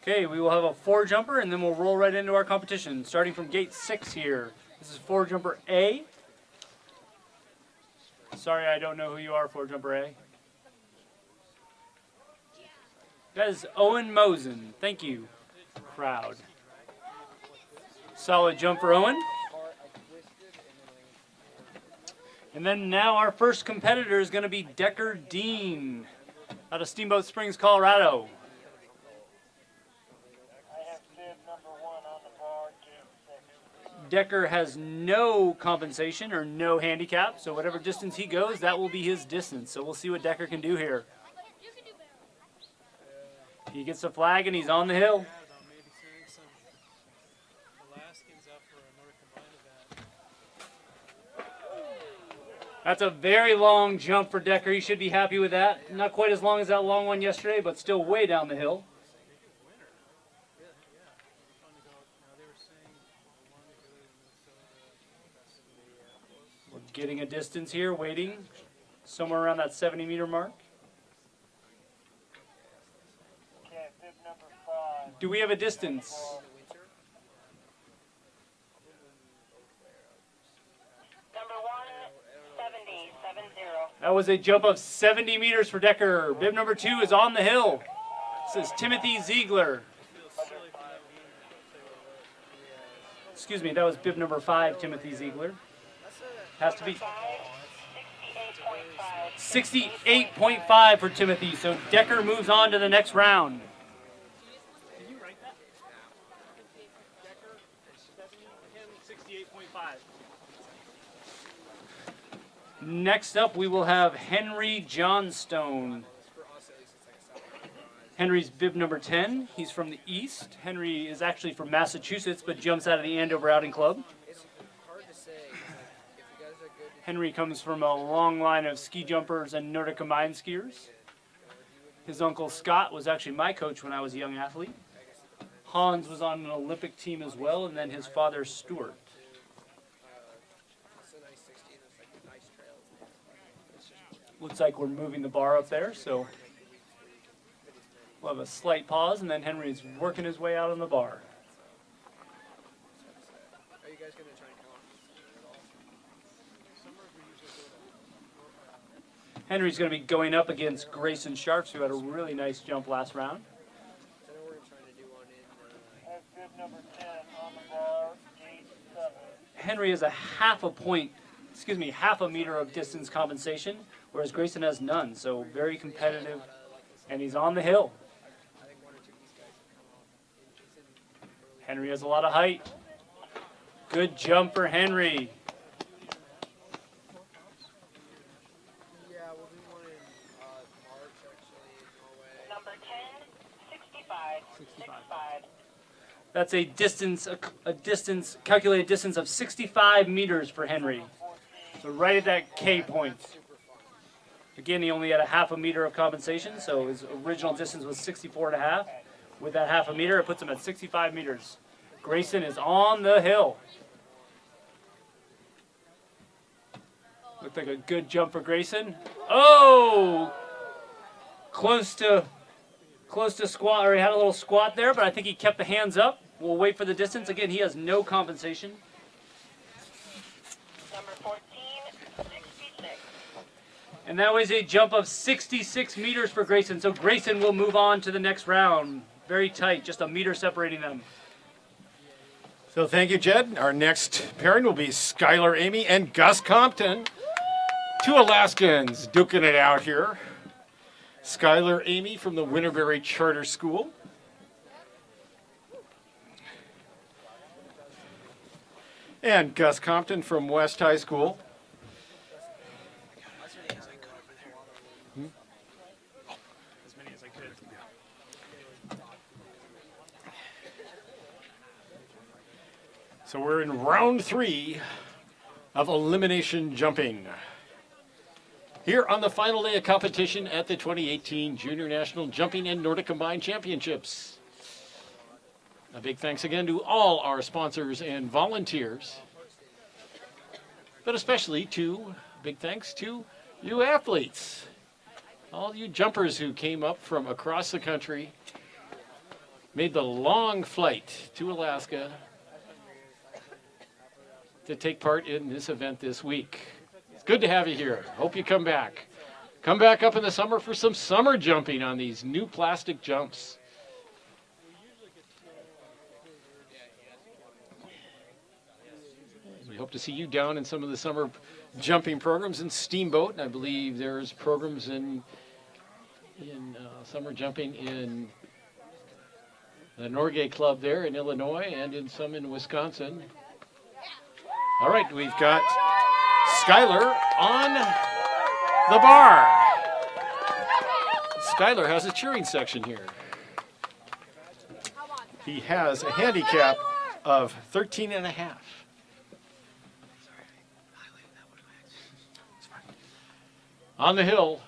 Okay, we will have a 4-jumper and then we'll roll right into our competition. Starting from gate 6 here. This is 4-jumper A. Sorry, I don't know who you are, 4-jumper A. That is Owen Mosen. Thank you, crowd. Solid jump for Owen. And then now our first competitor is going to be Decker Dean out of Steamboat Springs, Colorado. I have bib number 1 on the bar, gate 6. Decker has no compensation or no handicap, so whatever distance he goes, that will be his distance. So we'll see what Decker can do here. He gets the flag and he's on the hill. Maybe seeing some Alaskans up for a Nordic Combined event. That's a very long jump for Decker. He should be happy with that. Not quite as long as that long one yesterday, but still way down the hill. We're getting a distance here, waiting somewhere around that 70-meter mark. Okay, bib number 5. Do we have a distance? Number 170, 70. That was a jump of 70 meters for Decker. Bib number 2 is on the hill. This is Timothy Ziegler. Excuse me, that was bib number 5, Timothy Ziegler. Has to be 68.5 for Timothy. So Decker moves on to the next round. Can you write that? Decker, 68.5. Next up, we will have Henry Johnstone. Henry's bib number 10. He's from the East. Henry is actually from Massachusetts, but jumps out of the Andover Outing Club. Henry comes from a long line of ski jumpers and Nordic Combined skiers. His uncle Scott was actually my coach when I was a young athlete. Hans was on an Olympic team as well, and then his father Stuart. Looks like we're moving the bar up there, so we'll have a slight pause, and then Henry's working his way out on the bar. Are you guys going to try and come on? Henry's going to be going up against Grayson Sharps, who had a really nice jump last round. I know we're trying to do one in. I have bib number 10 on the bar, gate 7. Henry has a half a meter of distance compensation, whereas Grayson has none, so very competitive, and he's on the hill. Henry has a lot of height. Good jump for Henry. Yeah, we'll do one in March, actually, in Norway. Number 10, 65. 65. That's a calculated distance of 65 meters for Henry. So right at that K point. Again, he only had a half a meter of compensation, so his original distance was 64.5. With that half a meter, it puts him at 65 meters. Grayson is on the hill. Looked like a good jump for Grayson. Oh! Close to squat, or he had a little squat there, but I think he kept the hands up. We'll wait for the distance. Again, he has no compensation. Number 14, 66. And that was a jump of 66 meters for Grayson. So Grayson will move on to the next round. Very tight, just a meter separating them. So thank you, Jed. Our next pairing will be Skylar Amy and Gus Compton. 2 Alaskans duking it out here. Skylar Amy from the Winterberry Charter School. And Gus Compton from West High School. As many as I could over there. As many as I could. So we're in round 3 of elimination jumping. Here on the final day of competition at the 2018 Junior National Jumping and Nordic Combined Championships. A big thanks again to all our sponsors and volunteers, but especially big thanks to you athletes, all you jumpers who came up from across the country made the long flight to Alaska to take part in this event this week. It's good to have you here. Hope you come back. Come back up in the summer for some summer jumping on these new plastic jumps. We hope to see you down in some of the summer jumping programs in Steamboat, and I believe there's programs in summer jumping in the Norgay Club there in Illinois and in some in Wisconsin. All right, we've got Skylar on the bar. Skylar has a cheering section here. He has a handicap of 13 and a half. On the hill.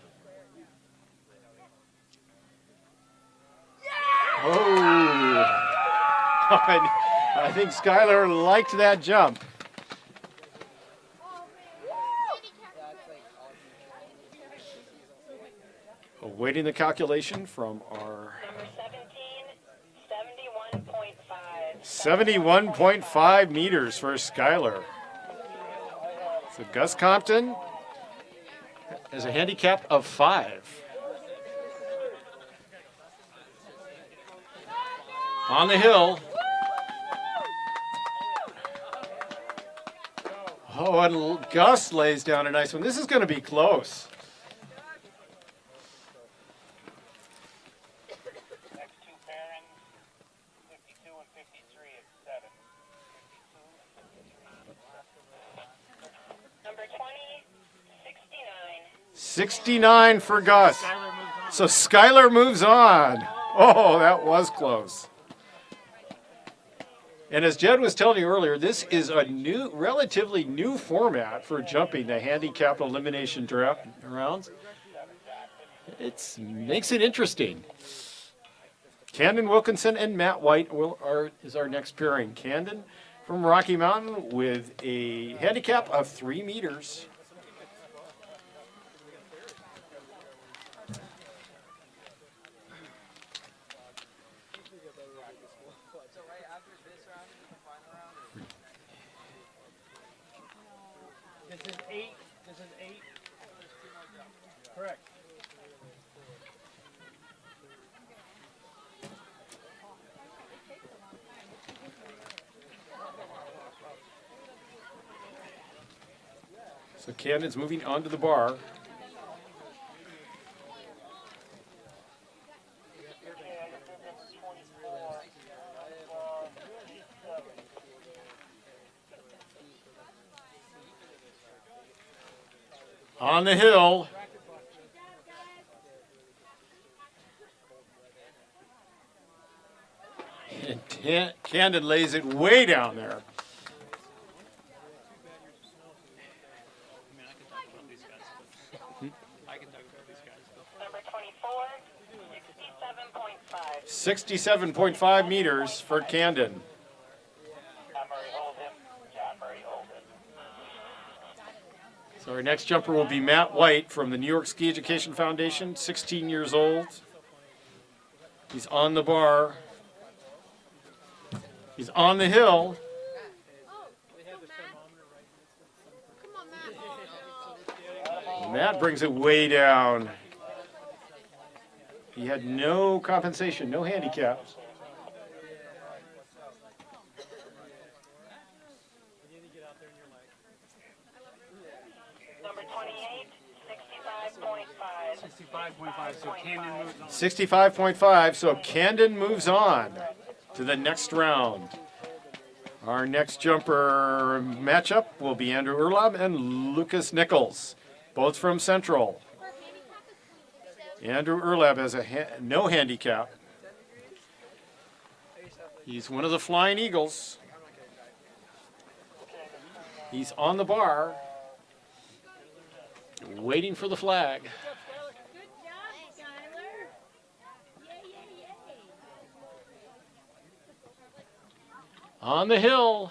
Oh, I think Skylar liked that jump. Awaiting the calculation from our Number 17, 71.5. 71.5 meters for Skylar. So Gus Compton has a handicap of 5. On the hill. Oh, and Gus lays down a nice one. This is going to be close. Next two pairings, 52 and 53 at 7. 52, number 20, 69. 69 for Gus. So Skylar moves on. Oh, that was close. And as Jed was telling you earlier, this is a new, relatively new format for jumping the handicap elimination draft rounds. It makes it interesting. Camden Wilkinson and Matt White is our next pairing. Camden from Rocky Mountain with a handicap of 3 meters. This is 8. This is 8. Correct. So Camden's moving onto the bar. On the hill. And Camden lays it way down there. Number 24, 67.5. 67.5 meters for Camden. John Murray, hold him. John Murray, hold him. So our next jumper will be Matt White from the New York Ski Education Foundation, 16 years old. He's on the bar. He's on the hill. Matt brings it way down. He had no compensation, no handicaps. Number 28, 65.5. 65.5, so Camden moves on. 65.5, so Camden moves on to the next round. Our next jumper matchup will be Andrew Urlaub and Lucas Nichols, both from Central. Andrew Urlaub has no handicap. He's one of the Flying Eagles. He's on the bar, waiting for the flag. Good job, Skylar. Yay, yay, yay. On the hill.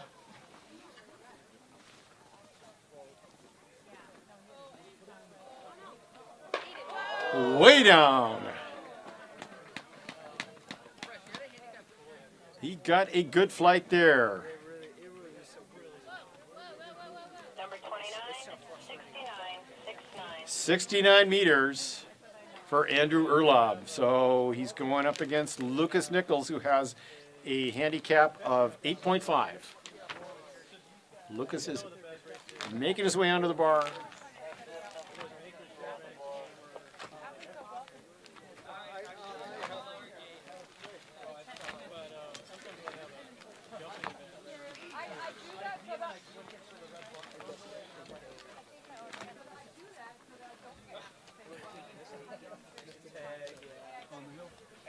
Way down. He got a good flight there. Number 29, 69, 69 meters for Andrew Urlaub. So he's going up against Lucas Nichols, who has a handicap of 8.5. Lucas is making his way onto the bar.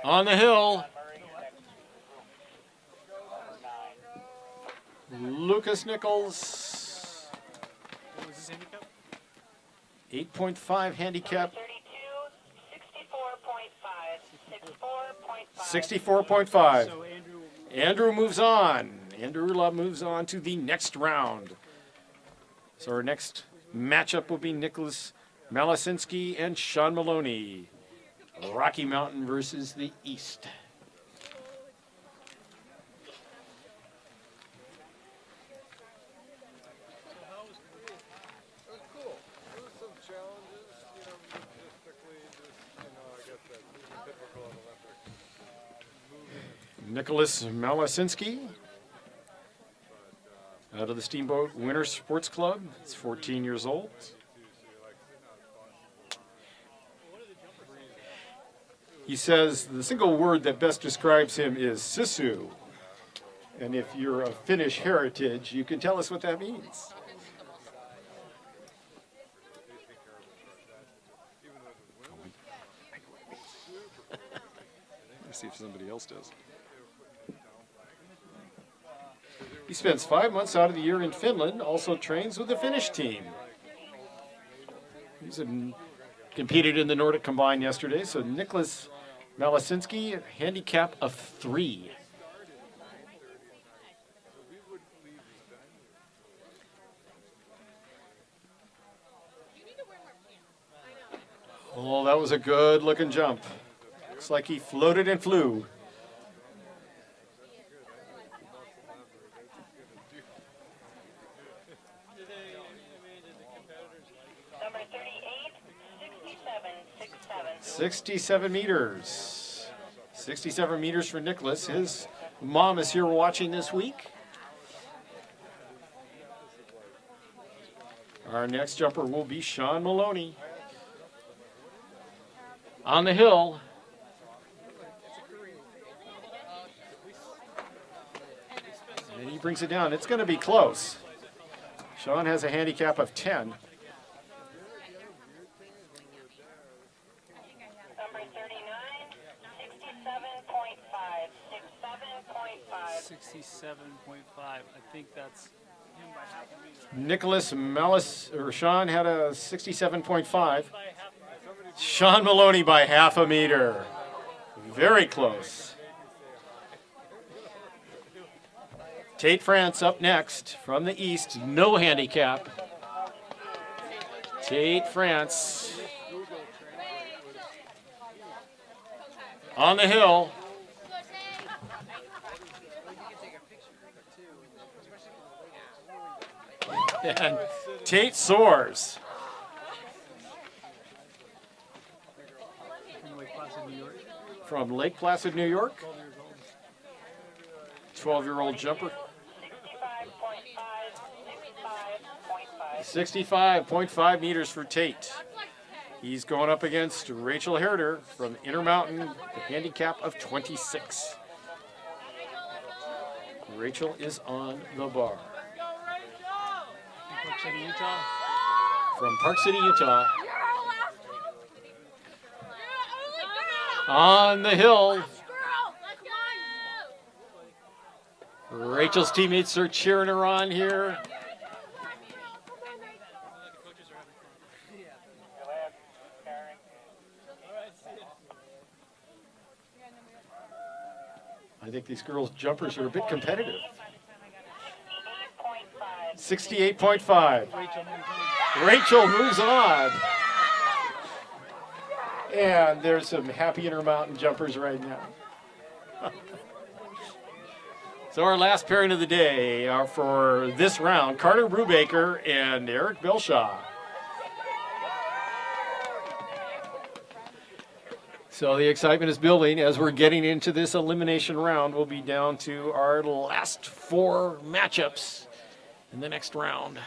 On the hill, Lucas Nichols, What was his handicap? 8.5 handicap, 64.5. So Andrew moves on. Andrew Urlaub moves on to the next round. So our next matchup will be Nicholas Malasinski and Sean Maloney. Rocky Mountain versus the East. It was cool. There was some challenges, logistically, I guess that's typical of Olympics. Nicholas Malasinski out of the Steamboat Winter Sports Club. He's 14 years old. He says the single word that best describes him is Sisu. And if you're of Finnish heritage, you can tell us what that means. Let's see if somebody else does. He spends 5 months out of the year in Finland, also trains with the Finnish team. He's competed in the Nordic Combine yesterday, so Nicholas Malasinski, handicap of 3. Oh, that was a good looking jump. Looks like he floated and flew. Number 38, 67, 67 meters. 67 meters for Nicholas. His mom is here watching this week. Our next jumper will be Sean Maloney. On the hill. And he brings it down. It's going to be close. Sean has a handicap of 10. Number 39, 67.5, 67.5. I think that's him by half a meter. Nicholas Sean had a 67.5. Sean Maloney by half a meter. Very close. Tate France up next from the East. No handicap. Tate France. On the hill. And Tate soars. From Lake Placid, New York. 12-year-old jumper. 65.5 meters for Tate. He's going up against Rachel Herder from Intermountain, the handicap of 26. Rachel is on the bar. Park City, Utah. From Park City, Utah. On the hill. Rachel's teammates are cheering her on here. I think these girls' jumpers are a bit competitive. 68.5. Rachel moves on. And there's some happy Intermountain jumpers right now. So our last pairing of the day are for this round, Carter Brubaker and Eric Bilshaw. So the excitement is building as we're getting into this elimination round. We'll be down to our last 4 matchups in the next round.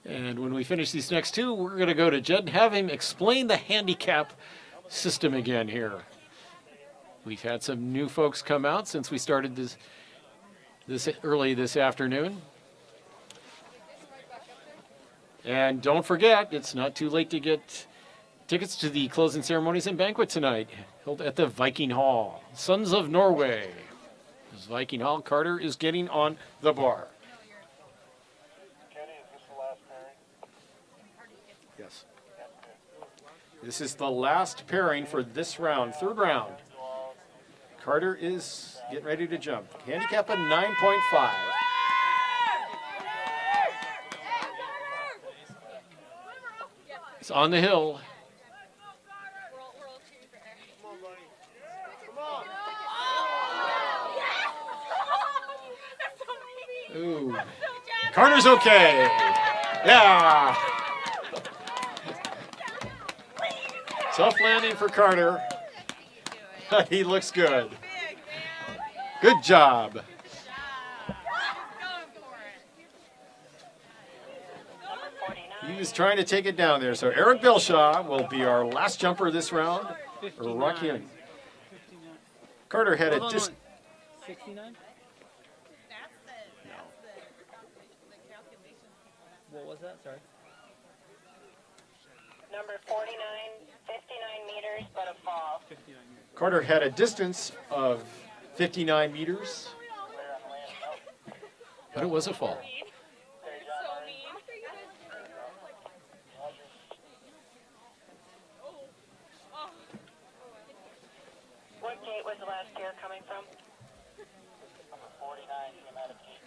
And when we finish these next 2, we're going to go to Jed and have him explain the handicap system again here. We've had some new folks come out since we started this early this afternoon. And don't forget, it's not too late to get tickets to the closing ceremonies and banquet tonight, held at the Viking Hall. Sons of Norway. This Viking Hall, Carter is getting on the bar. Yes. This is the last pairing for this round, 3rd round. Carter is getting ready to jump. Handicap a 9.5. It's on the hill. Ooh. Carter's okay. Yeah. Tough landing for Carter. He looks good. Good job. He was trying to take it down there. So Eric Bilshaw will be our last jumper this round. Rock in. Carter had a 69? What was that? Sorry. Number 49, 59 meters, but a fall. Carter had a distance of 59 meters, but it was a fall. What gate was the last gear coming from? Number 49 came out of gate.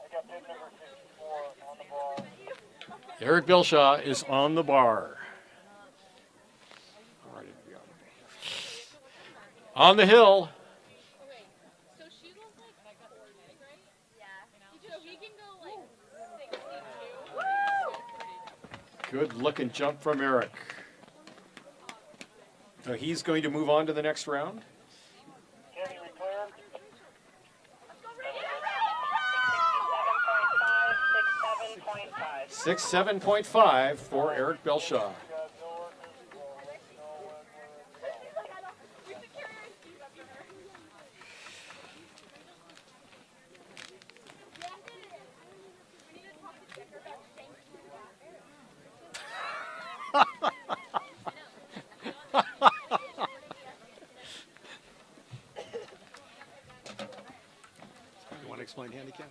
I got bid number 54 on the ball. Eric Bilshaw is on the bar. On the hill. Okay, so she goes like automatic, right? Yeah. So he can go like 62. Good looking jump from Eric. So he's going to move on to the next round. Kenny, we clear? 67.5, 6.7.5 for Eric Bilshaw. You want to explain handicap?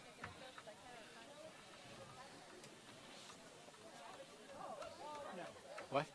What?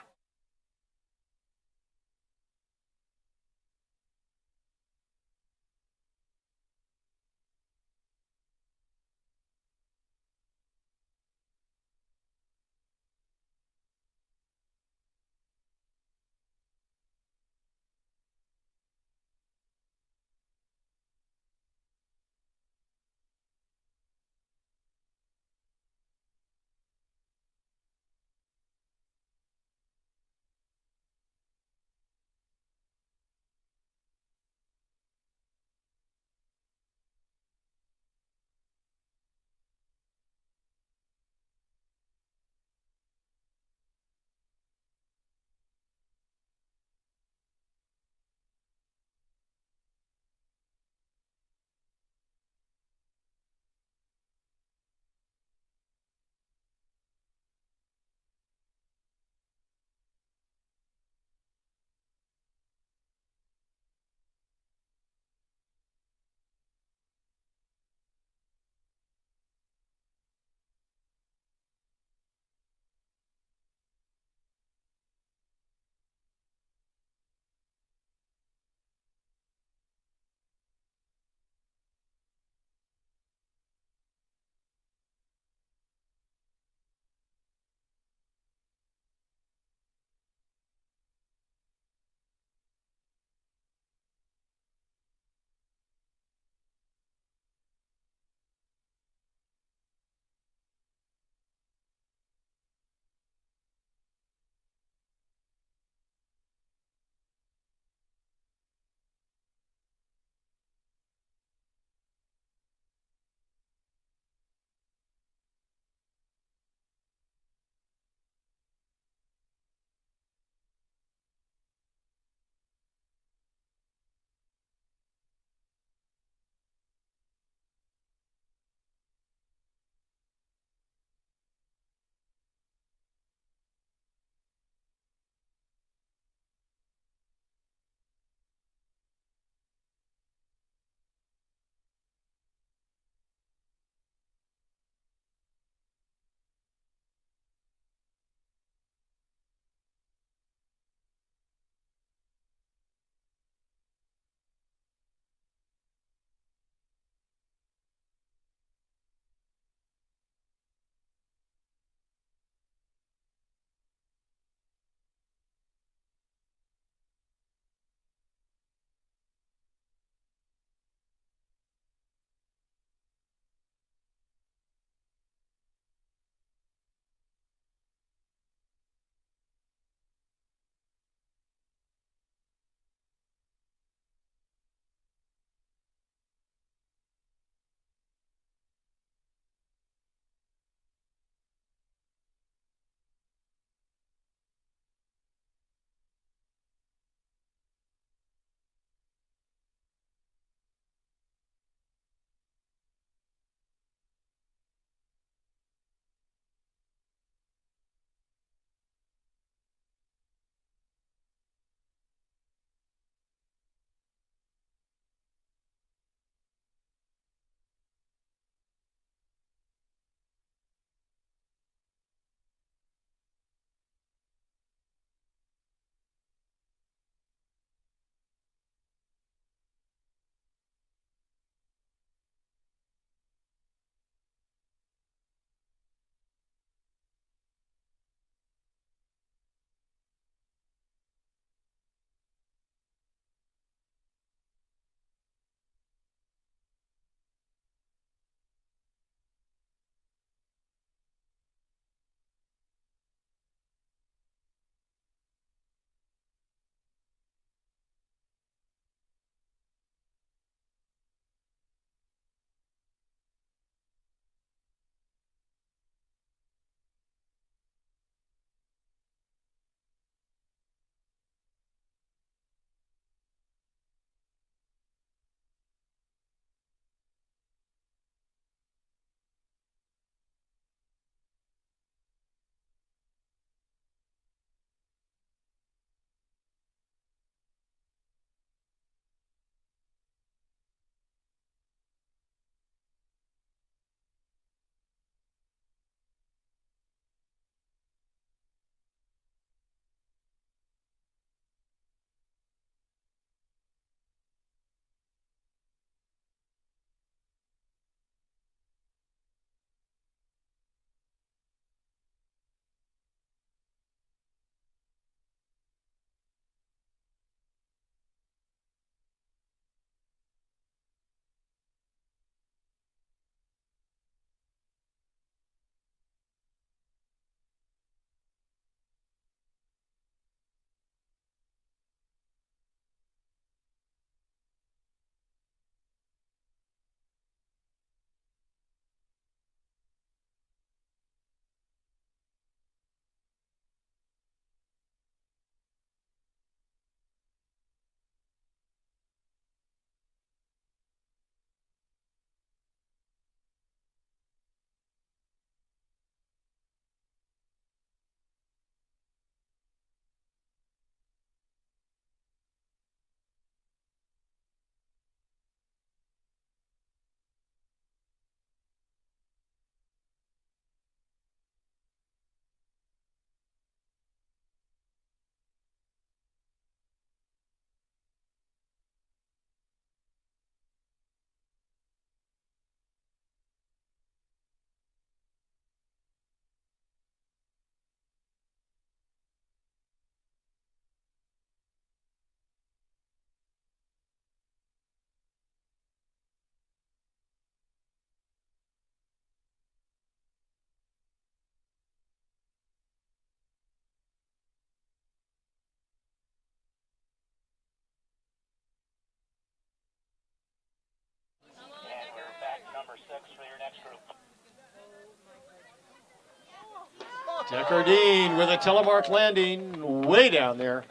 Deckardine with a telemark landing way down there.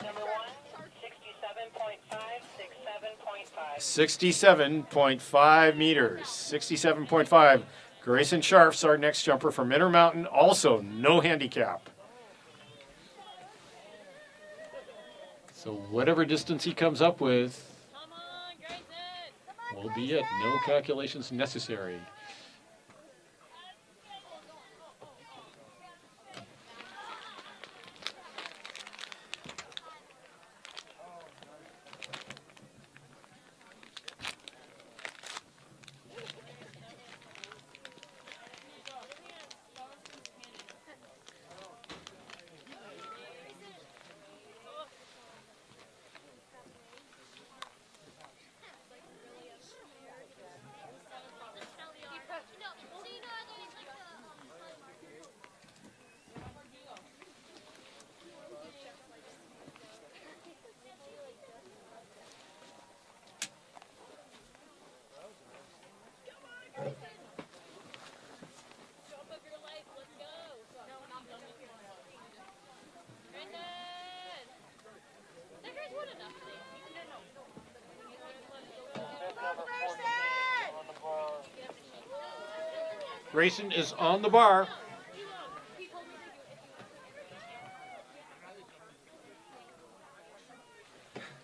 Number 1, 67.5, 67.5. 67.5 meters. 67.5. Grayson Scharf's our next jumper from Intermountain. Also, no handicap. So whatever distance he comes up with will be it. No calculations necessary. Grayson is on the bar.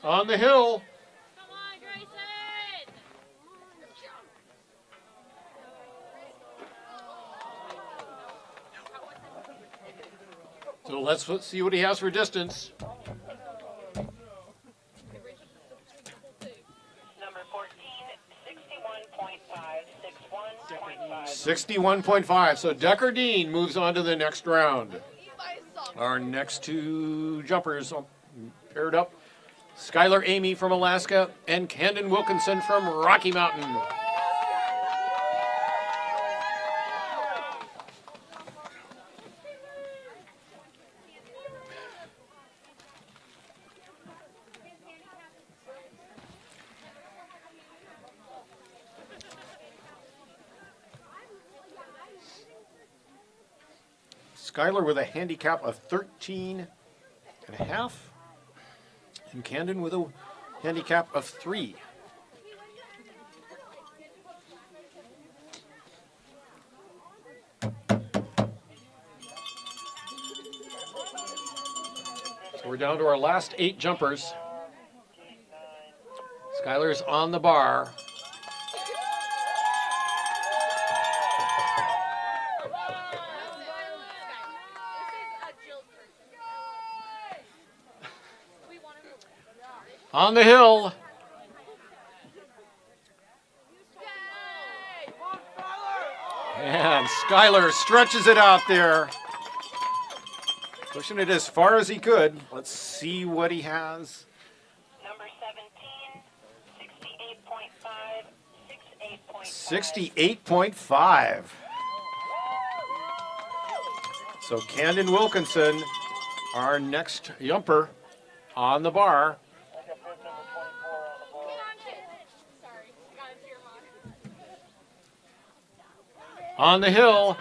On the hill. Come on, Grayson! So let's see what he has for distance. Number 14, 61.5, 61.5. So Deckardine moves on to the next round. Our next two jumpers paired up. Skylar Amy from Alaska and Camden Wilkinson from Rocky Mountain. Skylar with a handicap of 13 and a half. And Camden with a handicap of 3. So we're down to our last 8 jumpers. Skylar's on the bar. On the hill. And Skylar stretches it out there. Pushing it as far as he could. Let's see what he has. Number 17, 68.5, 68.5. So Camden Wilkinson, our next jumper on the bar. On the hill.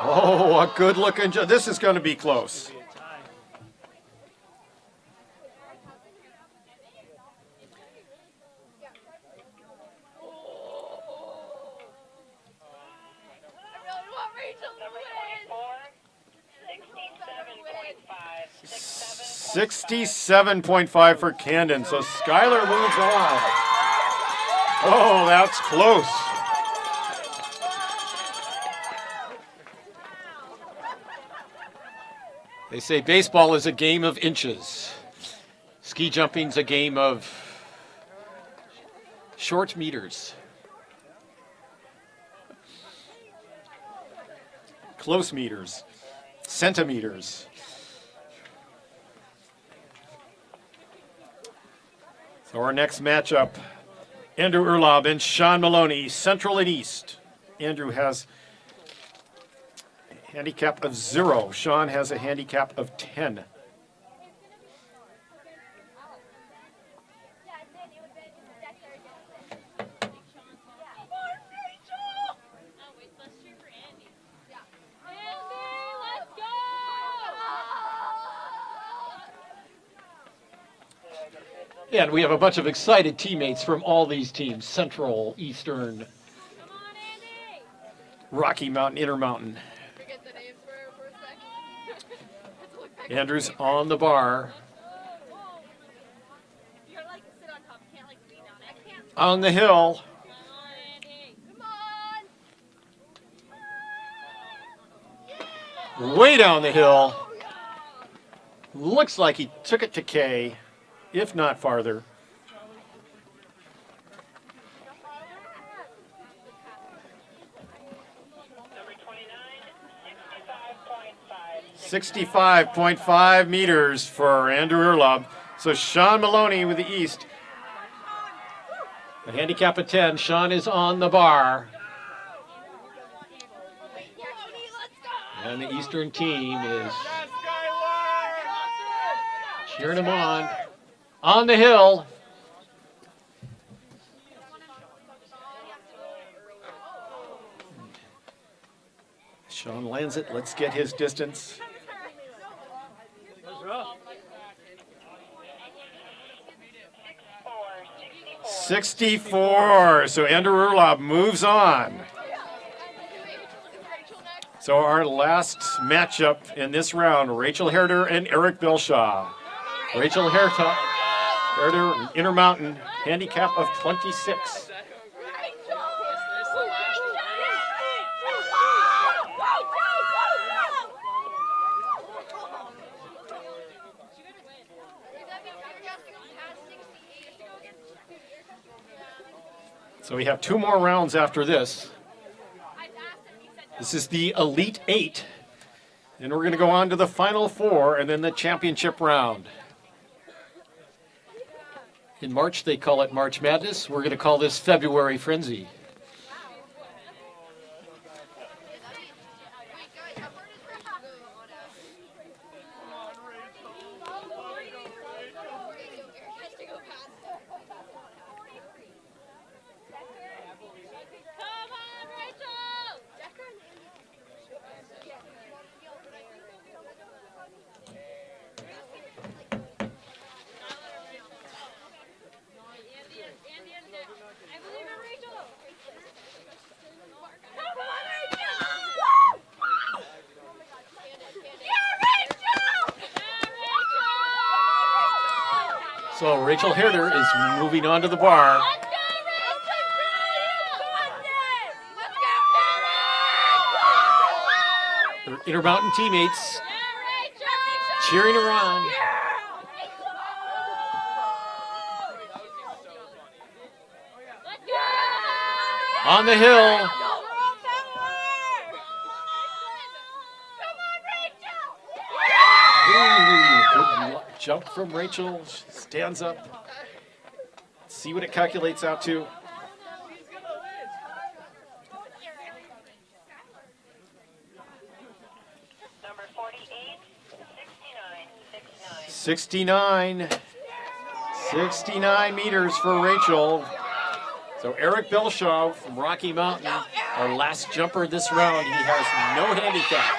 Oh, a good looking jump. This is going to be close. number 67.5 for Camden. So Skylar moves on. Oh, that's close. They say baseball is a game of inches. Ski jumping's a game of short meters. Close meters. Centimeters. So our next matchup, Andrew Urlaub and Sean Maloney, Central and East. Andrew has a handicap of 0. Sean has a handicap of 10. And we have a bunch of excited teammates from all these teams, Central, Eastern, Rocky Mountain, Intermountain. Forget the names for a second. Let's look back. Andrew's on the bar. You gotta like sit on top. You can't like lean on it. I can't. On the hill. Come on. Way down the hill. Looks like he took it to K, if not farther. Number 29, 65.5. 65.5 meters for Andrew Urlaub. So Sean Maloney with the East. A handicap of 10. Sean is on the bar. And the Eastern team is cheering him on. On the hill. Sean lands it. Let's get his distance. 64. So Andrew Urlaub moves on. So our last matchup in this round, Rachel Herder and Eric Belshaw. Rachel Herder, Intermountain, handicap of 26. So we have 2 more rounds after this. This is the Elite 8. And we're going to go on to the Final 4 and then the championship round. In March, they call it March Madness. We're going to call this February Frenzy. So Rachel Herder is moving on to the bar. Her Intermountain teammates cheering her on. On the hill. Ooh, good jump from Rachel. She stands up. See what it calculates out to. Number 48, 69, 69 meters for Rachel. So Eric Belshaw from Rocky Mountain, our last jumper this round. He has no handicap.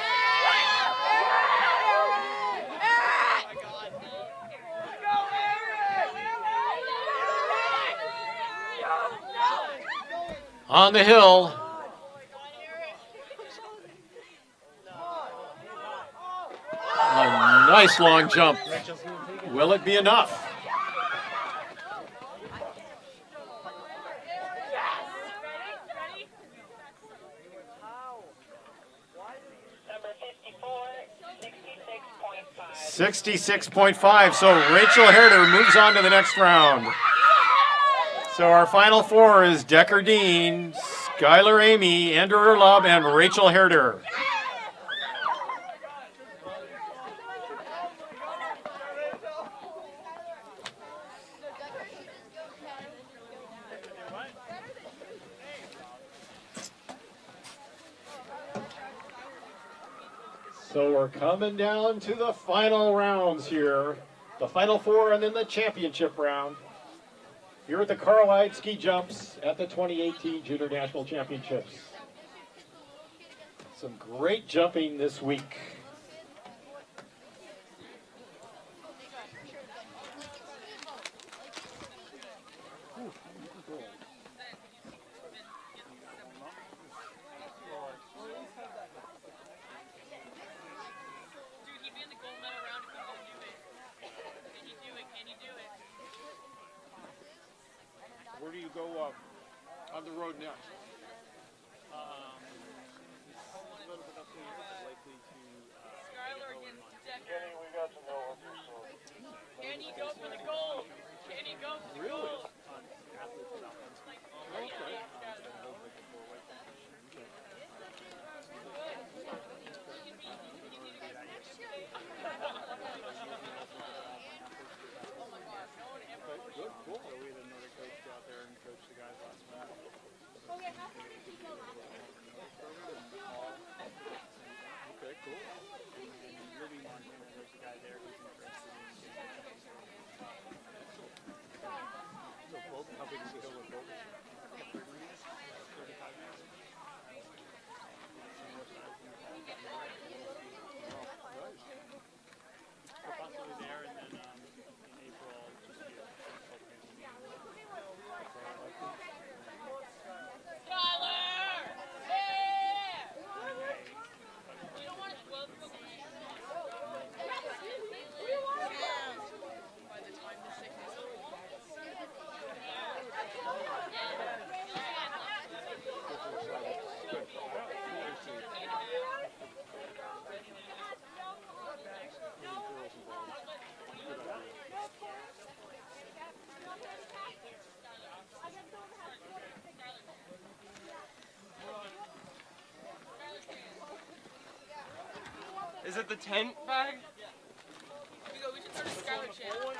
On the hill. A nice long jump. Will it be enough? number 54, 66.5. 66.5. So Rachel Herder moves on to the next round. So our final 4 is Decker Dean, Skylar Amy, Andrew Urlaub, and Rachel Herder. So we're coming down to the final rounds here. The final 4 and then the championship round. Here at the Carlide Ski Jumps at the 2018 Junior National Championships. Some great jumping this week. you go on the road next? A little bit up here, likely to. Skylar against Decker. Kenny, we got to know what you're so. Can he go for the goal? Can he go for the goal? Good, cool. So we had another coach go out there and coach the guys last minute. Okay, cool. And Libby Montana, there's a guy there who's interested in getting So both, how big is the hill with both? 30 minutes? 35 minutes? So possibly there, and then in April, I'll just be a Skylar! Yeah! You don't want to glove real quick? By the time the sickness is Is it the tent bag? we should start a Skylar channel.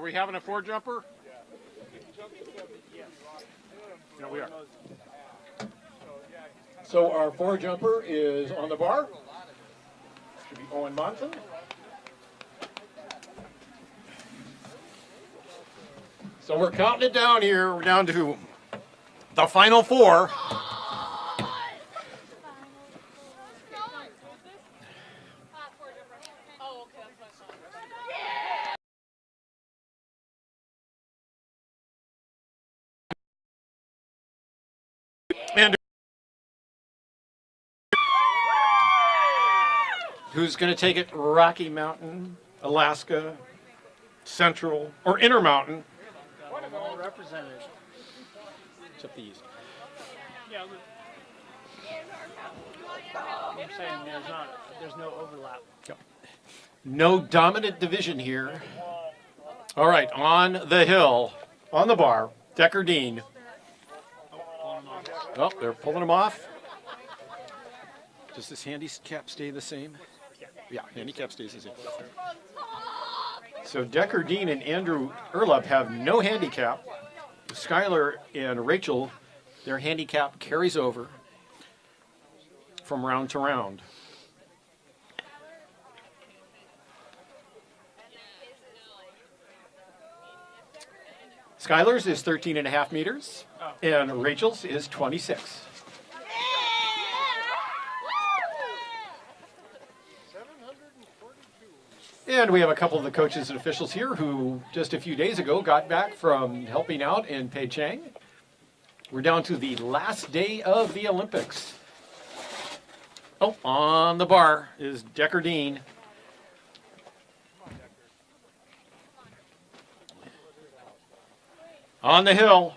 we having a 4 jumper? Yeah, we are. So our 4 jumper is on the bar. Should be Owen Monson. So we're counting it down here. We're down to the final 4. And who's going to take it? Rocky Mountain, Alaska, Central, or Intermountain? Well represented. Except the East. Yeah, I'm saying there's no overlap. No dominant division here. All right, on the hill, on the bar, Decker Dean. Oh, they're pulling him off. Does this handicap stay the same? Yeah, handicap stays the same. So Decker Dean and Andrew Erlup have no handicap. Skylar and Rachel, their handicap carries over from round to round. Skylar's is 13.5 meters, and Rachel's is 26. And we have a couple of the coaches and officials here who just a few days ago got back from helping out in Peichang. We're down to the last day of the Olympics. Oh, on the bar is Decker Dean. On the hill.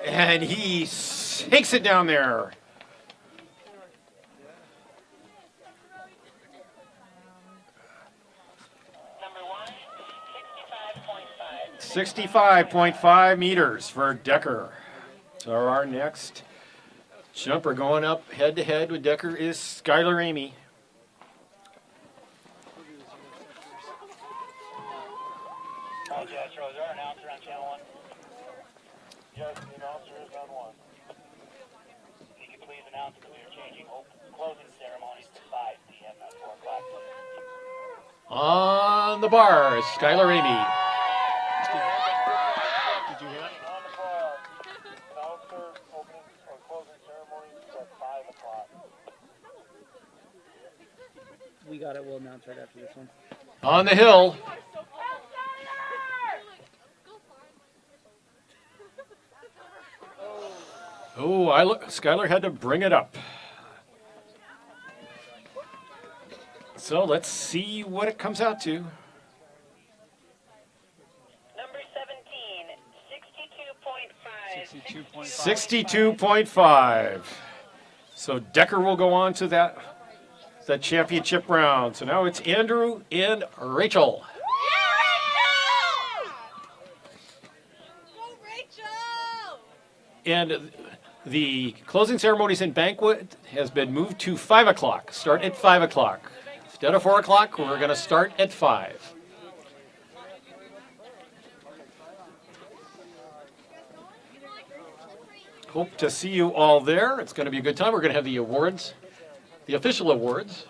And he sinks it down there. Number 1, 65.5. 65.5 meters for Decker. So our next jumper going up head to head with Decker is Skylar Amy. Yes, sir. Is there an announcer on channel 1? Yes, the announcer is on 1. If you could please announce that we are changing closing ceremonies to 5 p.m. at 4 o'clock. On the bar is Skylar Amy. Did you hear that? On the bar, announcer opening or closing ceremonies at 5 o'clock. We got it. We'll announce right after this one. On the hill. Oh, Skylar had to bring it up. So let's see what it comes out to. Number 17, 62.5. 62.5. So Decker will go on to that championship round. So now it's Andrew and Rachel. And the closing ceremonies and banquet has been moved to 5 o'clock. Start at 5 o'clock. Instead of 4 o'clock, we're going to start at 5. Hope to see you all there. It's going to be a good time. We're going to have the awards, the official awards.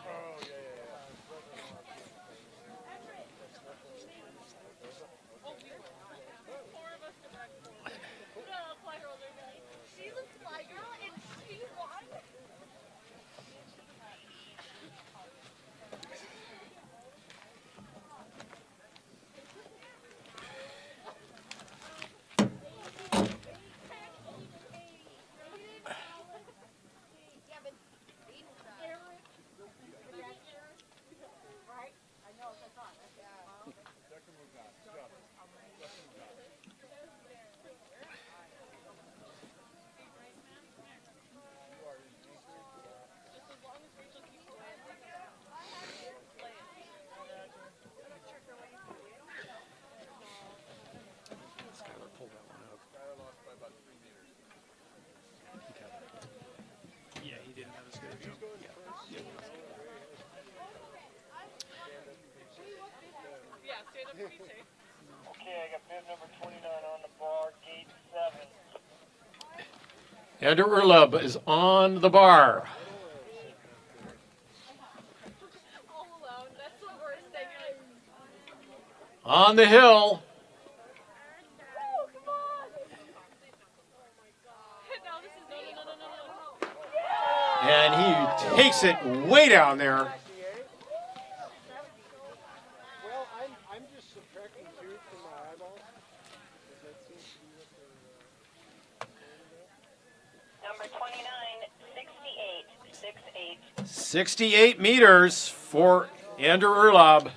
Okay, I got bib number 29 on the bar, gate 7. Andrew Urlaub is on the bar. All alone. That's the worst thing. On the hill. Oh, come on. No, this is no. And he takes it way down there. Well, I'm just subtracting 2 from my eyeballs. That seems to be what they're... Number 29, 68, 68. 68 meters for Andrew Urlaub.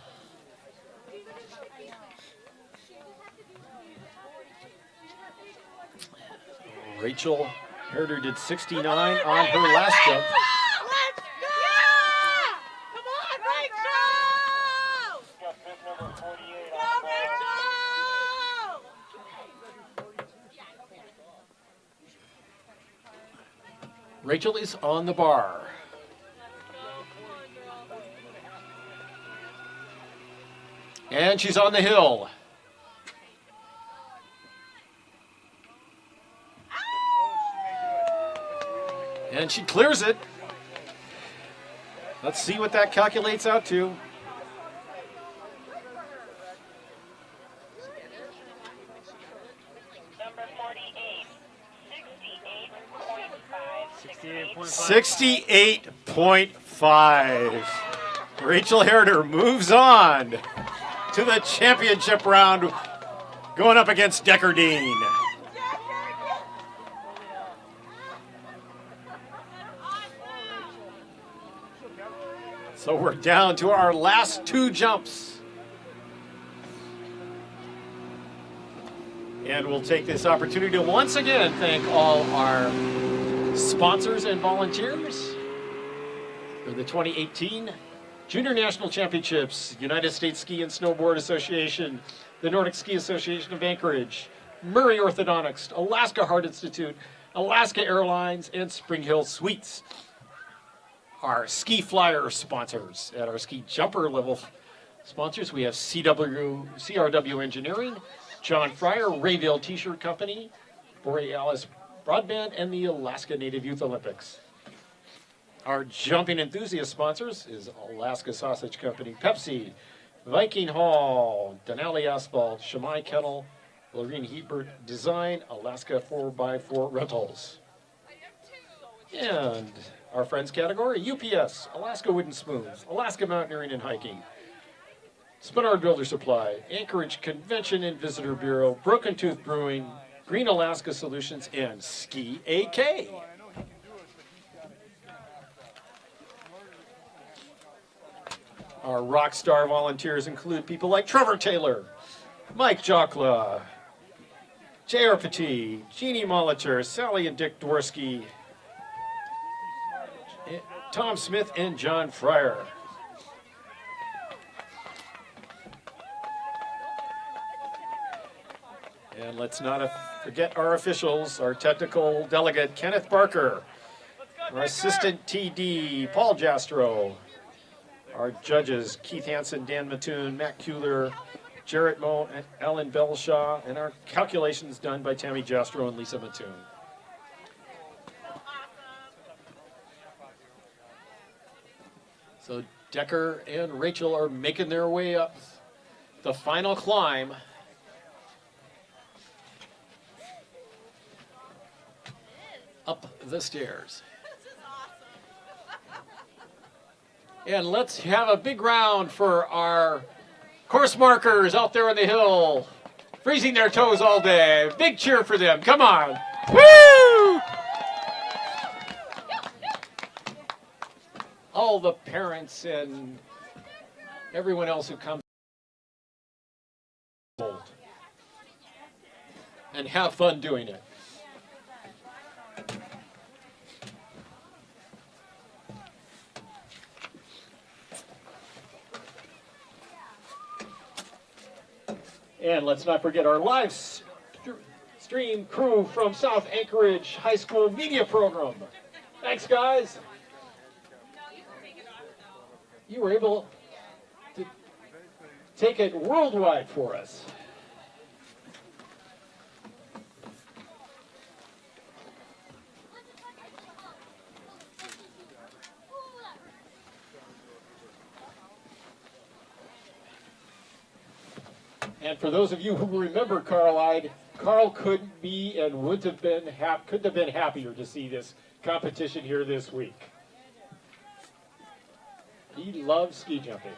Rachel Herder did 69 on her last jump. Let's go! Come on, Rachel! Got bib number 48 Go, on the bar. Rachel! Rachel is on the bar. And she's on the hill. And she clears it. Let's see what that calculates out to. Number 48, 68.5. 68.5. Rachel Herder moves on to the championship round, going up against Deckardine. So we're down to our last 2 jumps. And we'll take this opportunity to once again thank all our sponsors and volunteers for the 2018 Junior National Championships, United States Ski and Snowboard Association, the Nordic Ski Association of Anchorage, Murray Orthodontics, Alaska Heart Institute, Alaska Airlines, and Spring Hill Suites. Our ski flyer sponsors. At our ski jumper level sponsors, we have CRW Engineering, John Fryer, Rayville T-Shirt Company, Borealis Broadband, and the Alaska Native Youth Olympics. Our jumping enthusiast sponsors is Alaska Sausage Company, Pepsi, Viking Hall, Denali Asphalt, Shamai Kettle, Lorene Hebert Design, Alaska 4x4 Rentals. And our friends category, UPS, Alaska Wooden Spoons, Alaska Mountaineering and Hiking, Spenard Builder Supply, Anchorage Convention and Visitor Bureau, Broken Tooth Brewing, Green Alaska Solutions, and Ski AK. Our rock star volunteers include people like Trevor Taylor, Mike Jokla, J.R. Petit, Jeannie Molitor, Sally and Dick Dworsky, Tom Smith, and John Fryer. And let's not forget our officials, our technical delegate, Kenneth Barker, our assistant TD, Paul Jastro, our judges, Keith Hansen, Dan Mattoon, Matt Kuhler, Jarrett Moe, and Alan Belshaw, and our calculations done by Tammy Jastro and Lisa Mattoon. So Decker and Rachel are making their way up the final climb. Up the stairs. And let's have a big round for our course markers out there on the hill, freezing their toes all day. Big cheer for them. Come on. Woo! All the parents and everyone else who comes and have fun doing it. And let's not forget our live stream crew from South Anchorage High School Media Program. Thanks, guys. You were able to take it worldwide for us. And for those of you who remember Carl-Ide, Carl couldn't be and couldn't have been happier to see this competition here this week. He loves ski jumping.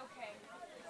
Okay.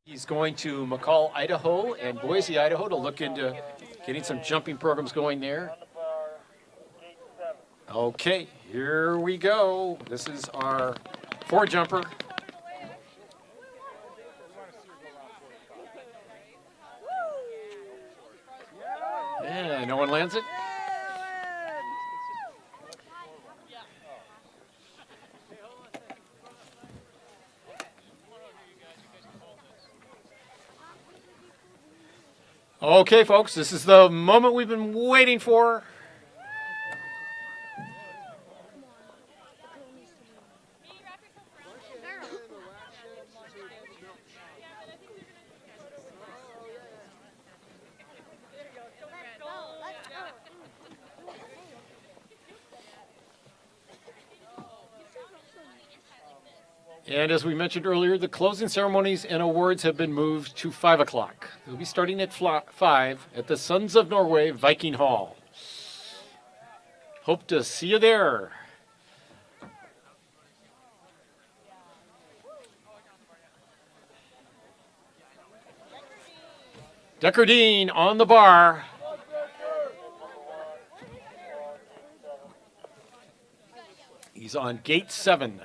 He's going to McCall, Idaho and Boise, Idaho to look into getting some jumping programs going there. Okay, here we go. This is our 4-jumper. Yeah, no one lands it. Okay, folks, this is the moment we've been waiting for. And as we mentioned earlier, the closing ceremonies and awards have been moved to 5 o'clock. They'll be starting at 5 at the Sons of Norway Viking Hall. Hope to see you there. Deckardine on the bar. He's on gate 7.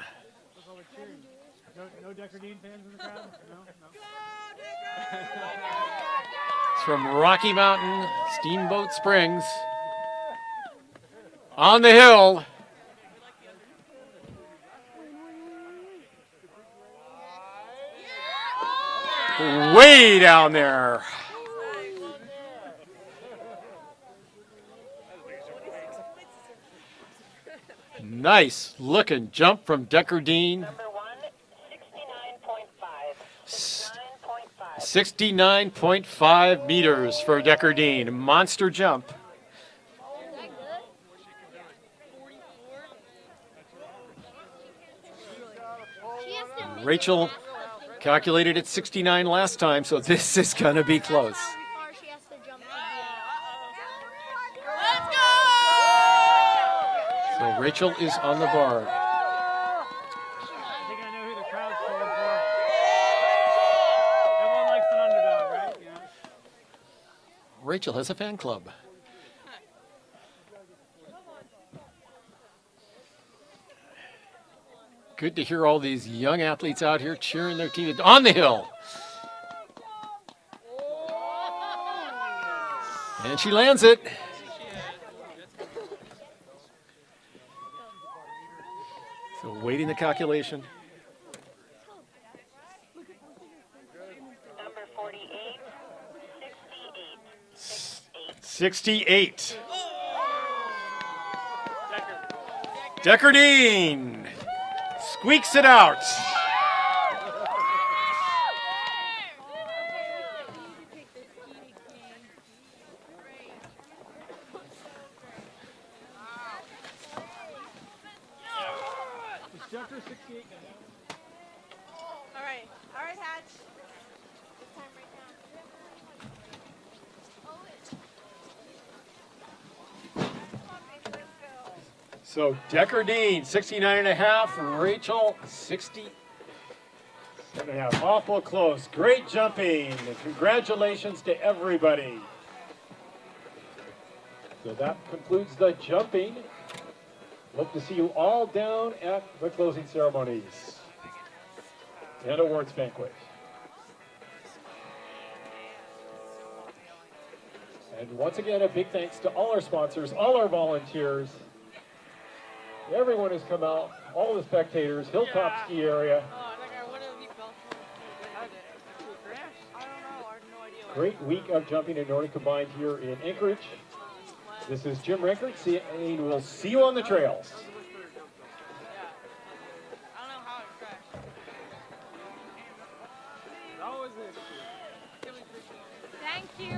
No Deckardine fans in the crowd? No? It's from Rocky Mountain, Steamboat Springs. On the hill. Way down there. Nice looking jump from Deckardine. 69.5 meters for Deckardine. Monster jump. Rachel calculated at 69 last time, so this is going to be close. So Rachel is on the bar. I think I know who the crowd's calling for. Everyone likes an underdog, right? Yeah. Rachel has a fan club. Good to hear all these young athletes out here cheering their team on the hill. And she lands it. So waiting the calculation. Number 48, 68. 68. Deckardine squeaks it out. Jumper 68 now. All right, Hatch. This time right now. So Deckardine, 69.5. Rachel, 67.5. Awful close. Great jumping. Congratulations to everybody. So that concludes the jumping. Hope to see you all down at the closing ceremonies and awards banquet. And once again, a big thanks to all our sponsors, all our volunteers, everyone who's come out, all the spectators, Hilltop Ski Area. Great week of jumping and Nordic combined here in Anchorage. This is Jim Renkert, and we'll see you on the trails. Thank you.